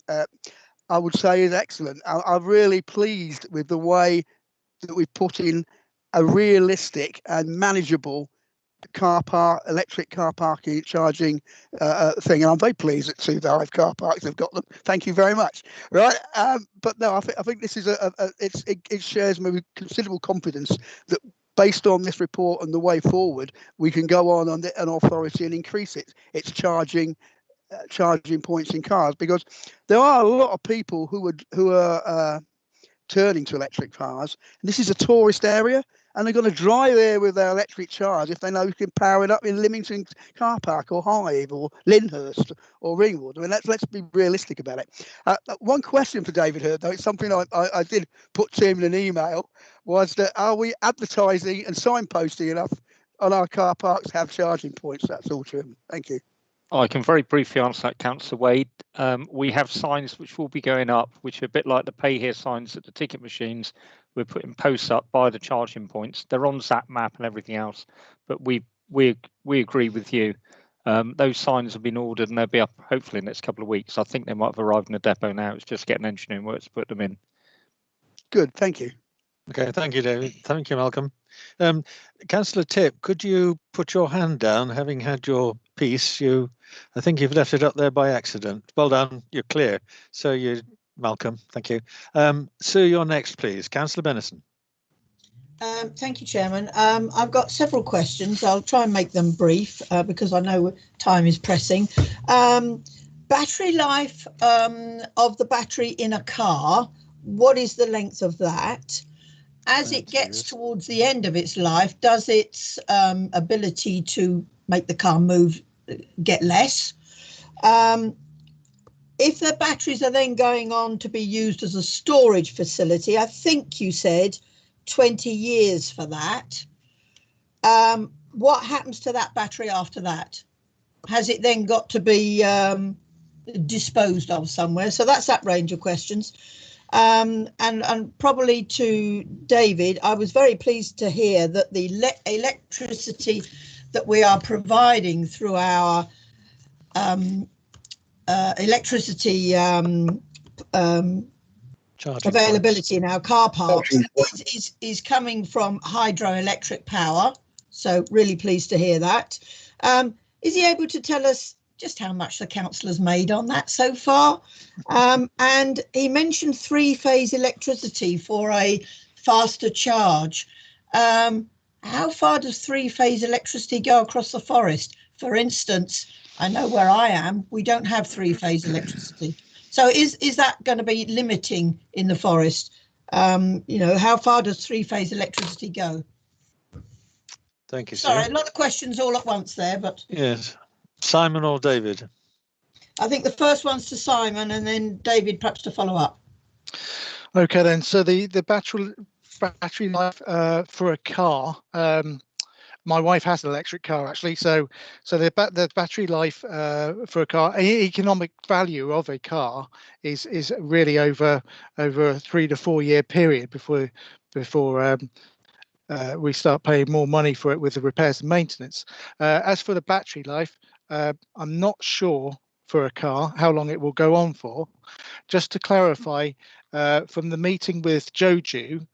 I would say, is excellent. I'm really pleased with the way that we've put in a realistic and manageable electric car parking charging thing, and I'm very pleased that 2 Hive car parks have got them. Thank you very much. Right, but no, I think this is it shares me with considerable confidence that based on this report and the way forward, we can go on an authority and increase its charging points in cars, because there are a lot of people who are turning to electric cars. And this is a tourist area, and they're going to drive there with their electric charge if they know you can power it up in Lymington car park or Hive or Lyndhurst or Ringwood. I mean, let's be realistic about it. One question for David Hurd, though, it's something I did put to him in an email, was that are we advertising and signposting enough on our car parks to have charging points? That's all true. Thank you.
I can very briefly answer that, Councillor Wade. We have signs which will be going up, which are a bit like the pay here signs at the ticket machines. We're putting posts up by the charging points. They're on Zap Map and everything else, but we agree with you. Those signs have been ordered and they'll be up hopefully in the next couple of weeks. I think they might have arrived in the depot now. It's just getting engineering work to put them in.
Good, thank you.
Okay, thank you, David. Thank you, Malcolm. Councillor Tipp, could you put your hand down, having had your piece? I think you've left it up there by accident. Well done, you're clear. So Malcolm, thank you. Sue, you're next, please. Councillor Bennison.
Thank you, Chairman. I've got several questions. I'll try and make them brief because I know time is pressing. Battery life of the battery in a car, what is the length of that? As it gets towards the end of its life, does its ability to make the car move get less? If the batteries are then going on to be used as a storage facility, I think you said 20 years for that. What happens to that battery after that? Has it then got to be disposed of somewhere? So that's that range of questions. And probably to David, I was very pleased to hear that the electricity that we are providing through our electricity availability in our car parks is coming from hydroelectric power. So really pleased to hear that. Is he able to tell us just how much the councillor's made on that so far? And he mentioned 3-phase electricity for a faster charge. How far does 3-phase electricity go across the forest? For instance, I know where I am, we don't have 3-phase electricity. So is that going to be limiting in the forest? How far does 3-phase electricity go?
Thank you,
Sorry,
sir.
a lot of questions all at once there, but
yes, Simon or David?
I think the first one's to Simon, and then David perhaps to follow up.
Okay, then. So the battery life for a car. My wife has an electric car actually, so the battery life for a car, economic value of a car is really over a 3 to 4 year period before we start paying more money for it with the repairs and maintenance. As for the battery life, I'm not sure for a car how long it will go on for. Just to clarify, from the meeting with Joju,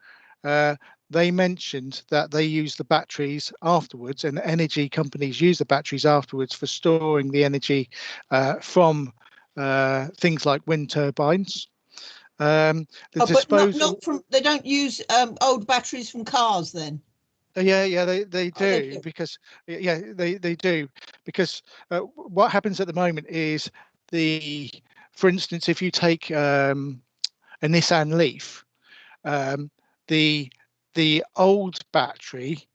they mentioned that they use the batteries afterwards, and energy companies use the batteries afterwards for storing the energy from things like wind turbines. The disposal.
But not from. They don't use old batteries from cars then.
Yeah, they do, because they do, because what happens at the moment is for instance, if you take a Nissan Leaf, the old battery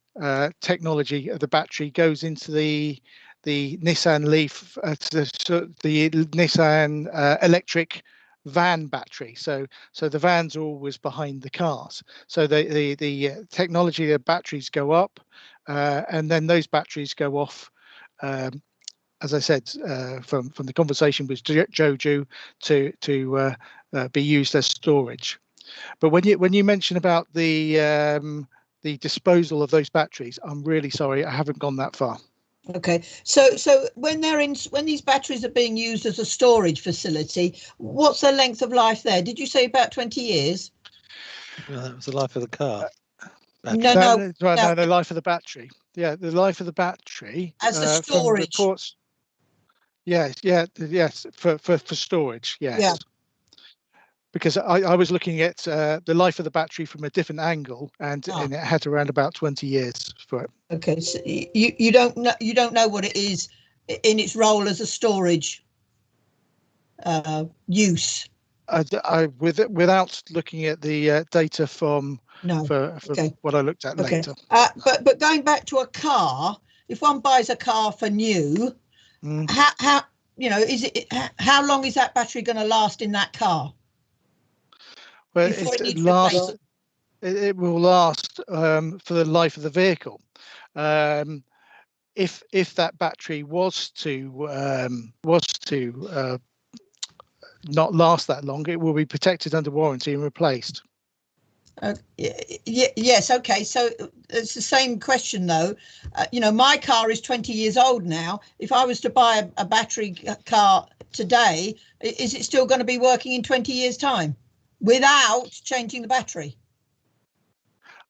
technology of the battery goes into the Nissan Leaf, the Nissan electric van battery. So the vans are always behind the cars. So the technology of batteries go up, and then those batteries go off. As I said, from the conversation with Joju, to be used as storage. But when you mention about the disposal of those batteries, I'm really sorry, I haven't gone that far.
Okay, so when these batteries are being used as a storage facility, what's the length of life there? Did you say about 20 years?
Well, that was the life of the car.
No,
the life of the battery. Yeah, the life of the battery
as a storage.
From reports. Yes, for storage. Yes.
Yeah.
Because I was looking at the life of the battery from a different angle, and it had around about 20 years for it.
Okay, so you don't know what it is in its role as a storage use.
Without looking at the data from what I looked at later.
But going back to a car, if one buys a car for new, how how long is that battery going to last in that car?
Well, it will last for the life of the vehicle. If that battery was to not last that long, it will be protected under warranty and replaced.
Yes. Okay. So it's the same question though. My car is 20 years old now. If I was to buy a battery car today, is it still going to be working in 20 years' time without changing the battery?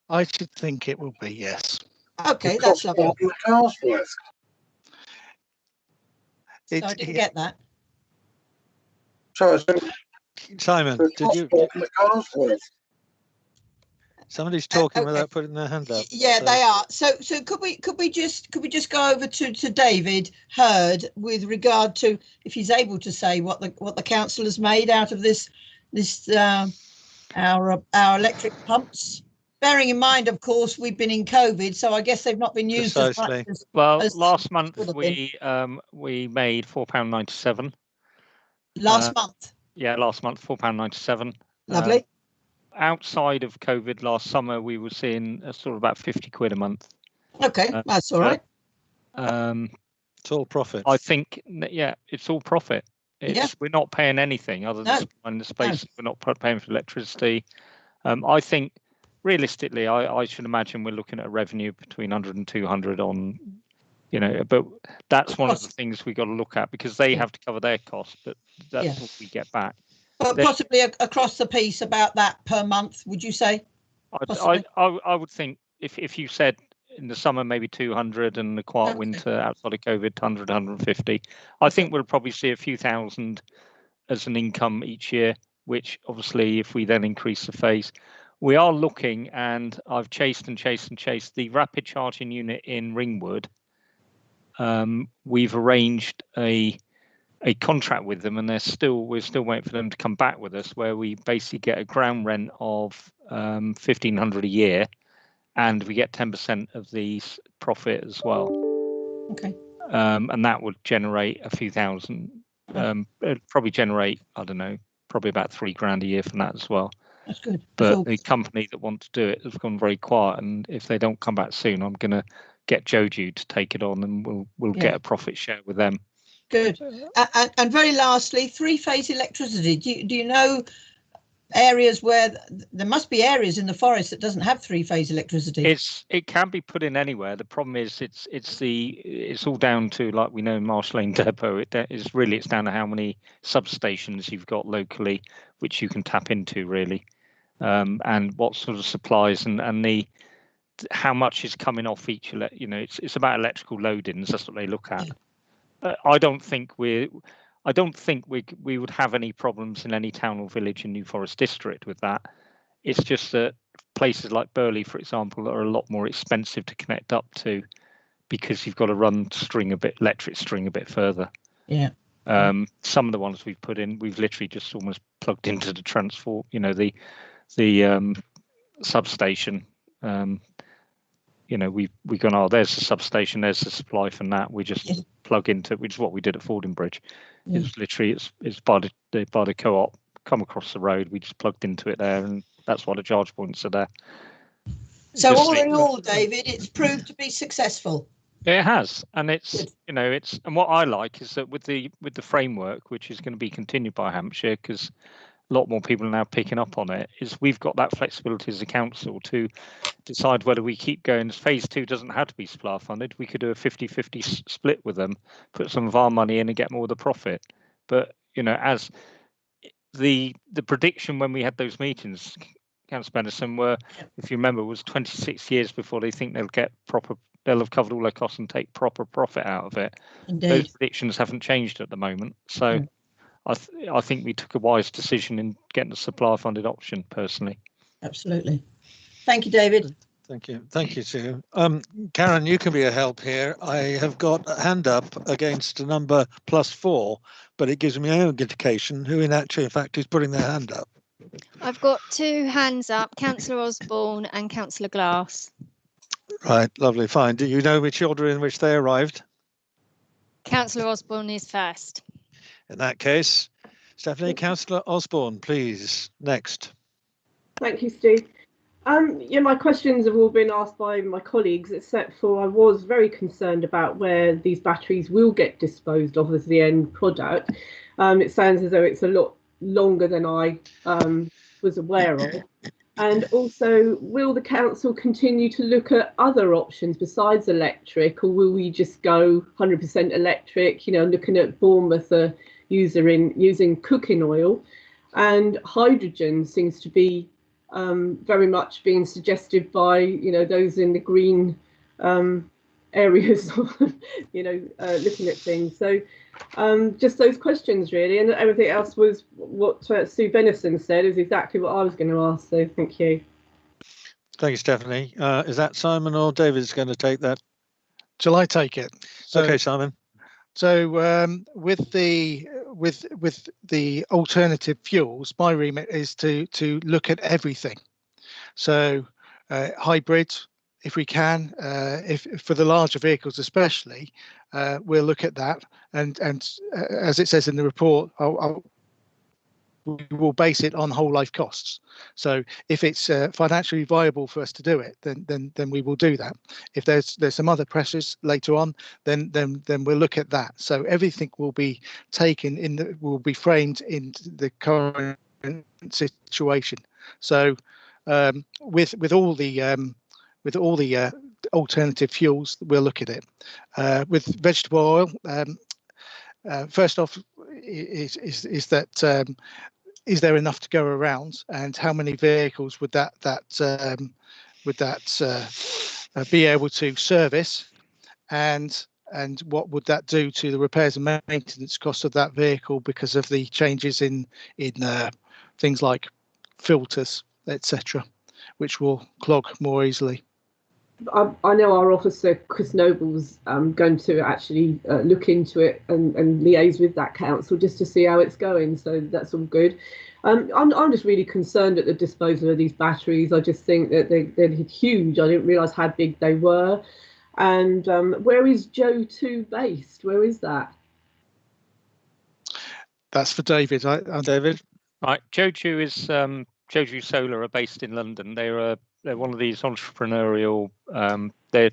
I should think it will be, yes.
Okay, that's lovely.
The car's worth.
So I didn't get that.
So
Simon, did you?
The car's worth.
Somebody's talking without putting their hand up.
Yeah, so. They are. So could we just go over to David Hurd with regard to, if he's able to say what the council has made out of this our electric pumps, bearing in mind, of course, we've been in COVID, so I guess they've not been used as much as.
Well, last month we made £4.97.
Last month.
Yeah, last month £4.97.
Lovely.
Outside of COVID, last summer we were seeing sort of about 50 quid a month.
Okay, that's all right.
It's all profit.
I think, yeah, it's all profit. We're not paying anything other than supplying the space. We're not paying for electricity. I think realistically, I should imagine we're looking at a revenue between 100 and 200 on, but that's one of the things we got to look at, because they have to cover their costs, but that's what we get back.
But possibly across the piece about that per month, would you say?
I would think if you said in the summer maybe 200 and the quiet winter outside of COVID 100, 150, I think we'll probably see a few thousand as an income each year, which obviously if we then increase the phase, we are looking, and I've chased the rapid charging unit in Ringwood. We've arranged a contract with them, and we're still waiting for them to come back with us, where we basically get a ground rent of $1,500 a year, and we get 10% of the profit as well.
Okay.
And that would generate a few thousand. It'd probably generate, I don't know, probably about $3,000 a year from that as well.
That's good.
But the company that want to do it has gone very quiet, and if they don't come back soon, I'm going to get Joju to take it on, and we'll get a profit share with them.
Good. And very lastly, three-phase electricity. Do you know areas where there must be areas in the forest that doesn't have three-phase electricity?
It can be put in anywhere. The problem is it's all down to, like we know in Marsh Lane Depot. It's down to how many substations you've got locally, which you can tap into really. and what sort of supplies and the how much is coming off each. It's about electrical loadings. That's what they look at. I don't think we would have any problems in any town or village in New Forest district with that. It's just that places like Burley, for example, are a lot more expensive to connect up to because you've got to run electric string a bit further.
Yeah.
Some of the ones we've put in, we've literally just almost plugged into the transform, the substation. We've gone, oh, there's the substation, there's the supply from that. We just plug into it, which is what we did at Fordingbridge. It's literally it's by the co-op, come across the road. We just plugged into it there, and that's why the charge points are there.
So all in all, David, it's proved to be successful.
It has, and it's and what I like is that with the framework, which is going to be continued by Hampshire, because a lot more people are now picking up on it, is we've got that flexibility as a council to decide whether we keep going. Phase 2 doesn't have to be supplier funded. We could do a 50-50 split with them, put some of our money in and get more of the profit. But as the prediction when we had those meetings, Councillor Benison, were, if you remember, was 26 years before they think they'll have covered all their costs and take proper profit out of it.
Indeed.
Those predictions haven't changed at the moment. So I think we took a wise decision in getting the supplier funded option, personally.
Absolutely. Thank you, David.
Thank you, Sue. Karen, you can be a help here. I have got a hand up against a number +4, but it gives me no indication who in fact is putting their hand up.
I've got 2 hands up, Councillor Osborne and Councillor Glass.
Right, lovely, fine. Do you know which order in which they arrived?
Councillor Osborne is first.
In that case, Stephanie, Councillor Osborne, please, next.
Thank you, Steve. My questions have all been asked by my colleagues, except for I was very concerned about where these batteries will get disposed of as the end product. It sounds as though it's a lot longer than I was aware of. And also, will the council continue to look at other options besides electric, or will we just go 100% electric? Looking at Bournemouth using cooking oil, and hydrogen seems to be very much being suggested by those in the green areas, looking at things. So just those questions really, and everything else was what Sue Benison said is exactly what I was going to ask. So thank you.
Thank you, Stephanie. Is that Simon or David's going to take that?
Shall I take it?
Okay, Simon.
So with the alternative fuels, my remit is to look at everything. So hybrids, if we can, if for the larger vehicles especially, we'll look at that. And as it says in the report, we will base it on whole life costs. So if it's financially viable for us to do it, then we will do that. If there's some other pressures later on, then we'll look at that. So everything will be taken will be framed in the current situation. So with all the alternative fuels, we'll look at it. With vegetable oil, first off, is that is there enough to go around, and how many vehicles would that be able to service, and what would that do to the repairs and maintenance costs of that vehicle because of the changes in things like filters, etc., which will clog more easily.
I know our officer Chris Noble's going to actually look into it and liaise with that council just to see how it's going. So that's all good. I'm just really concerned at the disposal of these batteries. I just think that they're huge. I didn't realise how big they were. And where is Joe 2 based? Where is that?
That's for David. David.
Right, Joe 2 is Joe 2 Solar are based in London. They're one of these entrepreneurial. They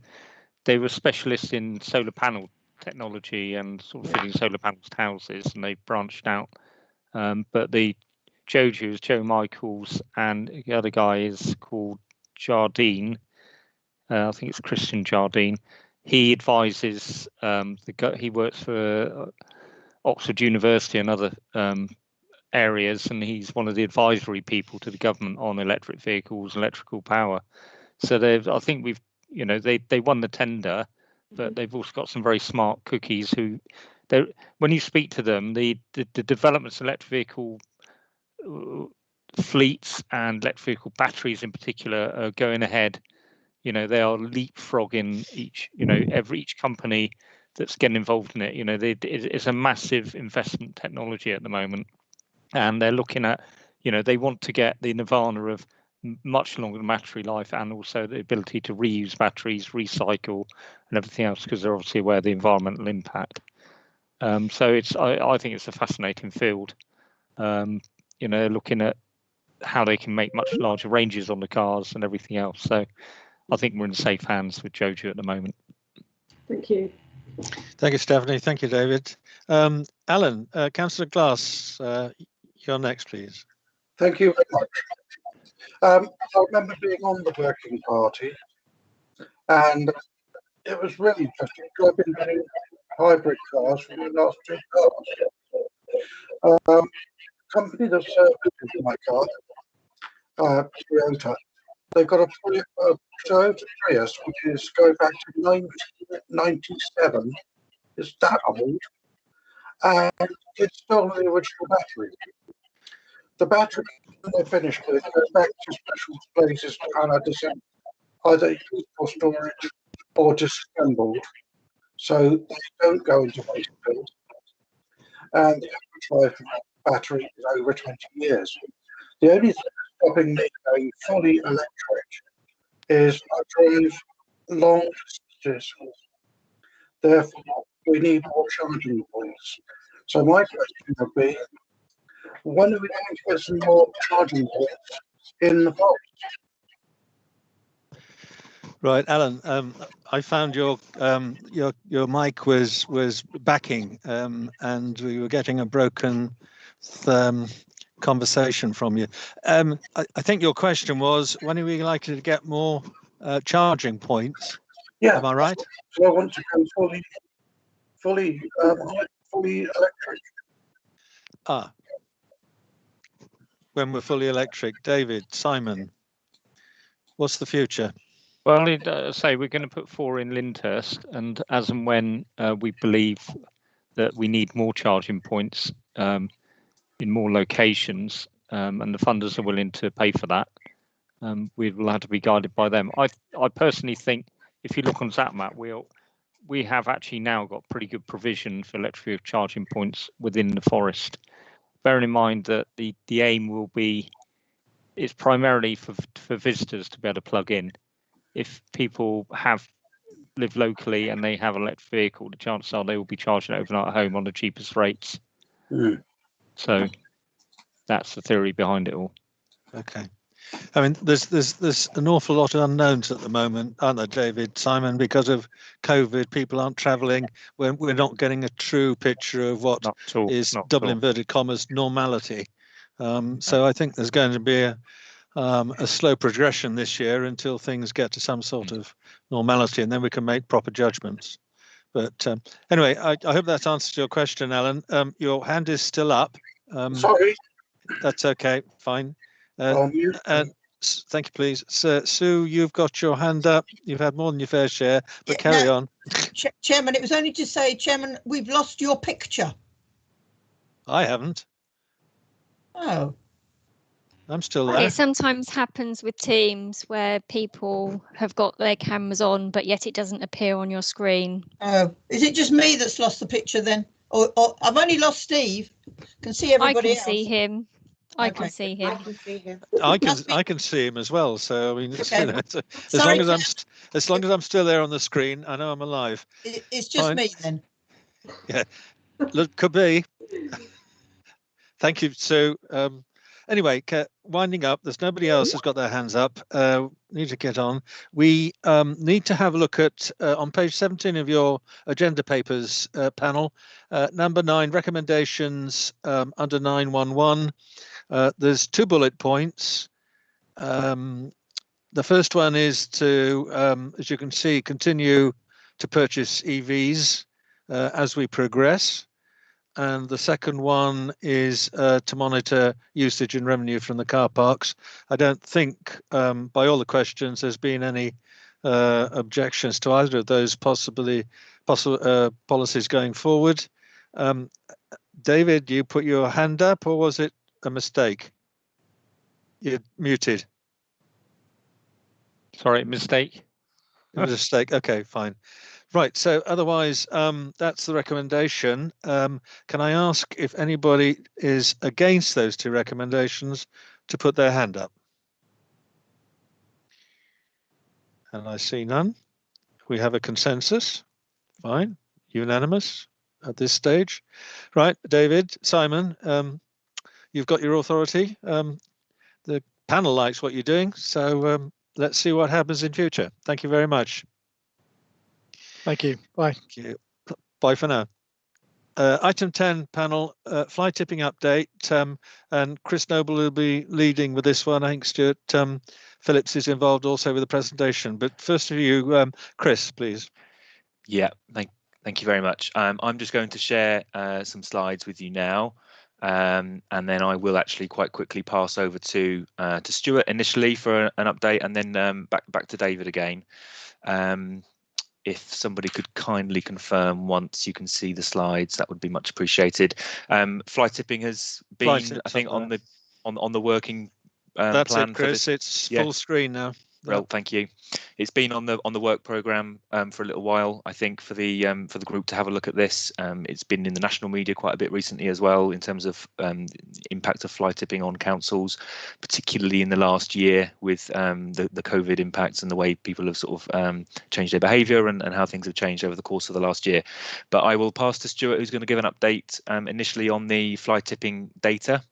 were specialists in solar panel technology and sort of fitting solar panels to houses, and they branched out. But the Joe 2 is Joe Michaels, and the other guy is called Jardine. I think it's Christian Jardine. He advises. He works for Oxford University and other areas, and he's one of the advisory people to the government on electric vehicles, electrical power. So I think we've, they won the tender, but they've also got some very smart cookies who, when you speak to them, the developments of electric vehicle fleets and electric vehicle batteries in particular are going ahead. They are leapfrogging each company that's getting involved in it. It's a massive investment technology at the moment, and they're looking at, they want to get the nirvana of much longer battery life and also the ability to reuse batteries, recycle, and everything else, because they're obviously aware of the environmental impact. So I think it's a fascinating field. Looking at how they can make much larger ranges on the cars and everything else. So I think we're in safe hands with Jojo at the moment.
Thank you.
Thank you, Stephanie. Thank you, David. Alan, Councillor Glass, you're next, please.
Thank you very much. I remember being on the working party, and it was really interesting. I've been doing hybrid cars for the last 2 cars. Company that services my car, Toyota, they've got a Toyota Prius, which is going back to 1997. It's that old, and it's still the original battery. The battery, when they're finished with it, goes back to special places and either used for storage or disassembled, so they don't go into waste field. And the average life of the battery is over 20 years. The only thing stopping me going fully electric is I drive long distances. Therefore, we need more charging points. So my question would be, when are we going to get some more charging points in the forest?
Right, Alan. I found your mic was backing, and we were getting a broken conversation from you. I think your question was, when are we likely to get more charging points?
Yeah,
am I right?
So I want to go fully electric.
When we're fully electric. David, Simon, what's the future?
Well, say we're going to put 4 in Lyndhurst, and as and when we believe that we need more charging points in more locations, and the funders are willing to pay for that, we will have to be guided by them. I personally think, if you look on ZapMap, we have actually now got pretty good provision for electric vehicle charging points within the forest. Bearing in mind that the aim will be, it's primarily for visitors to be able to plug in. If people live locally and they have an electric vehicle, the chances are they will be charging overnight at home on the cheapest rates. So that's the theory behind it all.
Okay. I mean, there's an awful lot of unknowns at the moment, aren't there, David, Simon? Because of COVID, people aren't travelling. We're not getting a true picture of what is double inverted commas normality. So I think there's going to be a slow progression this year until things get to some sort of normality, and then we can make proper judgments. But anyway, I hope that answers your question, Alan. Your hand is still up.
Sorry.
That's okay. Fine. Thank you, please. Sue, you've got your hand up. You've had more than your fair share, but carry on.
Chairman, it was only to say, Chairman, we've lost your picture.
I haven't.
Oh.
I'm still there.
It sometimes happens with Teams where people have got their cameras on, but yet it doesn't appear on your screen.
Oh, is it just me that's lost the picture then? Or I've only lost Steve. Can see everybody else.
I can see him. I can see him.
I can see him as well. So I mean, as long as I'm still there on the screen, I know I'm alive.
It's just me then.
Yeah, look, could be. Thank you, Sue. Anyway, winding up. There's nobody else who's got their hands up. Need to get on. We need to have a look at on page 17 of your agenda papers panel, number 9, recommendations under 911. There's 2 bullet points. The first one is to, as you can see, continue to purchase EVs as we progress. and the second one is to monitor usage and revenue from the car parks. I don't think, by all the questions, there's been any objections to either of those policies going forward. David, you put your hand up, or was it a mistake? You're muted.
Sorry, mistake.
It was a mistake. Okay, fine. Right, so otherwise, that's the recommendation. Can I ask if anybody is against those two recommendations to put their hand up? And I see none. We have a consensus. Fine, unanimous at this stage. Right, David, Simon, you've got your authority. The panel likes what you're doing, so let's see what happens in future. Thank you very much.
Thank you. Bye.
Thank you. Bye for now. Item 10 panel, fly tipping update, and Chris Noble will be leading with this one. I think Stuart Phillips is involved also with the presentation. But first of you, Chris, please.
Yeah, thank you very much. I'm just going to share some slides with you now, and then I will actually quite quickly pass over to Stuart initially for an update, and then back to David again. If somebody could kindly confirm once you can see the slides, that would be much appreciated. Fly tipping has been, I think, on the working
That's
plan
it, Chris.
for this.
It's full screen now.
Well, thank you. It's been on the work programme for a little while, I think, for the group to have a look at this. It's been in the national media quite a bit recently as well, in terms of impact of fly tipping on councils, particularly in the last year with the COVID impacts and the way people have sort of changed their behaviour and how things have changed over the course of the last year. But I will pass to Stuart, who's going to give an update initially on the fly tipping data.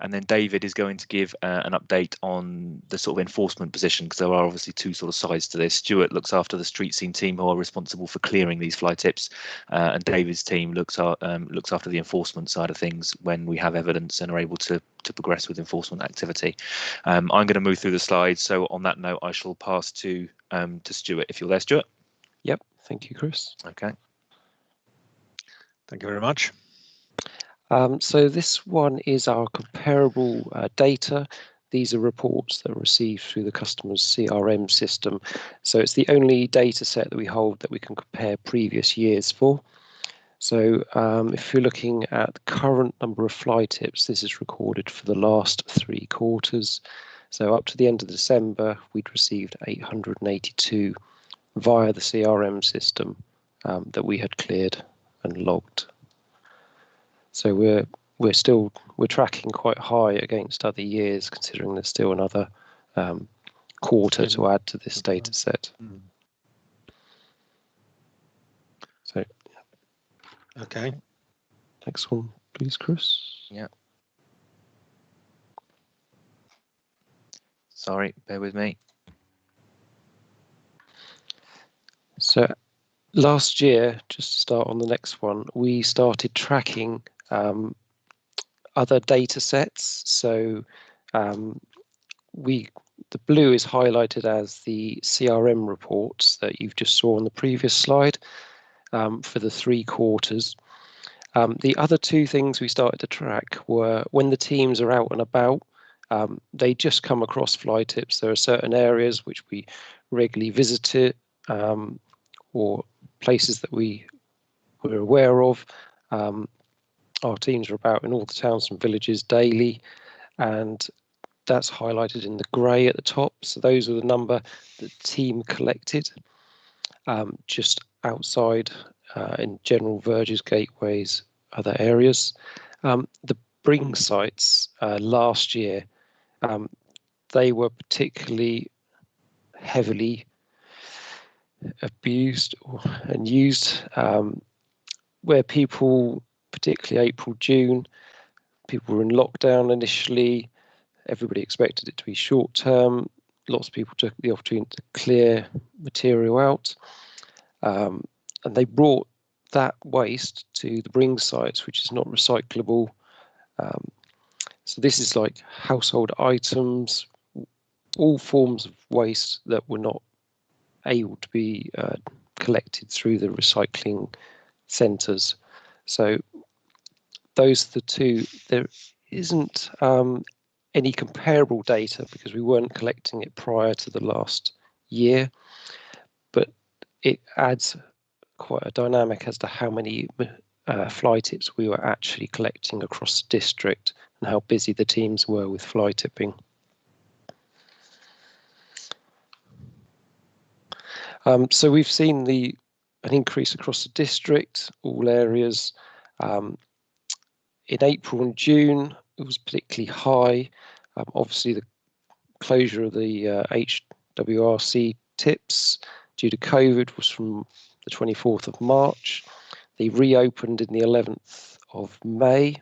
And then David is going to give an update on the sort of enforcement position, because there are obviously two sort of sides to this. Stuart looks after the street scene team who are responsible for clearing these fly tips, and David's team looks after the enforcement side of things when we have evidence and are able to progress with enforcement activity. I'm going to move through the slides. So on that note, I shall pass to Stuart, if you're there, Stuart.
Yep. Thank you, Chris.
Okay.
Thank you very much.
So this one is our comparable data. These are reports that are received through the customer's CRM system. So it's the only data set that we hold that we can compare previous years for. So if you're looking at the current number of fly tips, this is recorded for the last 3 quarters. So up to the end of December, we'd received 882 via the CRM system that we had cleared and logged. So we're tracking quite high against other years, considering there's still another quarter to add to this data set. So,
okay.
Next one, please, Chris.
Yeah. Sorry, bear with me.
So last year, just to start on the next one, we started tracking other data sets. So the blue is highlighted as the CRM reports that you've just saw on the previous slide for the 3 quarters. The other 2 things we started to track were when the teams are out and about, they just come across fly tips. There are certain areas which we regularly visited or places that we're aware of. Our teams are about in all the towns and villages daily, and that's highlighted in the grey at the top. So those are the number the team collected just outside in general verges, gateways, other areas. The bring sites last year, they were particularly heavily abused and used, where people, particularly April, June, people were in lockdown initially. Everybody expected it to be short term. Lots of people took the opportunity to clear material out, and they brought that waste to the bring sites, which is not recyclable. So this is like household items, all forms of waste that were not able to be collected through the recycling centres. So those are the two. There isn't any comparable data because we weren't collecting it prior to the last year, but it adds quite a dynamic as to how many fly tips we were actually collecting across the district and how busy the teams were with fly tipping. So we've seen an increase across the district, all areas. In April and June, it was particularly high. Obviously, the closure of the HWRC tips due to COVID was from the 24th of March. They reopened in the 11th of May.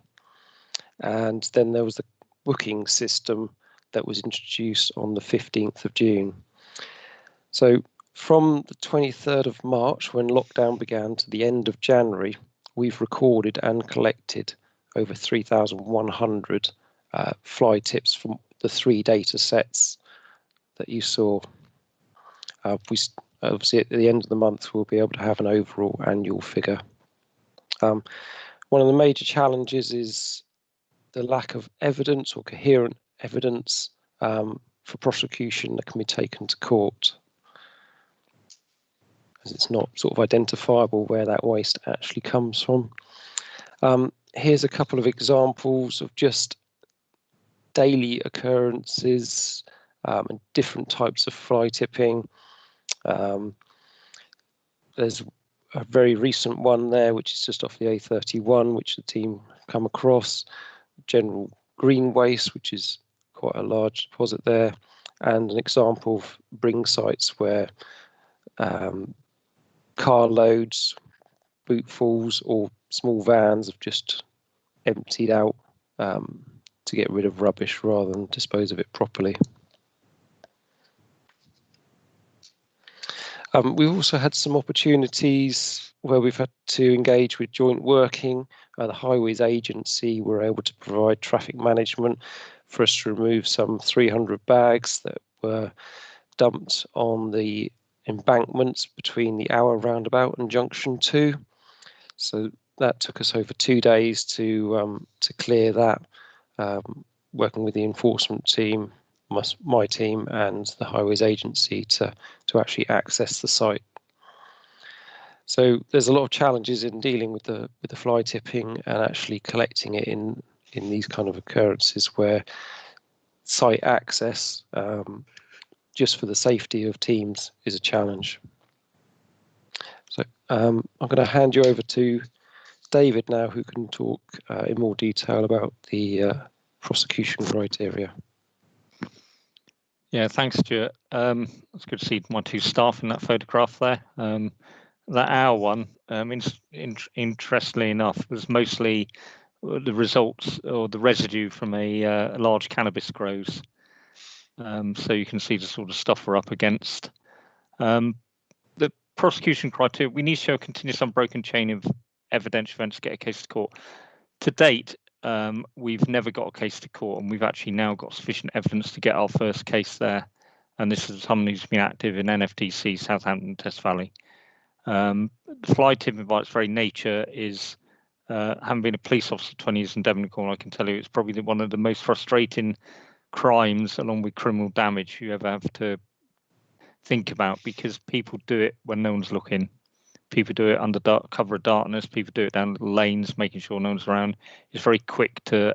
And then there was the booking system that was introduced on the 15th of June. So from the 23rd of March, when lockdown began, to the end of January, we've recorded and collected over 3,100 fly tips from the 3 data sets that you saw. Obviously, at the end of the month, we'll be able to have an overall annual figure. One of the major challenges is the lack of evidence or coherent evidence for prosecution that can be taken to court, as it's not sort of identifiable where that waste actually comes from. Here's a couple of examples of just daily occurrences and different types of fly tipping. There's a very recent one there, which is just off the A31, which the team come across. General green waste, which is quite a large deposit there, and an example of bring sites where car loads, bootfuls, or small vans have just emptied out to get rid of rubbish rather than dispose of it properly. We've also had some opportunities where we've had to engage with joint working. The Highways Agency were able to provide traffic management for us to remove some 300 bags that were dumped on the embankments between the Hour roundabout and Junction 2. So that took us over 2 days to clear that, working with the enforcement team, my team, and the Highways Agency to actually access the site. So there's a lot of challenges in dealing with the fly tipping and actually collecting it in these kind of occurrences where site access, just for the safety of teams, is a challenge. So I'm going to hand you over to David now, who can talk in more detail about the prosecution criteria.
Yeah, thanks, Stuart. It's good to see my 2 staff in that photograph there. That Hour one, interestingly enough, was mostly the results or the residue from a large cannabis grows. So you can see the sort of stuff we're up against. The prosecution criteria, we need to show a continuous unbroken chain of evidential events to get a case to court. To date, we've never got a case to court, and we've actually now got sufficient evidence to get our first case there. And this is someone who's been active in NFTC, Southampton, Test Valley. The fly tipping by its very nature is, having been a police officer 20 years in Devon Cornwall, I can tell you it's probably one of the most frustrating crimes, along with criminal damage, you ever have to think about, because people do it when no one's looking. People do it under cover of darkness. People do it down little lanes, making sure no one's around. It's very quick to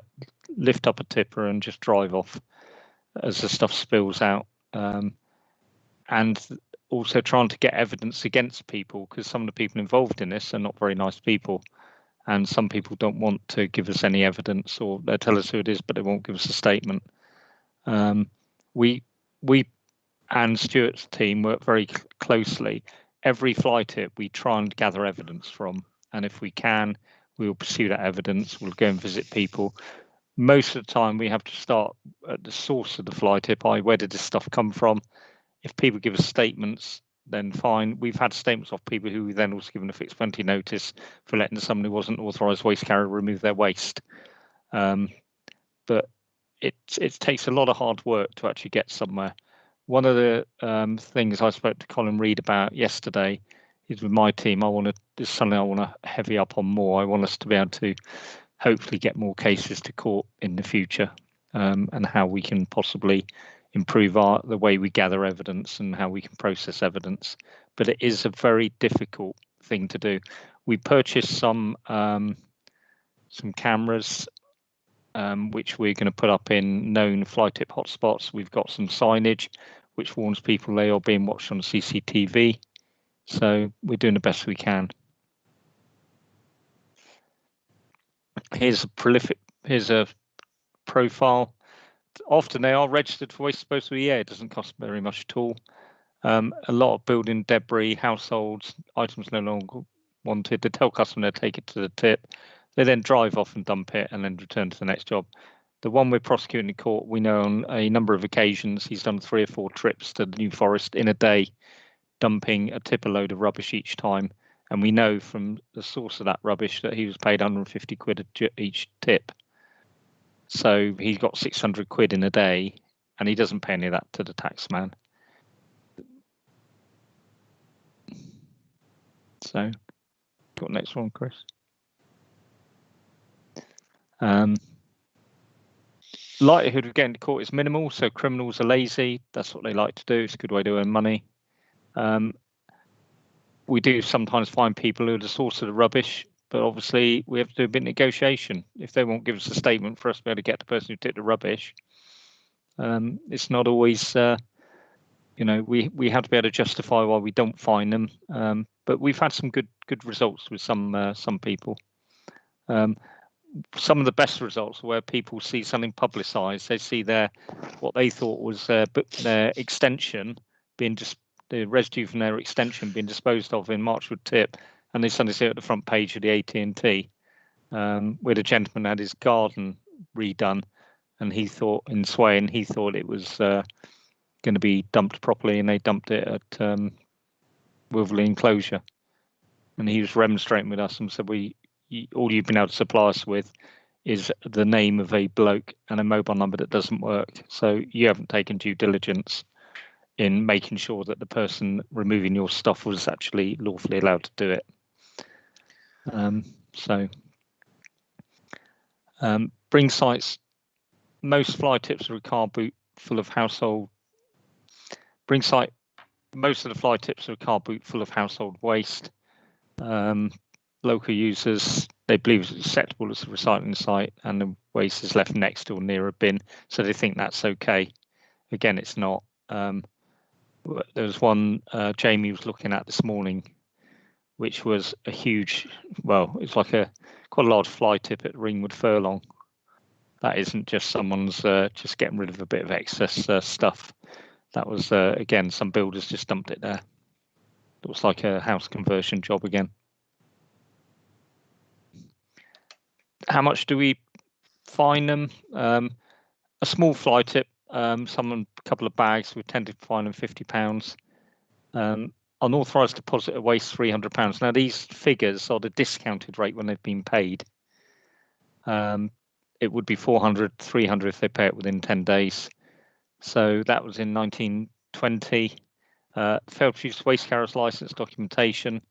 lift up a tipper and just drive off as the stuff spills out. And also trying to get evidence against people, because some of the people involved in this are not very nice people. And some people don't want to give us any evidence, or they'll tell us who it is, but they won't give us a statement. We and Stuart's team work very closely. Every fly tip we try and gather evidence from, and if we can, we will pursue that evidence. We'll go and visit people. Most of the time we have to start at the source of the fly tip, i.e. where did this stuff come from? If people give us statements, then fine. We've had statements of people who we then also given a fixed penalty notice for letting someone who wasn't authorised waste carrier remove their waste. But it takes a lot of hard work to actually get somewhere. One of the things I spoke to Colin Reid about yesterday is with my team. This is something I want to heavy up on more. I want us to be able to hopefully get more cases to court in the future, and how we can possibly improve the way we gather evidence and how we can process evidence. But it is a very difficult thing to do. We purchased some cameras, which we're going to put up in known fly tip hotspots. We've got some signage which warns people they are being watched on CCTV. So we're doing the best we can. Here's a profile. Often they are registered for waste disposal. Yeah, it doesn't cost very much at all. A lot of building debris, households, items no longer wanted. They tell customer to take it to the tip. They then drive off and dump it and then return to the next job. The one we're prosecuting in court, we know on a number of occasions he's done 3 or 4 trips to the New Forest in a day, dumping a tipper load of rubbish each time. And we know from the source of that rubbish that he was paid 150 quid each tip. So he's got 600 quid in a day, and he doesn't pay any of that to the taxman. So, got the next one, Chris. Likelihood of getting to court is minimal, so criminals are lazy. That's what they like to do. It's a good way to earn money. We do sometimes find people who are the source of the rubbish, but obviously we have to do a bit of negotiation. If they won't give us a statement for us to be able to get the person who tipped the rubbish, it's not always, we have to be able to justify why we don't fine them. But we've had some good results with some people. Some of the best results are where people see something publicised. They see what they thought was their extension being the residue from their extension being disposed of in Marchwood Tip, and they suddenly see it at the front page of the AT&T, where the gentleman had his garden redone, and he thought in Swain it was going to be dumped properly, and they dumped it at Wilverley Enclosure, and he was remonstrating with us and said, all you've been able to supply us with is the name of a bloke and a mobile number that doesn't work. So you haven't taken due diligence in making sure that the person removing your stuff was actually lawfully allowed to do it. Bring sites. Most fly tips are a car boot full of household. Most of the fly tips are a car boot full of household waste. Local users, they believe it's acceptable as a recycling site, and the waste is left next to or near a bin, so they think that's okay. Again, it's not. There was one Jamie was looking at this morning, which was a huge, it's like quite a large fly tip at Ringwood Furlong. That isn't just someone's just getting rid of a bit of excess stuff. That was, again, some builders just dumped it there. It was like a house conversion job again. How much do we fine them? A small fly tip, a couple of bags, we tend to fine them £50. Unauthorised deposit of waste, £300. Now, these figures are the discounted rate when they've been paid. It would be 400, 300 if they pay it within 10 days. So that was in 1920. Failed to use waste carrier's license documentation.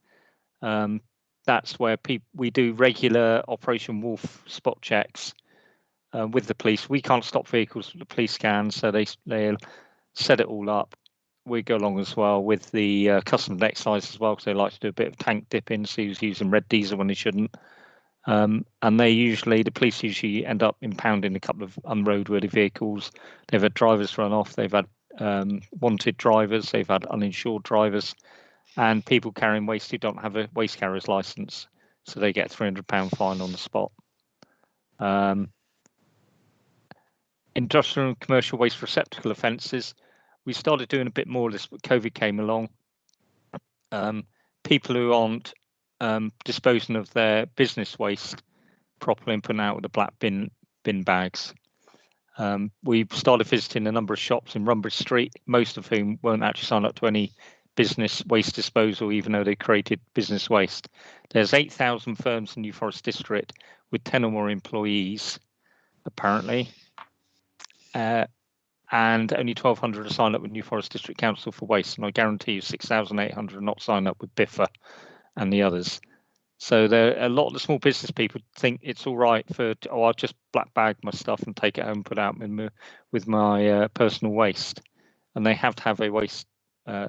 That's where we do regular Operation Wolf spot checks with the police. We can't stop vehicles with the police can, so they'll set it all up. We go along as well with the customs and excise as well, because they like to do a bit of tank dipping, see who's using red diesel when they shouldn't. And the police usually end up impounding a couple of unroadworthy vehicles. They've had drivers run off, they've had wanted drivers, they've had uninsured drivers, and people carrying waste who don't have a waste carrier's license, so they get £300 fine on the spot. Industrial and commercial waste receptacle offences. We started doing a bit more of this, but COVID came along. People who aren't disposing of their business waste properly and putting out with the black bin bags. We started visiting a number of shops in Runbridge Street, most of whom won't actually sign up to any business waste disposal, even though they created business waste. There's 8,000 firms in New Forest District with 10 or more employees, apparently. And only 1,200 are signed up with New Forest District Council for waste, and I guarantee you 6,800 are not signed up with BIFA and the others. So a lot of the small business people think it's all right I'll just black bag my stuff and take it home and put it out with my personal waste, and they have to have a waste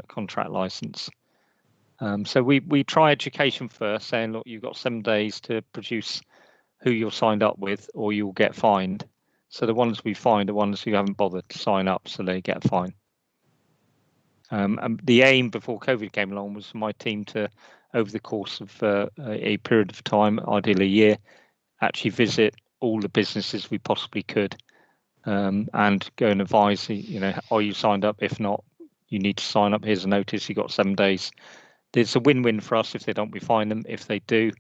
contract license. So we try education first, saying, look, you've got 7 days to produce who you're signed up with, or you'll get fined. So the ones we find are ones who haven't bothered to sign up, so they get a fine. And the aim before COVID came along was for my team to, over the course of a period of time, ideally a year, actually visit all the businesses we possibly could, and go and advise, are you signed up? If not, you need to sign up. Here's a notice. You've got 7 days. It's a win-win for us. If they don't, we fine them. If they do,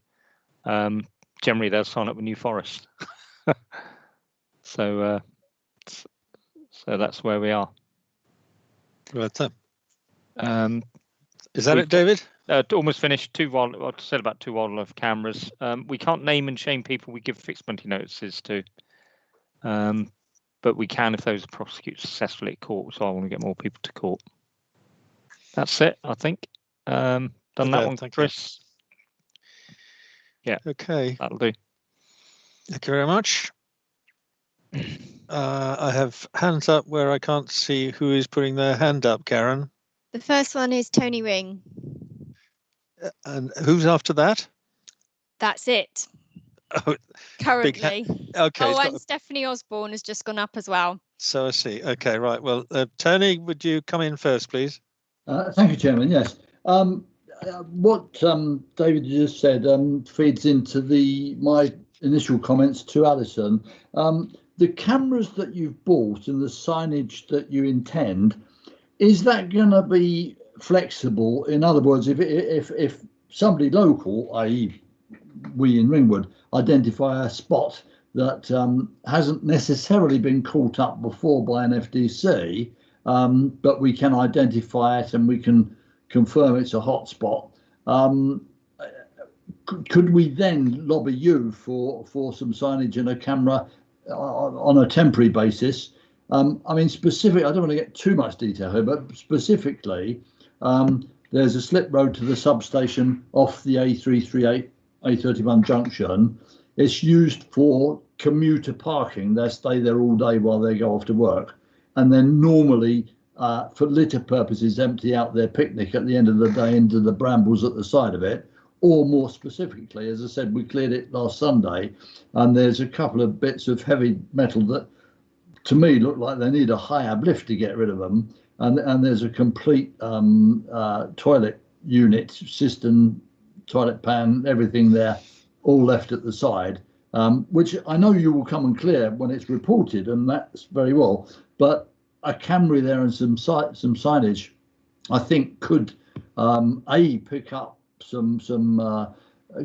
generally they'll sign up with New Forest. So that's where we are.
Right. Is that it, David?
Almost finished. I said about 2 wildlife cameras. We can't name and shame people we give fixed money notices to, but we can if those are prosecuted successfully at court. So I want to get more people to court. That's it, I think. Done that one, Chris. Yeah.
Okay.
That'll do.
Thank you very much. I have hands up where I can't see who is putting their hand up, Karen.
The first one is Tony Ring.
And who's after that?
That's it.
Oh,
currently.
Okay.
Oh, and Stephanie Osborne has just gone up as well.
So I see. Okay, right. Well, Tony, would you come in first, please?
Thank you, Chairman. Yes. What David just said feeds into my initial comments to Alison. The cameras that you've bought and the signage that you intend, is that going to be flexible? In other words, if somebody local, i.e. we in Ringwood, identify a spot that hasn't necessarily been caught up before by an FDC, but we can identify it and we can confirm it's a hot spot, could we then lobby you for some signage and a camera on a temporary basis? I mean, specific, I don't want to get too much detail here, but specifically, there's a slip road to the substation off the A338, A31 junction. It's used for commuter parking. They stay there all day while they go off to work. And then normally, for litter purposes, empty out their picnic at the end of the day into the brambles at the side of it. Or more specifically, as I said, we cleared it last Sunday, and there's a couple of bits of heavy metal that, to me, look like they need a high-ab lift to get rid of them. And there's a complete toilet unit, cistern, toilet pan, everything there, all left at the side, which I know you will come and clear when it's reported, and that's very well. But a camera there and some signage, I think, could A, pick up some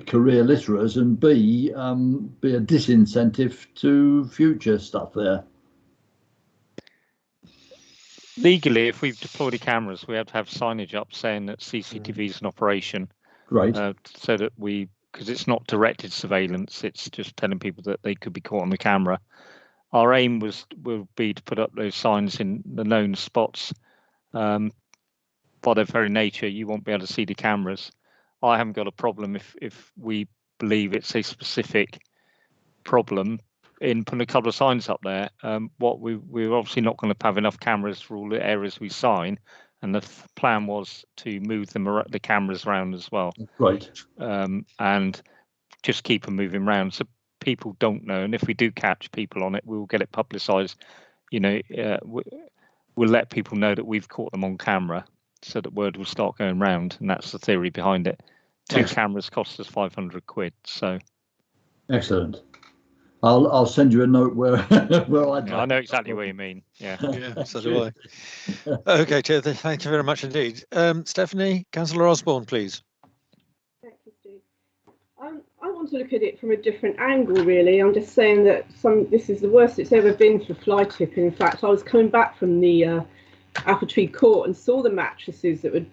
career litterers, and B, be a disincentive to future stuff there.
Legally, if we've deployed the cameras, we have to have signage up saying that CCTV is in operation.
Right.
So that because it's not directed surveillance, it's just telling people that they could be caught on the camera. Our aim will be to put up those signs in the known spots. By their very nature, you won't be able to see the cameras. I haven't got a problem if we believe it's a specific problem in putting a couple of signs up there. What we're obviously not going to have enough cameras for all the areas we sign, and the plan was to move the cameras around as well.
Right.
And just keep them moving around so people don't know. And if we do catch people on it, we'll get it publicised. We'll let people know that we've caught them on camera, so that word will start going round. And that's the theory behind it. 2 cameras cost us £500. So
excellent. I'll send you a note where
I know exactly what you mean. Yeah.
Yeah, so do I. Okay, Chair, thank you very much indeed. Stephanie, Councillor Osborne, please.
Thank you, Steve. I want to look at it from a different angle, really. I'm just saying that this is the worst it's ever been for fly tipping. In fact, I was coming back from the Apple Tree Court and saw the mattresses that were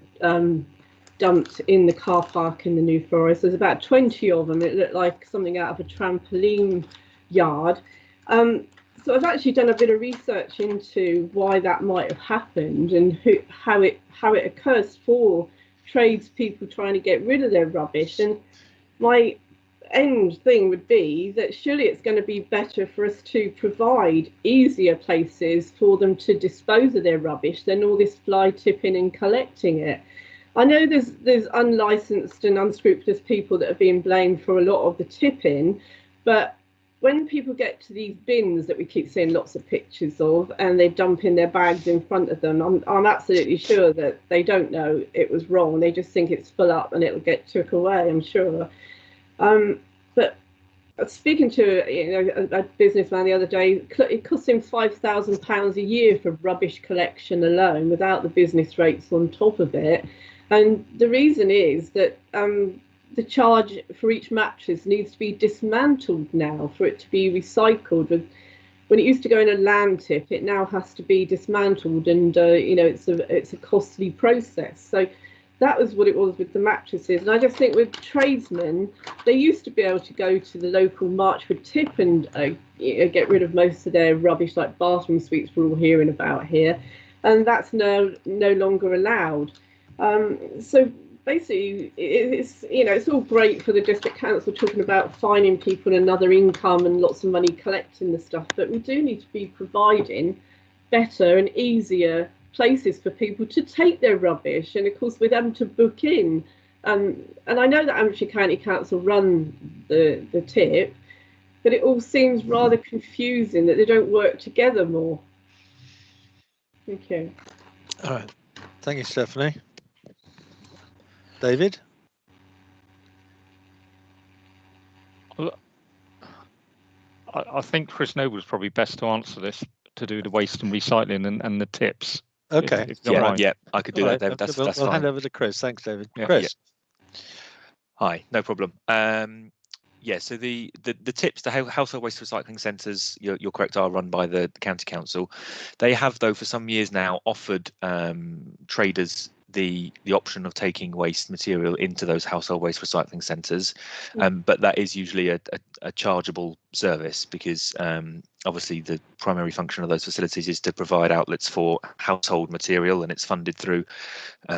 dumped in the car park in the New Forest. There's about 20 of them. It looked like something out of a trampoline yard. So I've actually done a bit of research into why that might have happened and how it occurs for tradespeople trying to get rid of their rubbish. And my end thing would be that surely it's going to be better for us to provide easier places for them to dispose of their rubbish than all this fly tipping and collecting it. I know there's unlicensed and unscrupulous people that are being blamed for a lot of the tipping, but when people get to these bins that we keep seeing lots of pictures of and they dump in their bags in front of them, I'm absolutely sure that they don't know it was wrong. They just think it's full up and it'll get took away, I'm sure. But speaking to a businessman the other day, it costs him £5,000 a year for rubbish collection alone, without the business rates on top of it. And the reason is that the charge for each mattress needs to be dismantled now for it to be recycled. When it used to go in a land tip, it now has to be dismantled, and it's a costly process. So that was what it was with the mattresses. And I just think with tradesmen, they used to be able to go to the local Marchwood tip and get rid of most of their rubbish, like bathroom suites we're all hearing about here, and that's no longer allowed. So basically, it's all great for the district council talking about fining people another income and lots of money collecting the stuff, but we do need to be providing better and easier places for people to take their rubbish, and of course with them to book in. And I know that Hampshire County Council run the tip, but it all seems rather confusing that they don't work together more. Thank you.
All right. Thank you, Stephanie. David?
Well, I think Chris Noble's probably best to answer this, to do the waste and recycling and the tips.
Okay.
Yeah, I could do that, David. That's
we'll
fine.
hand over to Chris. Thanks, David.
Yeah.
Chris.
Yeah. Hi, no problem. Yeah, so the tips, the household waste recycling centres, you're correct, are run by the county council. They have, though, for some years now offered traders the option of taking waste material into those household waste recycling centres, but that is usually a chargeable service, because obviously the primary function of those facilities is to provide outlets for household material, and it's funded through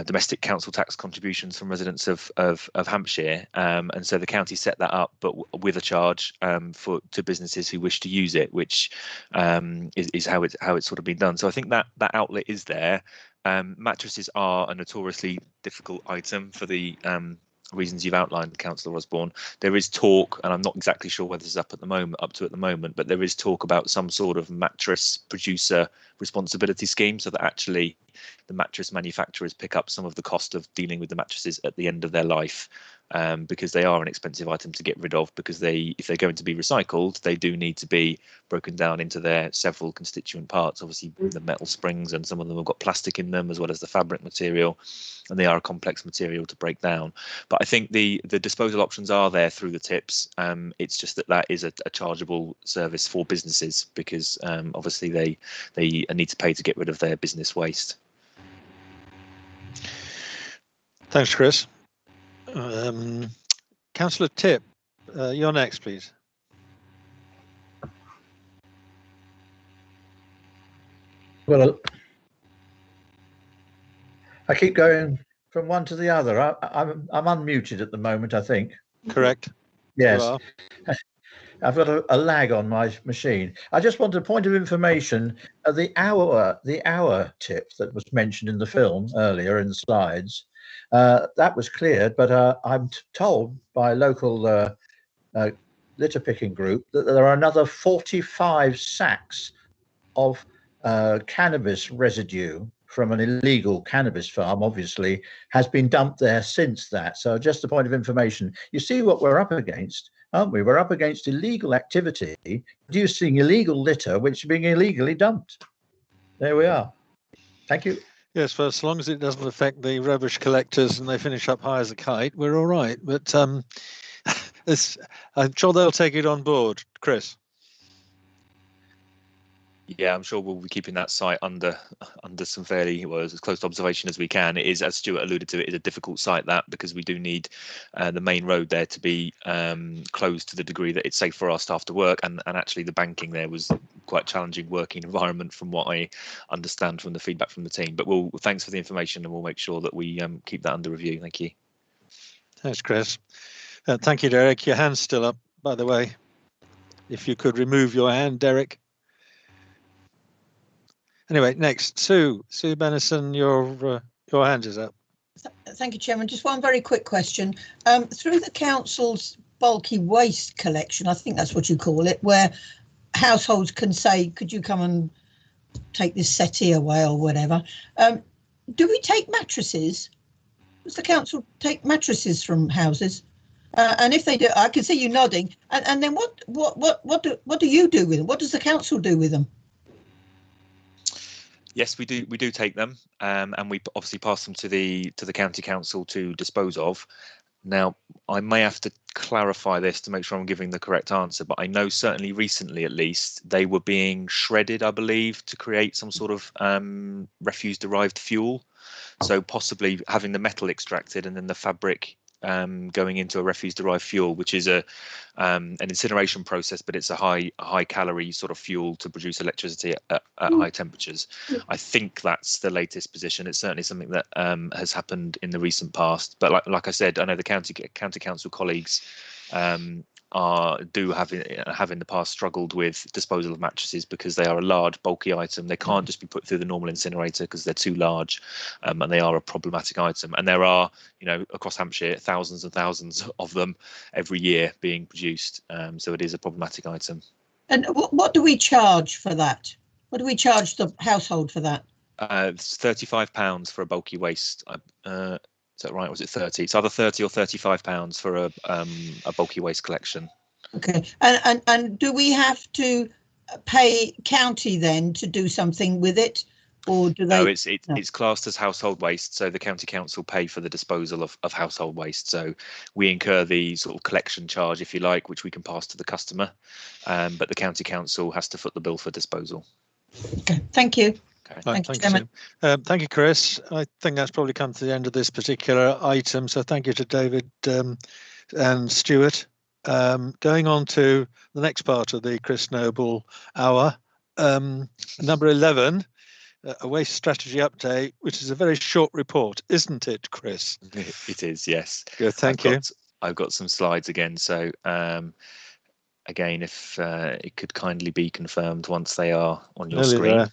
domestic council tax contributions from residents of Hampshire, and so the county set that up, but with a charge to businesses who wish to use it, which is how it's sort of been done. So I think that outlet is there. Mattresses are a notoriously difficult item for the reasons you've outlined, Councillor Osborne. There is talk, and I'm not exactly sure whether this is up to at the moment, but there is talk about some sort of mattress producer responsibility scheme, so that actually the mattress manufacturers pick up some of the cost of dealing with the mattresses at the end of their life, because they are an expensive item to get rid of, because if they're going to be recycled, they do need to be broken down into their several constituent parts. Obviously the metal springs, and some of them have got plastic in them, as well as the fabric material, and they are a complex material to break down. But I think the disposal options are there through the tips. It's just that is a chargeable service for businesses, because obviously they need to pay to get rid of their business waste.
Thanks, Chris. Councillor Tipp, you're next, please.
Well, I keep going from one to the other. I'm unmuted at the moment, I think.
Correct.
Yes.
You are.
I've got a lag on my machine. I just wanted a point of information. The hour tip that was mentioned in the film earlier in the slides, that was cleared, but I'm told by a local litter picking group that there are another 45 sacks of cannabis residue from an illegal cannabis farm, obviously, has been dumped there since that. So just a point of information. You see what we're up against, aren't we? We're up against illegal activity, producing illegal litter, which is being illegally dumped. There we are. Thank you.
Yes, for as long as it doesn't affect the rubbish collectors and they finish up high as a kite, we're all right. But I'm sure they'll take it on board. Chris.
Yeah, I'm sure we'll be keeping that site under some fairly as close observation as we can. It is, as Stuart alluded to, it is a difficult site, that, because we do need the main road there to be closed to the degree that it's safe for our staff to work, and actually the banking there was quite challenging working environment from what I understand from the feedback from the team. But thanks for the information, and we'll make sure that we keep that under review. Thank you.
Thanks, Chris. Thank you, Derek. Your hand's still up, by the way. If you could remove your hand, Derek. Anyway, next, Sue Bennison, your hand is up.
Thank you, Chairman. Just one very quick question. Through the council's bulky waste collection, I think that's what you call it, where households can say, could you come and take this settee away or whatever? Do we take mattresses? Does the council take mattresses from houses? And if they do, I can see you nodding. And then what do you do with them? What does the council do with them?
Yes, we do take them, and we obviously pass them to the county council to dispose of. Now, I may have to clarify this to make sure I'm giving the correct answer, but I know certainly recently, at least, they were being shredded, I believe, to create some sort of refuse-derived fuel. So possibly having the metal extracted and then the fabric going into a refuse-derived fuel, which is an incineration process, but it's a high calorie sort of fuel to produce electricity at high temperatures. I think that's the latest position. It's certainly something that has happened in the recent past. But like I said, I know the county council colleagues do have in the past struggled with disposal of mattresses because they are a large, bulky item. They can't just be put through the normal incinerator because they're too large, and they are a problematic item. And there are, across Hampshire, thousands and thousands of them every year being produced. So it is a problematic item. And
what do we charge for that? What do we charge the household for that?
It's £35 for a bulky waste. Is that right? Was it 30? It's either 30 or £35 for a bulky waste collection.
Okay. And do we have to pay county then to do something with it, or do they?
No, it's classed as household waste. So the county council pay for the disposal of household waste. So we incur the sort of collection charge, if you like, which we can pass to the customer. But the county council has to foot the bill for disposal.
Okay. Thank you.
Okay.
Thank you, thank you, Chris. I think that's probably come to the end of this particular item. So thank you to David and Stuart. Going on to the next part of the Chris Noble hour, number 11, a waste strategy update, which is a very short report, isn't it, Chris?
It is, yes.
Good, thank you.
I've got some slides again. So again, if it could kindly be confirmed once they are on your screen. There.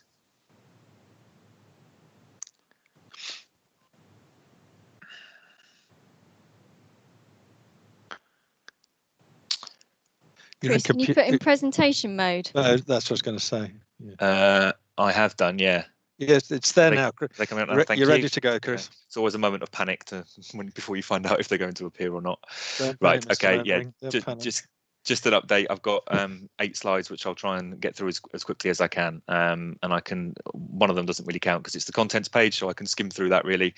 Chris, can you put in presentation mode?
That's what I was going to say. Yeah.
I have done, yeah.
Yes, it's there now.
They come out now. Thank you.
You're ready to go, Chris.
It's always a moment of panic before you find out if they're going to appear or not. Right. Okay. Yeah. Just an update. I've got 8 slides, which I'll try and get through as quickly as I can. And one of them doesn't really count because it's the contents page, so I can skim through that really.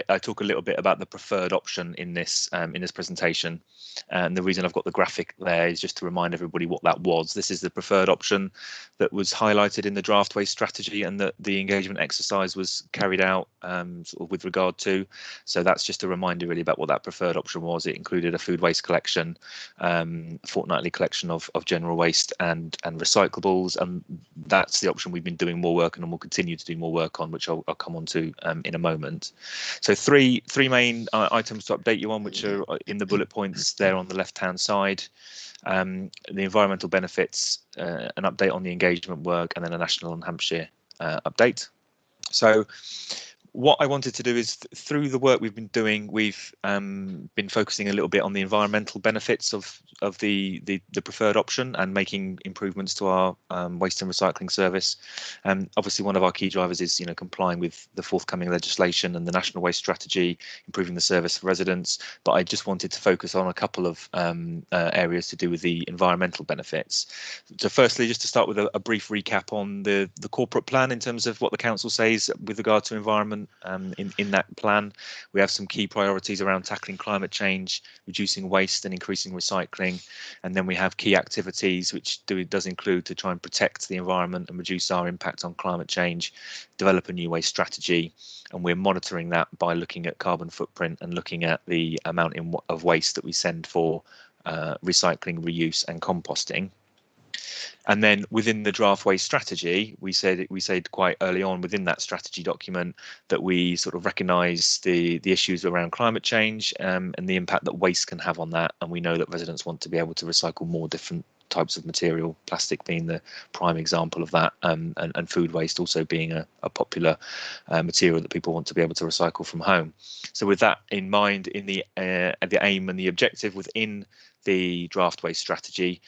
I talk a little bit about the preferred option in this presentation. And the reason I've got the graphic there is just to remind everybody what that was. This is the preferred option that was highlighted in the draft waste strategy and that the engagement exercise was carried out sort of with regard to. So that's just a reminder really about what that preferred option was. It included a food waste collection, fortnightly collection of general waste and recyclables, and that's the option we've been doing more work on and will continue to do more work on, which I'll come on to in a moment. So three main items to update you on, which are in the bullet points there on the left hand side. The environmental benefits, an update on the engagement work, and then a national and Hampshire update. So what I wanted to do is, through the work we've been doing, we've been focusing a little bit on the environmental benefits of the preferred option and making improvements to our waste and recycling service. Obviously, one of our key drivers is complying with the forthcoming legislation and the national waste strategy, improving the service for residents. But I just wanted to focus on a couple of areas to do with the environmental benefits. So firstly, just to start with a brief recap on the corporate plan in terms of what the council says with regard to environment. In that plan, we have some key priorities around tackling climate change, reducing waste and increasing recycling, and then we have key activities which does include to try and protect the environment and reduce our impact on climate change, develop a new waste strategy, and we're monitoring that by looking at carbon footprint and looking at the amount of waste that we send for recycling, reuse and composting. And then within the draft waste strategy, we said quite early on within that strategy document that we sort of recognise the issues around climate change and the impact that waste can have on that. And we know that residents want to be able to recycle more different types of material, plastic being the prime example of that, and food waste also being a popular material that people want to be able to recycle from home. So with that in mind, in the aim and the objective within the draft waste strategy,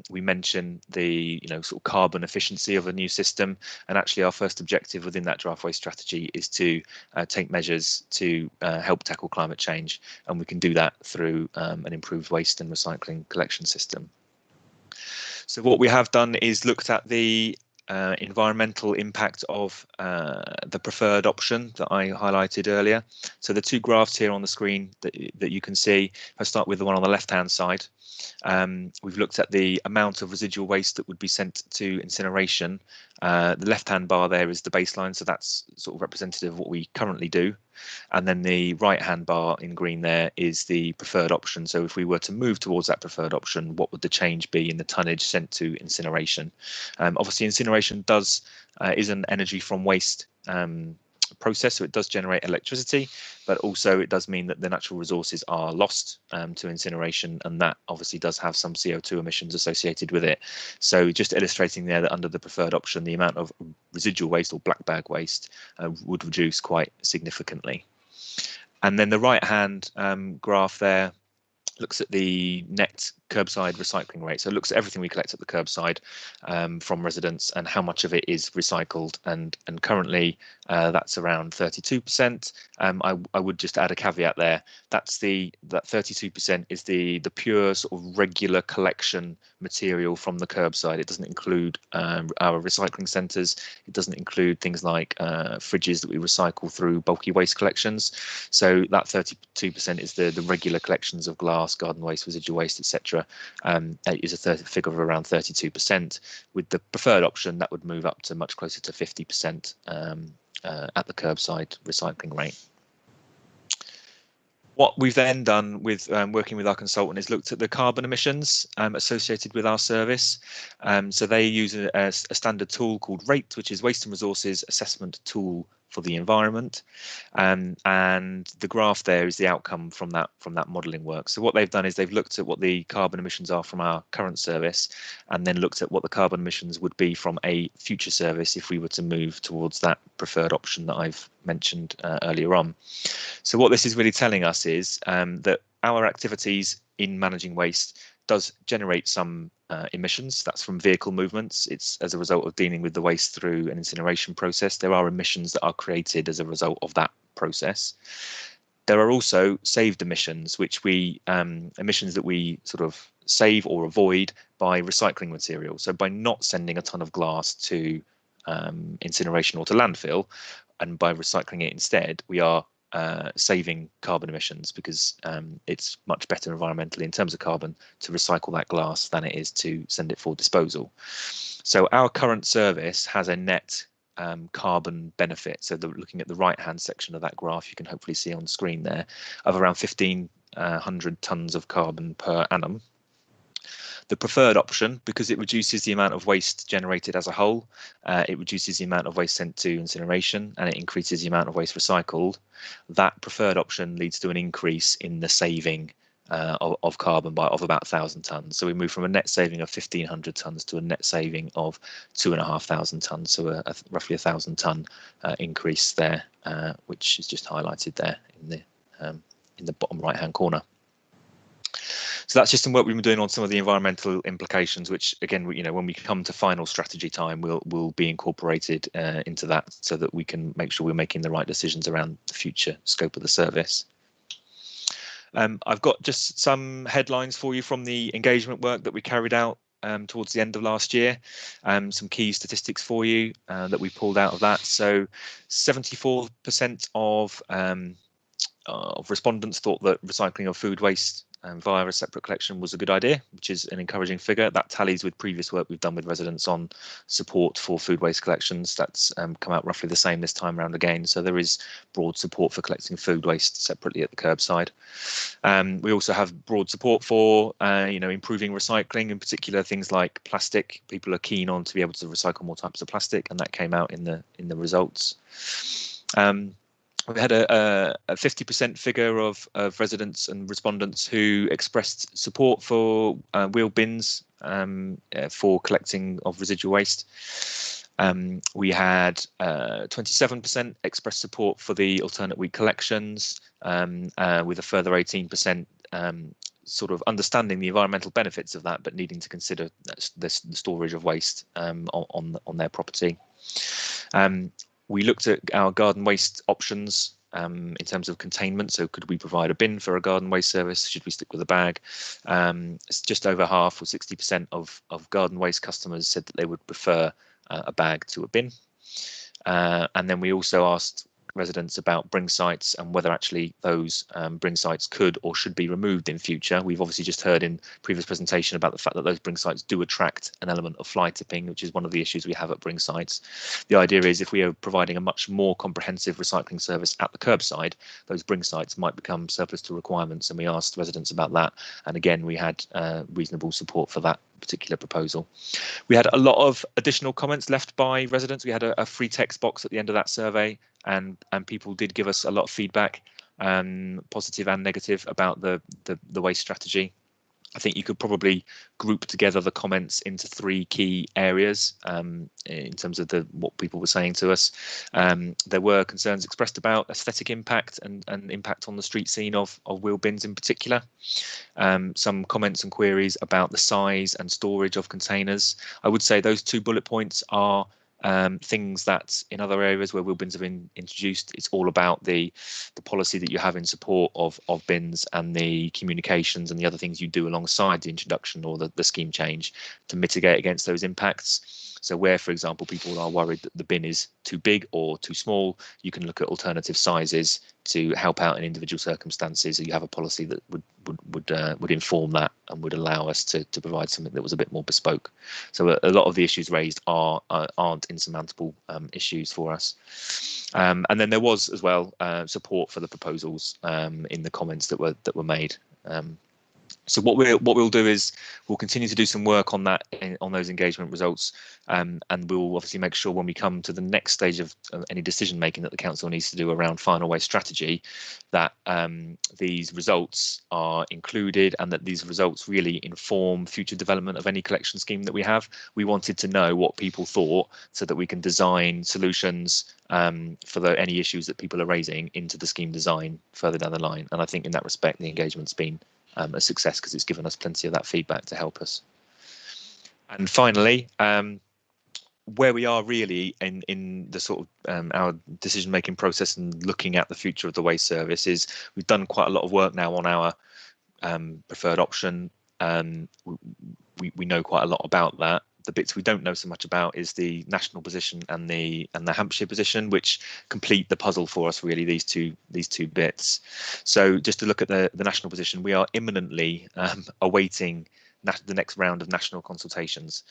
we mention the sort of carbon efficiency of a new system, and actually our first objective within that draft waste strategy is to take measures to help tackle climate change, and we can do that through an improved waste and recycling collection system. So what we have done is looked at the environmental impact of the preferred option that I highlighted earlier. So the two graphs here on the screen that you can see, if I start with the one on the left hand side, we've looked at the amount of residual waste that would be sent to incineration. The left hand bar there is the baseline, so that's sort of representative of what we currently do. And then the right hand bar in green there is the preferred option. So if we were to move towards that preferred option, what would the change be in the tonnage sent to incineration? Obviously incineration is an energy from waste process, so it does generate electricity, but also it does mean that the natural resources are lost to incineration, and that obviously does have some CO2 emissions associated with it. So just illustrating there that under the preferred option, the amount of residual waste or black bag waste would reduce quite significantly. And then the right hand graph there looks at the net curbside recycling rate. So it looks at everything we collect at the curbside from residents and how much of it is recycled. And currently that's around 32%. I would just add a caveat there. That 32% is the pure sort of regular collection material from the curbside. It doesn't include our recycling centres. It doesn't include things like fridges that we recycle through bulky waste collections. So that 32% is the regular collections of glass, garden waste, residual waste, etc. Is a figure of around 32%. With the preferred option, that would move up to much closer to 50% at the curbside recycling rate. What we've then done with working with our consultant is looked at the carbon emissions associated with our service. So they use a standard tool called RATE, which is Waste and Resources Assessment Tool for the Environment, and the graph there is the outcome from that modelling work. So what they've done is they've looked at what the carbon emissions are from our current service, and then looked at what the carbon emissions would be from a future service if we were to move towards that preferred option that I've mentioned earlier on. So what this is really telling us is that our activities in managing waste does generate some emissions. That's from vehicle movements. It's as a result of dealing with the waste through an incineration process. There are emissions that are created as a result of that process. There are also saved emissions, which emissions that we sort of save or avoid by recycling material. So by not sending a ton of glass to incineration or to landfill, and by recycling it instead, we are saving carbon emissions, because it's much better environmentally in terms of carbon to recycle that glass than it is to send it for disposal. So our current service has a net carbon benefit. So looking at the right hand section of that graph, you can hopefully see on screen there, of around 1,500 tonnes of carbon per annum. The preferred option, because it reduces the amount of waste generated as a whole, it reduces the amount of waste sent to incineration, and it increases the amount of waste recycled. That preferred option leads to an increase in the saving of carbon of about 1,000 tonnes. So we move from a net saving of 1,500 tonnes to a net saving of 2,500 tonnes. So a roughly 1,000 tonne increase there, which is just highlighted there in the bottom right hand corner. So that's just some work we've been doing on some of the environmental implications, which again, when we come to final strategy time, will be incorporated into that, so that we can make sure we're making the right decisions around the future scope of the service. I've got just some headlines for you from the engagement work that we carried out towards the end of last year. Some key statistics for you that we pulled out of that. So 74% of respondents thought that recycling of food waste via a separate collection was a good idea, which is an encouraging figure. That tallies with previous work we've done with residents on support for food waste collections. That's come out roughly the same this time around again. So there is broad support for collecting food waste separately at the curbside. We also have broad support for improving recycling, in particular things like plastic. People are keen on to be able to recycle more types of plastic, and that came out in the results. We had a 50% figure of residents and respondents who expressed support for wheel bins for collecting of residual waste. We had 27% expressed support for the alternate week collections, with a further 18% sort of understanding the environmental benefits of that, but needing to consider the storage of waste on their property. We looked at our garden waste options in terms of containment. So could we provide a bin for a garden waste service? Should we stick with a bag? It's just over half, or 60% of garden waste customers said that they would prefer a bag to a bin. And then we also asked residents about bring sites and whether actually those bring sites could or should be removed in future. We've obviously just heard in previous presentation about the fact that those bring sites do attract an element of fly tipping, which is one of the issues we have at bring sites. The idea is if we are providing a much more comprehensive recycling service at the curbside, those bring sites might become surplus to requirements, and we asked residents about that, and again we had reasonable support for that particular proposal. We had a lot of additional comments left by residents. We had a free text box at the end of that survey, and people did give us a lot of feedback, positive and negative, about the waste strategy. I think you could probably group together the comments into three key areas in terms of what people were saying to us. There were concerns expressed about aesthetic impact and impact on the street scene of wheel bins in particular. Some comments and queries about the size and storage of containers. I would say those 2 bullet points are things that in other areas where wheel bins have been introduced, it's all about the policy that you have in support of bins and the communications and the other things you do alongside the introduction or the scheme change to mitigate against those impacts. So where, for example, people are worried that the bin is too big or too small, you can look at alternative sizes to help out in individual circumstances. So you have a policy that would inform that and would allow us to provide something that was a bit more bespoke. So a lot of the issues raised aren't insurmountable issues for us. And then there was as well support for the proposals in the comments that were made. So what we'll do is we'll continue to do some work on that, on those engagement results, and we'll obviously make sure when we come to the next stage of any decision making that the council needs to do around final waste strategy, that these results are included and that these results really inform future development of any collection scheme that we have. We wanted to know what people thought so that we can design solutions for any issues that people are raising into the scheme design further down the line. And I think in that respect, the engagement's been a success because it's given us plenty of that feedback to help us. And finally, where we are really in the sort of our decision making process and looking at the future of the waste service is we've done quite a lot of work now on our preferred option. We know quite a lot about that. The bits we don't know so much about is the national position and the Hampshire position, which complete the puzzle for us really, these two bits. So just to look at the national position, we are imminently awaiting the next round of national consultations.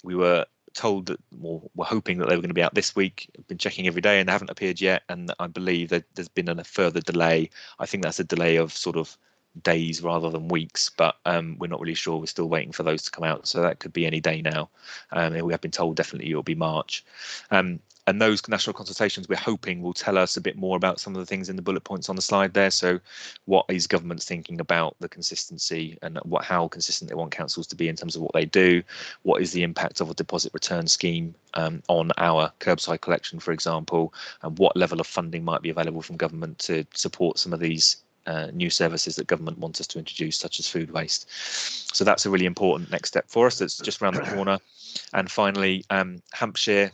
We were told that, well, we're hoping that they were going to be out this week. I've been checking every day and they haven't appeared yet, and I believe that there's been a further delay. I think that's a delay of sort of days rather than weeks, but we're not really sure. We're still waiting for those to come out, so that could be any day now. We have been told definitely it'll be March. And those national consultations we're hoping will tell us a bit more about some of the things in the bullet points on the slide there. So what is government thinking about the consistency and how consistent they want councils to be in terms of what they do? What is the impact of a deposit return scheme on our curbside collection, for example, and what level of funding might be available from government to support some of these new services that government wants us to introduce, such as food waste. So that's a really important next step for us. That's just around the corner. And finally, Hampshire.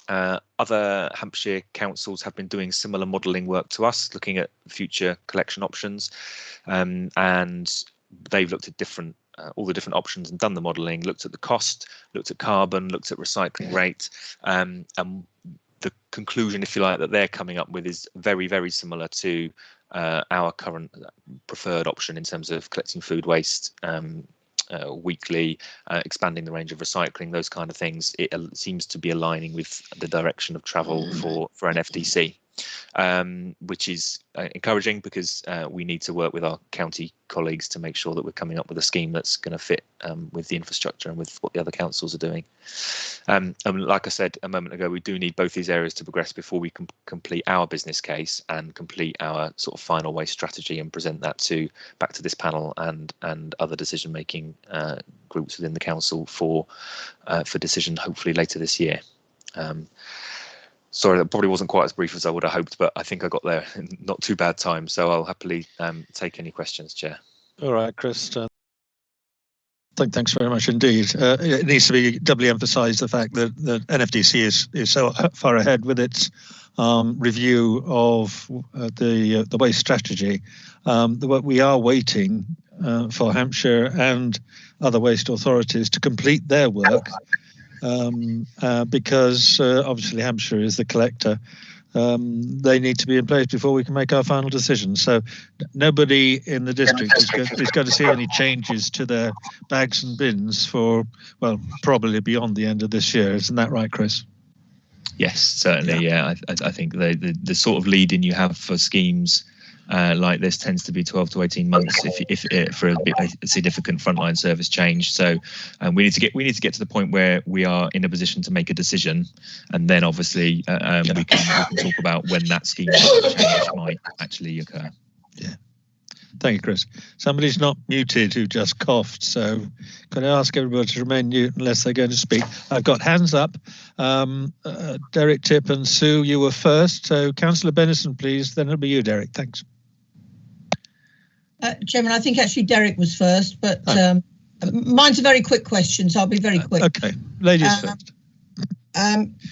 Other Hampshire councils have been doing similar modelling work to us, looking at future collection options, and they've looked at all the different options and done the modelling, looked at the cost, looked at carbon, looked at recycling rate, and the conclusion, if you like, that they're coming up with is very, very similar to our current preferred option in terms of collecting food waste weekly, expanding the range of recycling, those kind of things, it seems to be aligning with the direction of travel for an FDC. Which is encouraging, because we need to work with our county colleagues to make sure that we're coming up with a scheme that's going to fit with the infrastructure and with what the other councils are doing. And like I said a moment ago, we do need both these areas to progress before we can complete our business case and complete our sort of final waste strategy and present that back to this panel and other decision-making groups within the council for decision, hopefully later this year. Sorry, that probably wasn't quite as brief as I would have hoped, but I think I got there in not too bad time. So I'll happily take any questions, Chair.
All right, Chris. Thanks very much indeed. It needs to be doubly emphasised the fact that the NFDC is so far ahead with its review of the waste strategy. We are waiting for Hampshire and other waste authorities to complete their work. Because obviously Hampshire is the collector. They need to be in place before we can make our final decision. So nobody in the district is going to see any changes to their bags and bins for, well, probably beyond the end of this year. Isn't that right, Chris?
Yes, certainly. Yeah, I think the sort of lead-in you have for schemes like this tends to be 12 to 18 months if for a significant frontline service change. So we need to get to the point where we are in a position to make a decision, and then obviously we can talk about when that scheme change might actually occur.
Yeah. Thank you, Chris. Somebody's not muted who just coughed, so can I ask everybody to remain mute unless they're going to speak? I've got hands up. Derek, Tip and Sue, you were first. So Councillor Bennison, please. Then it'll be you, Derek. Thanks.
Chairman, I think actually Derek was first, but mine's a very quick question, so I'll be very quick.
Okay, ladies first.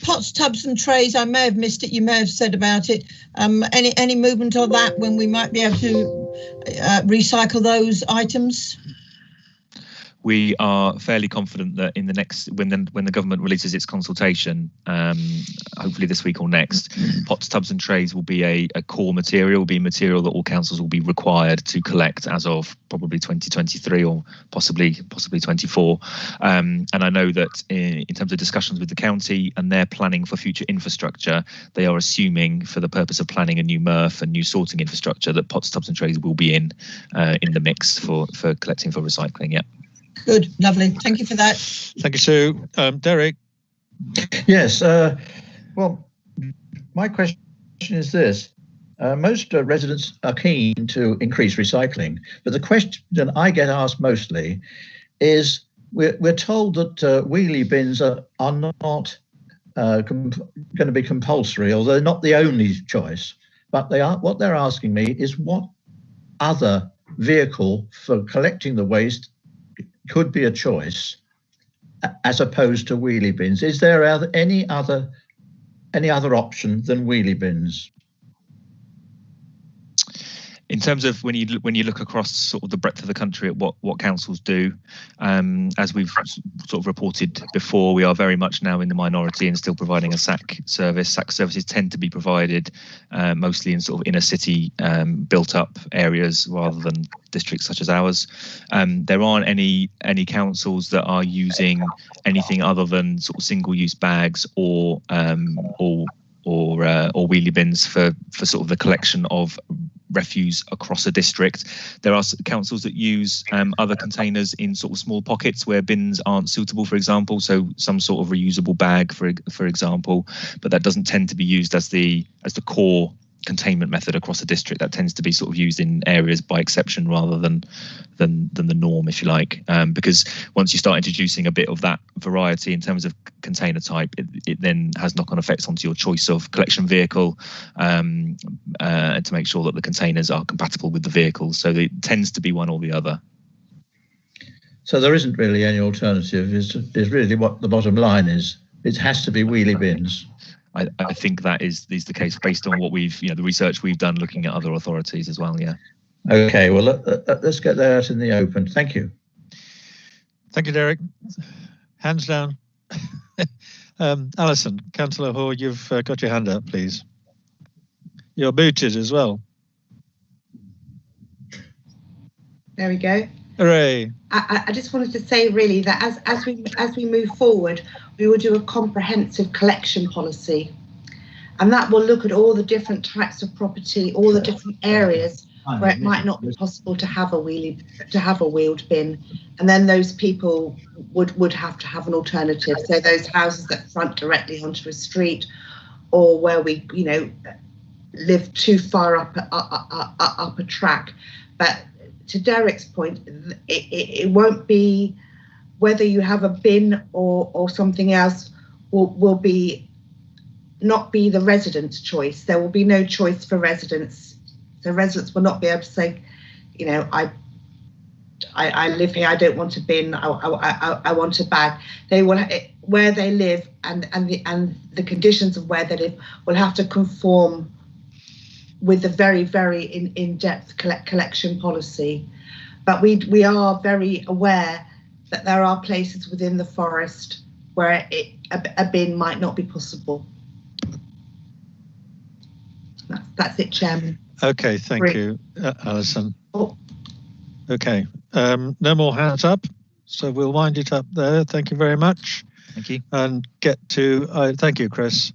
Pots, tubs and trays, I may have missed it, you may have said about it. Any movement on that when we might be able to recycle those items?
We are fairly confident that in the next, when the government releases its consultation, hopefully this week or next, pots, tubs and trays will be a core material, will be material that all councils will be required to collect as of probably 2023 or possibly 24. And I know that in terms of discussions with the county and their planning for future infrastructure, they are assuming for the purpose of planning a new MRF and new sorting infrastructure that pots, tubs and trays will be in the mix for collecting for recycling. Yeah.
Good, lovely. Thank you for that.
Thank you, Sue. Derek?
Yes. Well, my question is this. Most residents are keen to increase recycling, but the question I get asked mostly is we're told that wheelie bins are not going to be compulsory, or they're not the only choice, but what they're asking me is what other vehicle for collecting the waste could be a choice as opposed to wheelie bins. Is there any other option than wheelie bins?
In terms of when you look across sort of the breadth of the country at what councils do, as we've sort of reported before, we are very much now in the minority and still providing a SAC service. SAC services tend to be provided mostly in sort of inner city built up areas rather than districts such as ours. There aren't any councils that are using anything other than sort of single-use bags or wheelie bins for sort of the collection of refuse across a district. There are councils that use other containers in sort of small pockets where bins aren't suitable, for example, so some sort of reusable bag, for example, but that doesn't tend to be used as the core containment method across a district. That tends to be sort of used in areas by exception rather than the norm, if you like, because once you start introducing a bit of that variety in terms of container type, it then has knock-on effects onto your choice of collection vehicle to make sure that the containers are compatible with the vehicle. So it tends to be one or the other.
So there isn't really any alternative, is really what the bottom line is. It has to be wheelie bins.
I think that is the case based on what we've, the research we've done looking at other authorities as well. Yeah.
Okay. Well, let's get that out in the open. Thank you.
Thank you, Derek. Hands down. Alison, Councillor Hoare, you've got your hand up, please. You're muted as well.
There we go.
Hooray.
I just wanted to say really that as we move forward, we will do a comprehensive collection policy, and that will look at all the different types of property, all the different areas where it might not be possible to have a wheeled bin, and then those people would have to have an alternative. So those houses that front directly onto a street, or where we live too far up a track. But to Derek's point, it won't be whether you have a bin or something else will not be the resident's choice. There will be no choice for residents. The residents will not be able to say, I live here, I don't want a bin, I want a bag. They will, where they live and the conditions of where they live will have to conform with the very, very in-depth collection policy. But we are very aware that there are places within the forest where a bin might not be possible. That's it, Chairman.
Okay, thank you, Alison. Okay, no more hands up, so we'll wind it up there. Thank you very much.
Thank you.
And get to, thank you, Chris.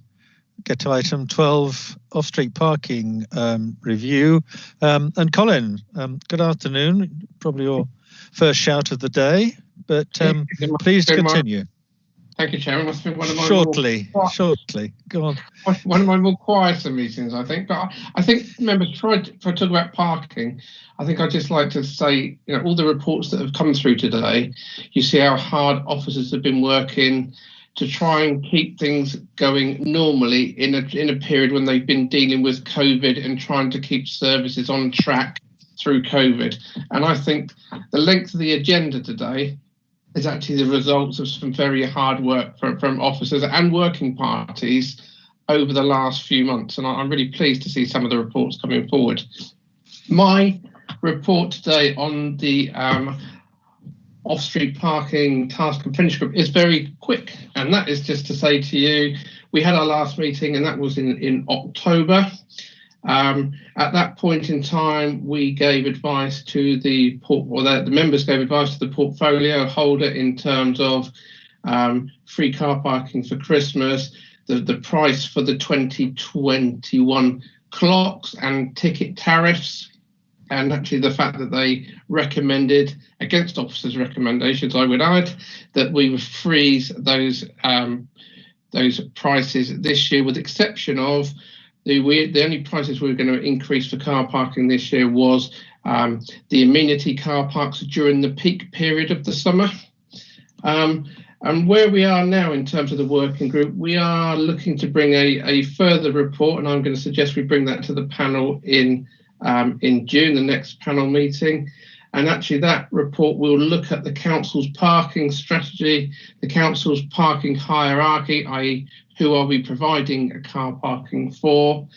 Get to item 12, off-street parking review. And Colin, good afternoon. Probably your first shout of the day, but please continue.
Thank you, Chairman. Must have been one of my
shortly. Go on.
One of my more quieter meetings, I think. But I think members tried to talk about parking. I think I'd just like to say, all the reports that have come through today, you see how hard officers have been working to try and keep things going normally in a period when they've been dealing with COVID and trying to keep services on track through COVID. And I think the length of the agenda today is actually the results of some very hard work from officers and working parties over the last few months. And I'm really pleased to see some of the reports coming forward. My report today on the off-street parking task and finish group is very quick. And that is just to say to you, we had our last meeting and that was in October. At that point in time, we gave advice to the members gave advice to the portfolio holder in terms of free car parking for Christmas, the price for the 2021 clocks and ticket tariffs, and actually the fact that they recommended, against officers' recommendations, I would add, that we would freeze those prices this year, with the exception of the only prices we were going to increase for car parking this year was the amenity car parks during the peak period of the summer. And where we are now in terms of the working group, we are looking to bring a further report, and I'm going to suggest we bring that to the panel in June, the next panel meeting. And actually that report will look at the council's parking strategy, the council's parking hierarchy, i.e. who are we providing a car parking for,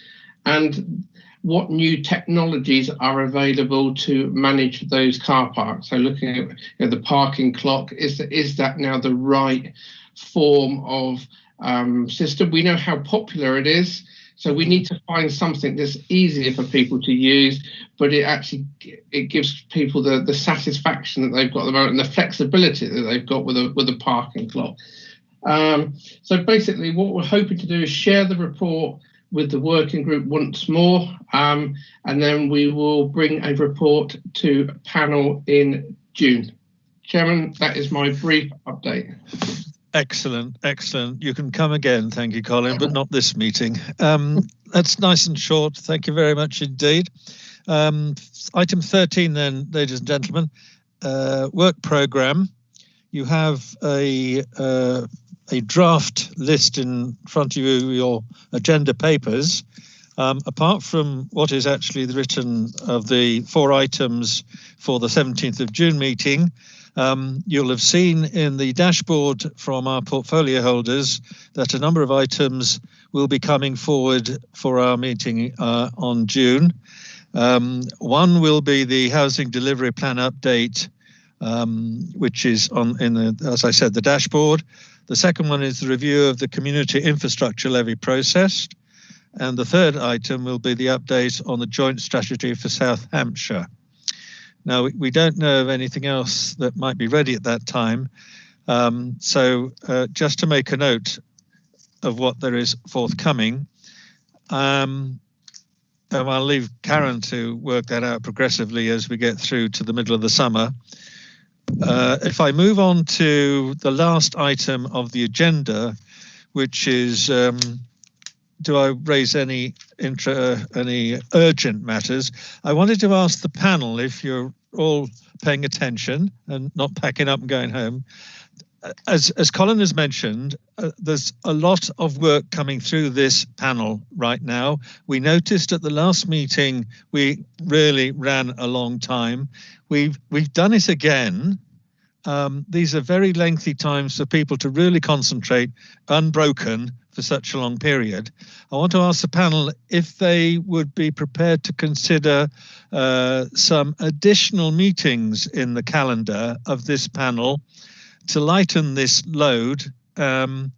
and what new technologies are available to manage those car parks. So looking at the parking clock, is that now the right form of system? We know how popular it is. So we need to find something that's easier for people to use, but it gives people the satisfaction that they've got at the moment and the flexibility that they've got with a parking clock. So basically what we're hoping to do is share the report with the working group once more, and then we will bring a report to panel in June. Chairman, that is my brief update.
Excellent. You can come again, thank you, Colin, but not this meeting. That's nice and short. Thank you very much indeed. Item 13 then, ladies and gentlemen, work programme. You have a draft list in front of you, your agenda papers. Apart from what is actually written of the 4 items for the 17th of June meeting, you'll have seen in the dashboard from our portfolio holders that a number of items will be coming forward for our meeting on June. One will be the housing delivery plan update, which is as I said, the dashboard. The second one is the review of the community infrastructure levy process. And the third item will be the update on the joint strategy for South Hampshire. Now, we don't know of anything else that might be ready at that time. So just to make a note of what there is forthcoming, and I'll leave Karen to work that out progressively as we get through to the middle of the summer. If I move on to the last item of the agenda, which is, do I raise any urgent matters? I wanted to ask the panel, if you're all paying attention and not packing up and going home. As Colin has mentioned, there's a lot of work coming through this panel right now. We noticed at the last meeting we really ran a long time. We've done it again. These are very lengthy times for people to really concentrate unbroken for such a long period. I want to ask the panel if they would be prepared to consider some additional meetings in the calendar of this panel to lighten this load and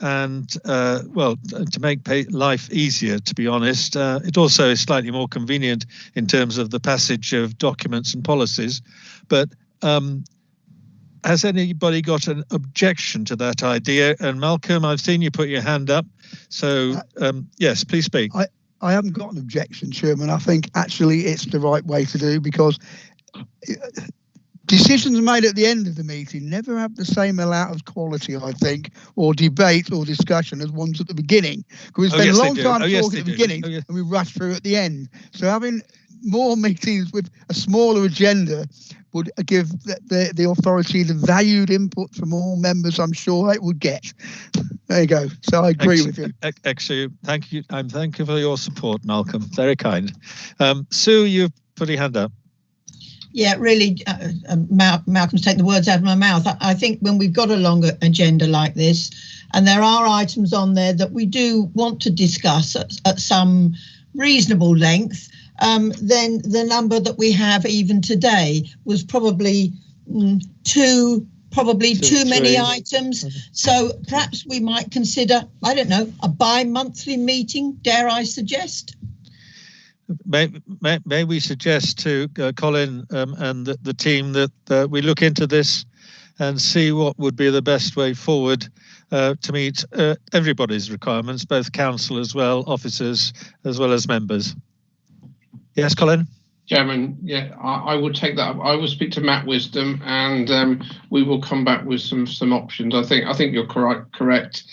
well, to make life easier, to be honest. It also is slightly more convenient in terms of the passage of documents and policies. But has anybody got an objection to that idea? And Malcolm, I've seen you put your hand up. So yes, please speak.
I haven't got an objection, Chairman. I think actually it's the right way to do, because decisions made at the end of the meeting never have the same amount of quality, I think, or debate or discussion as ones at the beginning. Because we spend a long time talking at the beginning and we rush through at the end. So having more meetings with a smaller agenda would give the authority the valued input from all members I'm sure it would get. There you go. So I agree with you.
Excellent. Thank you. Thank you for your support, Malcolm. Very kind. Sue, you've put your hand up.
Yeah, really, Malcolm's taken the words out of my mouth. I think when we've got a longer agenda like this, and there are items on there that we do want to discuss at some reasonable length, then the number that we have even today was probably too many items. So perhaps we might consider, I don't know, a bi-monthly meeting, dare I suggest?
May we suggest to Colin and the team that we look into this and see what would be the best way forward to meet everybody's requirements, both council as well, officers as well as members. Yes, Colin?
Chairman, yeah, I would take that up. I will speak to Matt Wisdom and we will come back with some options. I think you're correct.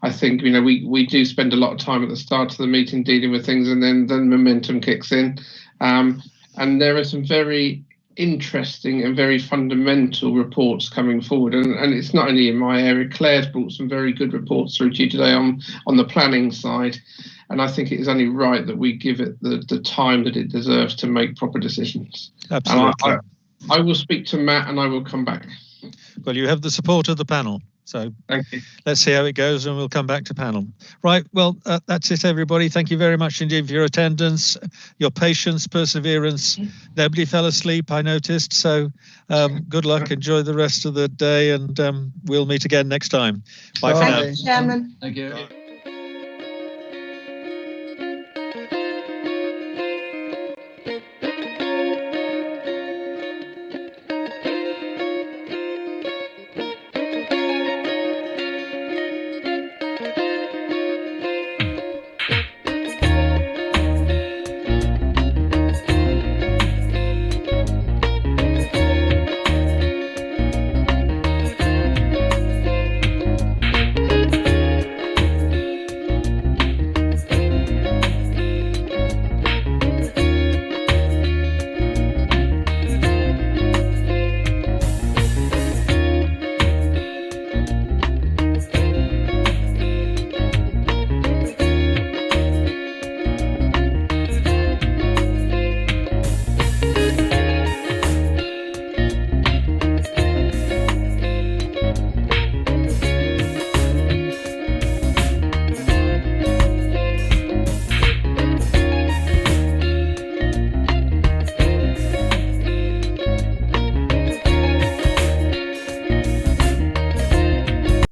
I think, you know, we do spend a lot of time at the start of the meeting dealing with things, and then momentum kicks in. And there are some very interesting and very fundamental reports coming forward. And it's not only in my area. Claire's brought some very good reports through to you today on the planning side. And I think it is only right that we give it the time that it deserves to make proper decisions.
Absolutely.
And I will speak to Matt and I will come back.
Well, you have the support of the panel. So
thank you.
Let's see how it goes and we'll come back to panel. Right, well, that's it, everybody. Thank you very much indeed for your attendance, your patience, perseverance. Nobody fell asleep, I noticed. So good luck. Enjoy the rest of the day and we'll meet again next time. Bye for now.
Thank you, Chairman.
Thank you.